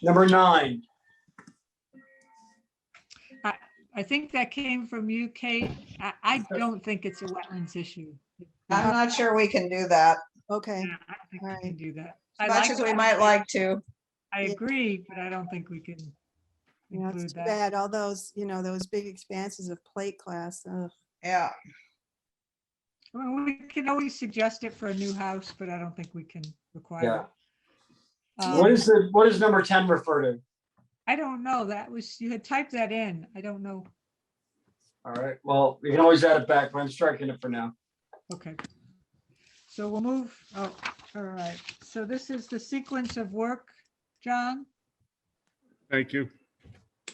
[SPEAKER 10] Number 9.
[SPEAKER 4] I think that came from you, Kate. I don't think it's a wetlands issue.
[SPEAKER 2] I'm not sure we can do that.
[SPEAKER 9] Okay.
[SPEAKER 4] Yeah, I think we can do that.
[SPEAKER 2] As much as we might like to.
[SPEAKER 4] I agree, but I don't think we can
[SPEAKER 9] Yeah, it's
[SPEAKER 4] include
[SPEAKER 9] too
[SPEAKER 4] that.
[SPEAKER 9] bad. All those, those big expanses of plate glass. Ugh.
[SPEAKER 2] Yeah.
[SPEAKER 4] I mean, we can always suggest it for a new house, but I don't think we can require
[SPEAKER 10] Yeah.
[SPEAKER 4] it.
[SPEAKER 10] What does number 10 refer to?
[SPEAKER 4] I don't know. You had typed that in. I don't know.
[SPEAKER 10] All right, well, you can always add it back, but I'm striking it for now.
[SPEAKER 4] Okay. So we'll move. Oh, all right. So this is the sequence of work, John.
[SPEAKER 5] Thank you.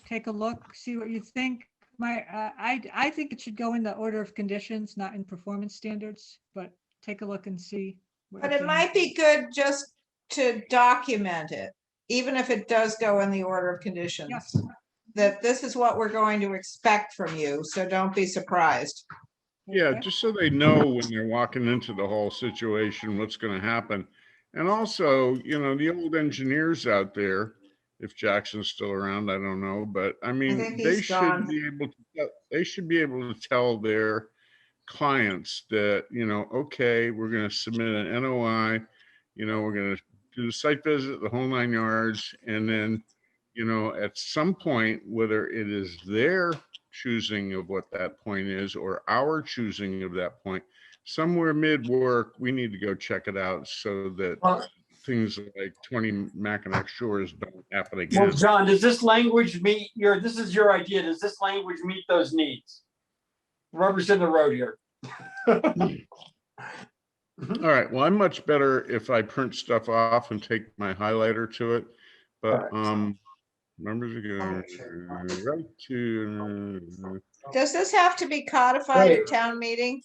[SPEAKER 4] Take a look, see what you think. I think it should go in the order of conditions, not in performance standards, but take a look and see.
[SPEAKER 2] But it might be good just to document it, even if it does go in the order of conditions.
[SPEAKER 4] Yes.
[SPEAKER 2] That this is what we're going to expect from you, so don't be surprised.
[SPEAKER 5] Yeah, just so they know when they're walking into the whole situation, what's going to happen. And also, the old engineers out there, if Jackson's still around, I don't know, but I mean,
[SPEAKER 2] think
[SPEAKER 5] they
[SPEAKER 2] he's
[SPEAKER 5] should
[SPEAKER 2] gone.
[SPEAKER 5] be able to, they should be able to tell their clients that, okay, we're going to submit an NOI, we're going to do the site visit, the whole 9 yards. And then, at some point, whether it is their choosing of what that point is or our choosing of that point, somewhere mid-work, we need to go check it out so that things like 20 Mackinac Shores don't happen
[SPEAKER 10] Well,
[SPEAKER 5] again.
[SPEAKER 10] John, does this language meet this is your idea, does this language meet those needs? Rubber's in the road here.
[SPEAKER 5] All right, well, I'm much better if I print stuff off and take my highlighter to it, but members are going right to.
[SPEAKER 2] Does this have to be codified at town meeting?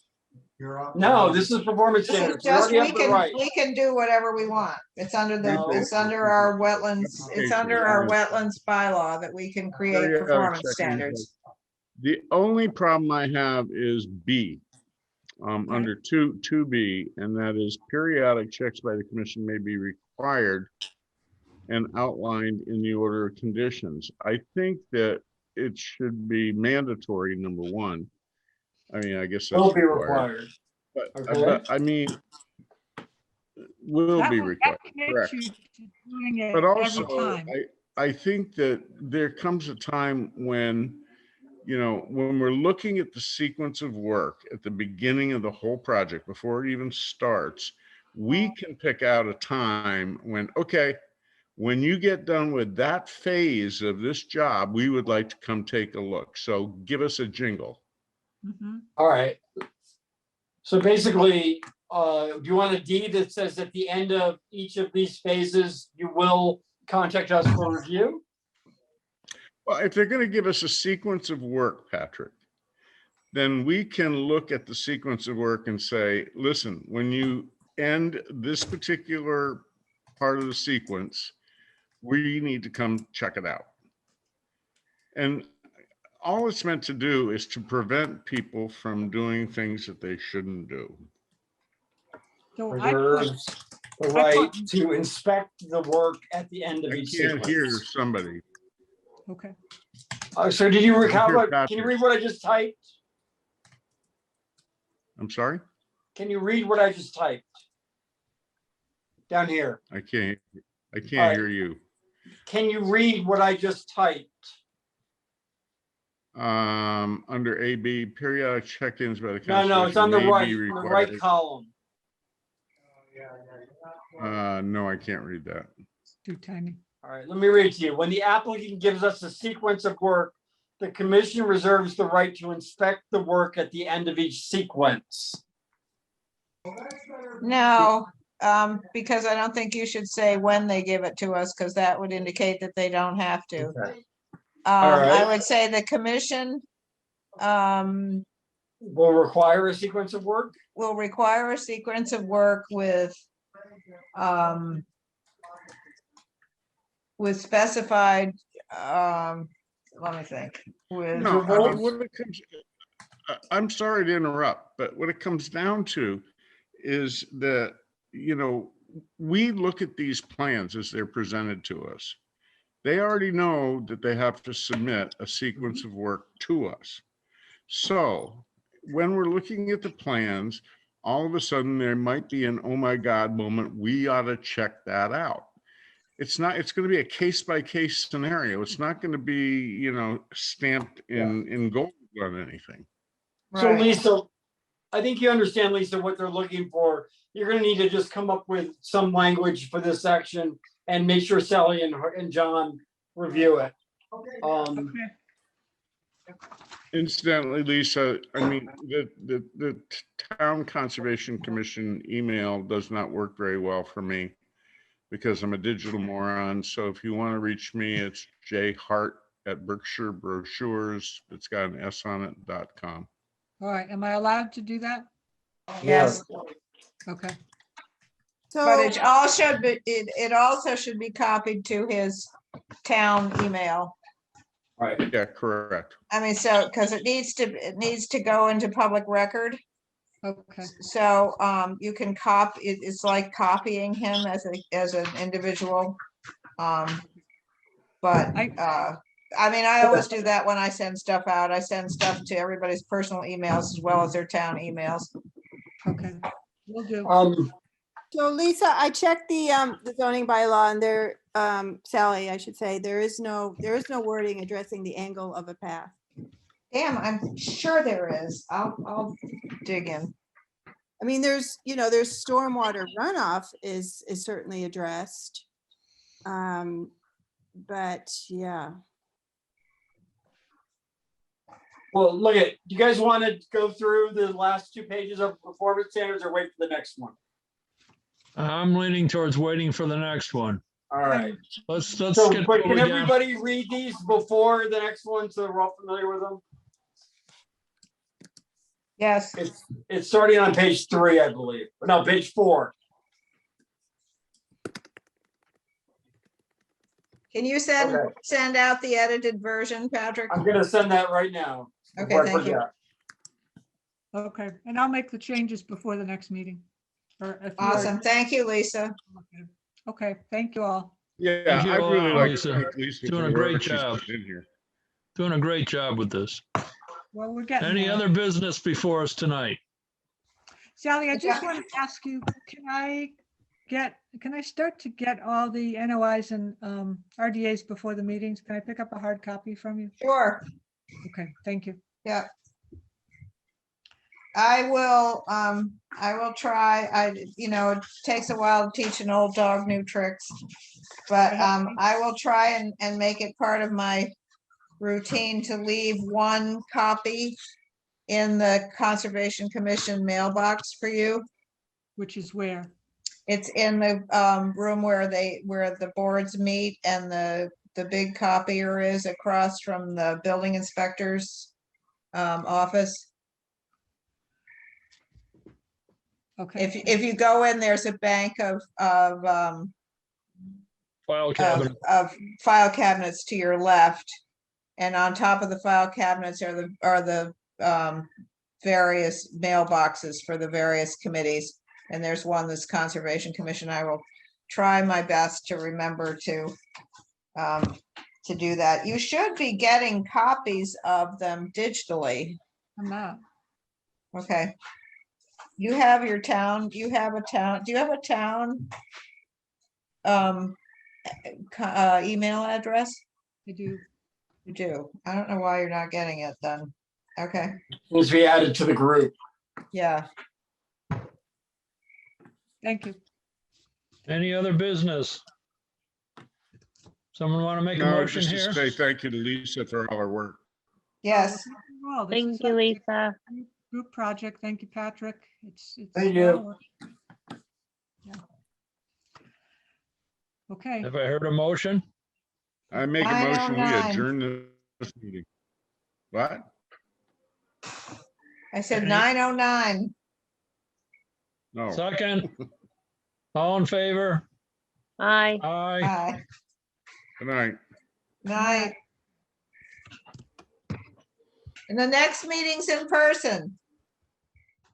[SPEAKER 10] No, this is performance
[SPEAKER 2] This is
[SPEAKER 10] standards. We
[SPEAKER 2] just,
[SPEAKER 10] already have the right.
[SPEAKER 2] we can do whatever we want. It's under
[SPEAKER 10] No.
[SPEAKER 2] it's under our wetlands, it's under our wetlands bylaw that we can create performance standards.
[SPEAKER 5] The only problem I have is B, under 2B, and that is periodic checks by the commission may be required and outlined in the order of conditions. I think that it should be mandatory, number one. I mean, I guess that's
[SPEAKER 10] Will be required.
[SPEAKER 5] But,
[SPEAKER 10] Okay.
[SPEAKER 5] but I mean, will be required, correct. But also, I think that there comes a time when, when we're looking at the sequence of work at the beginning of the whole project, before it even starts, we can pick out a time when, okay, when you get done with that phase of this job, we would like to come take a look. So give us a jingle.
[SPEAKER 10] All right. So basically, do you want a deed that says at the end of each of these phases, you will contact us for review?
[SPEAKER 5] Well, if they're going to give us a sequence of work, Patrick, then we can look at the sequence of work and say, listen, when you end this particular part of the sequence, we need to come check it out. And all it's meant to do is to prevent people from doing things that they shouldn't do.
[SPEAKER 4] So
[SPEAKER 10] Reserves the right to inspect the work at the end of
[SPEAKER 5] I
[SPEAKER 10] each
[SPEAKER 5] can't
[SPEAKER 10] sequence.
[SPEAKER 5] hear somebody.
[SPEAKER 4] Okay.
[SPEAKER 10] So did you recover?
[SPEAKER 5] Patrick.
[SPEAKER 10] Can you read what I just typed?
[SPEAKER 5] I'm sorry?
[SPEAKER 10] Can you read what I just typed? Down here.
[SPEAKER 5] I can't
[SPEAKER 10] right.
[SPEAKER 5] hear you.
[SPEAKER 10] Can you read what I just typed?
[SPEAKER 5] Under AB, periodic check-ins by the
[SPEAKER 10] No, it's on the right,
[SPEAKER 5] may be
[SPEAKER 10] on the right
[SPEAKER 5] required.
[SPEAKER 10] column.
[SPEAKER 5] No, I can't read that.
[SPEAKER 4] It's too tiny.
[SPEAKER 10] All right, let me read to you. When the applicant gives us a sequence of work, the commission reserves the right to inspect the work at the end of each sequence.
[SPEAKER 2] No, because I don't think you should say when they give it to us, because that would indicate that they don't have to.
[SPEAKER 10] Okay.
[SPEAKER 2] I would say the commission
[SPEAKER 10] will require a sequence of work?
[SPEAKER 2] Will require a sequence of work with specified, let me think. With
[SPEAKER 5] No, I mean, what it comes, I'm sorry to interrupt, but what it comes down to is that, we look at these plans as they're presented to us. They already know that they have to submit a sequence of work to us. So when we're looking at the plans, all of a sudden there might be an, oh my God moment, we ought to check that out. It's going to be a case by case scenario. It's not going to be, stamped in gold on anything.
[SPEAKER 10] So Lisa, I think you understand, Lisa, what they're looking for. You're going to need to just come up with some language for this section and make sure Sally and John review it.
[SPEAKER 5] Incidentally, Lisa, I mean, the Town Conservation Commission email does not work very well for me because I'm a digital moron. So if you want to reach me, it's jhart@berkshirebrochures, it's got an S on it, .com.
[SPEAKER 4] All right, am I allowed to do that?
[SPEAKER 2] Yes.
[SPEAKER 4] Okay.
[SPEAKER 2] But it all should be, it also should be copied to his town email.
[SPEAKER 5] Right. Yeah, correct.
[SPEAKER 2] I mean, so, because it needs to go into public record.
[SPEAKER 4] Okay.
[SPEAKER 2] So you can copy, it's like copying him as an individual. But I mean, I always do that when I send stuff out. I send stuff to everybody's personal emails as well as their town emails.
[SPEAKER 4] Okay, will do.
[SPEAKER 9] So Lisa, I checked the zoning bylaw and there, Sally, I should say, there is no wording addressing the angle of a path.
[SPEAKER 2] Damn, I'm sure there is. I'll dig in.
[SPEAKER 9] I mean, there's stormwater runoff is certainly addressed. But yeah.
[SPEAKER 10] Well, look at, do you guys want to go through the last 2 pages of performance standards or wait for the next one?
[SPEAKER 1] I'm leaning towards waiting for the next one.
[SPEAKER 10] All right.
[SPEAKER 1] Let's
[SPEAKER 10] So,
[SPEAKER 1] get
[SPEAKER 10] but can
[SPEAKER 1] going down.
[SPEAKER 10] everybody read these before the next one so we're all familiar with them?
[SPEAKER 2] Yes.
[SPEAKER 10] It's starting on page 3, I believe. No, page 4.
[SPEAKER 2] Can you send out the edited version, Patrick?
[SPEAKER 10] I'm gonna send that right now.
[SPEAKER 2] Okay,
[SPEAKER 10] before I
[SPEAKER 2] thank you.
[SPEAKER 10] forget.
[SPEAKER 4] Okay, and I'll make the changes before the next meeting. Or if you-
[SPEAKER 2] Awesome. Thank you, Lisa.
[SPEAKER 4] Okay, thank you all.
[SPEAKER 5] Yeah,
[SPEAKER 1] Thank you,
[SPEAKER 5] I'd really like
[SPEAKER 1] Lisa.
[SPEAKER 5] to thank Lisa
[SPEAKER 1] Doing
[SPEAKER 5] for
[SPEAKER 1] a
[SPEAKER 5] the
[SPEAKER 1] great
[SPEAKER 5] work she's
[SPEAKER 1] job.
[SPEAKER 5] put in here.
[SPEAKER 1] Doing a great job with this.
[SPEAKER 4] Well, we're getting
[SPEAKER 1] Any
[SPEAKER 4] there.
[SPEAKER 1] other business before us tonight?
[SPEAKER 4] Sally, I just want to ask you, can I start to get all the NOIs and RDAs before the meetings? Can I pick up a hard copy from you?
[SPEAKER 2] Sure.
[SPEAKER 4] Okay, thank you.
[SPEAKER 2] Yeah. I will try. It takes a while to teach an old dog new tricks. But I will try and make it part of my routine to leave one copy in the Conservation Commission mailbox for you.
[SPEAKER 4] Which is where?
[SPEAKER 2] It's in the room where the boards meet, and the big copier is across from the building inspector's office.
[SPEAKER 4] Okay.
[SPEAKER 2] If you go in, there's a bank of
[SPEAKER 1] File cabinet.
[SPEAKER 2] of file cabinets to your left, and on top of the file cabinets are the various mailboxes for the various committees. And there's one that's Conservation Commission. I will try my best to remember to do that. You should be getting copies of them digitally.
[SPEAKER 4] I'm not.
[SPEAKER 2] Okay. You have your town, do you have a town email address?
[SPEAKER 4] I do.
[SPEAKER 2] You do. I don't know why you're not getting it then. Okay,
[SPEAKER 10] Needs to be added to the group.
[SPEAKER 2] yeah.
[SPEAKER 4] Thank you.
[SPEAKER 1] Any other business? Someone want to make a
[SPEAKER 5] No,
[SPEAKER 1] motion
[SPEAKER 5] just to
[SPEAKER 1] here?
[SPEAKER 5] say thank you to Lisa for all her work.
[SPEAKER 2] Yes.
[SPEAKER 4] Well, this
[SPEAKER 3] Thank
[SPEAKER 4] is
[SPEAKER 3] you,
[SPEAKER 4] a
[SPEAKER 3] Lisa.
[SPEAKER 4] Group project. Thank you, Patrick. It's
[SPEAKER 10] Thank you.
[SPEAKER 4] Yeah. Okay.
[SPEAKER 1] Have I heard a motion?
[SPEAKER 5] I make a motion, we
[SPEAKER 2] 9:09.
[SPEAKER 5] adjourn this meeting. What?
[SPEAKER 2] I said
[SPEAKER 1] Any-
[SPEAKER 2] 9:09.
[SPEAKER 5] No.
[SPEAKER 1] Second? All in favor?
[SPEAKER 3] Aye.
[SPEAKER 1] Aye.
[SPEAKER 2] Aye.
[SPEAKER 5] Good night.
[SPEAKER 2] Night. And the next meeting's in person.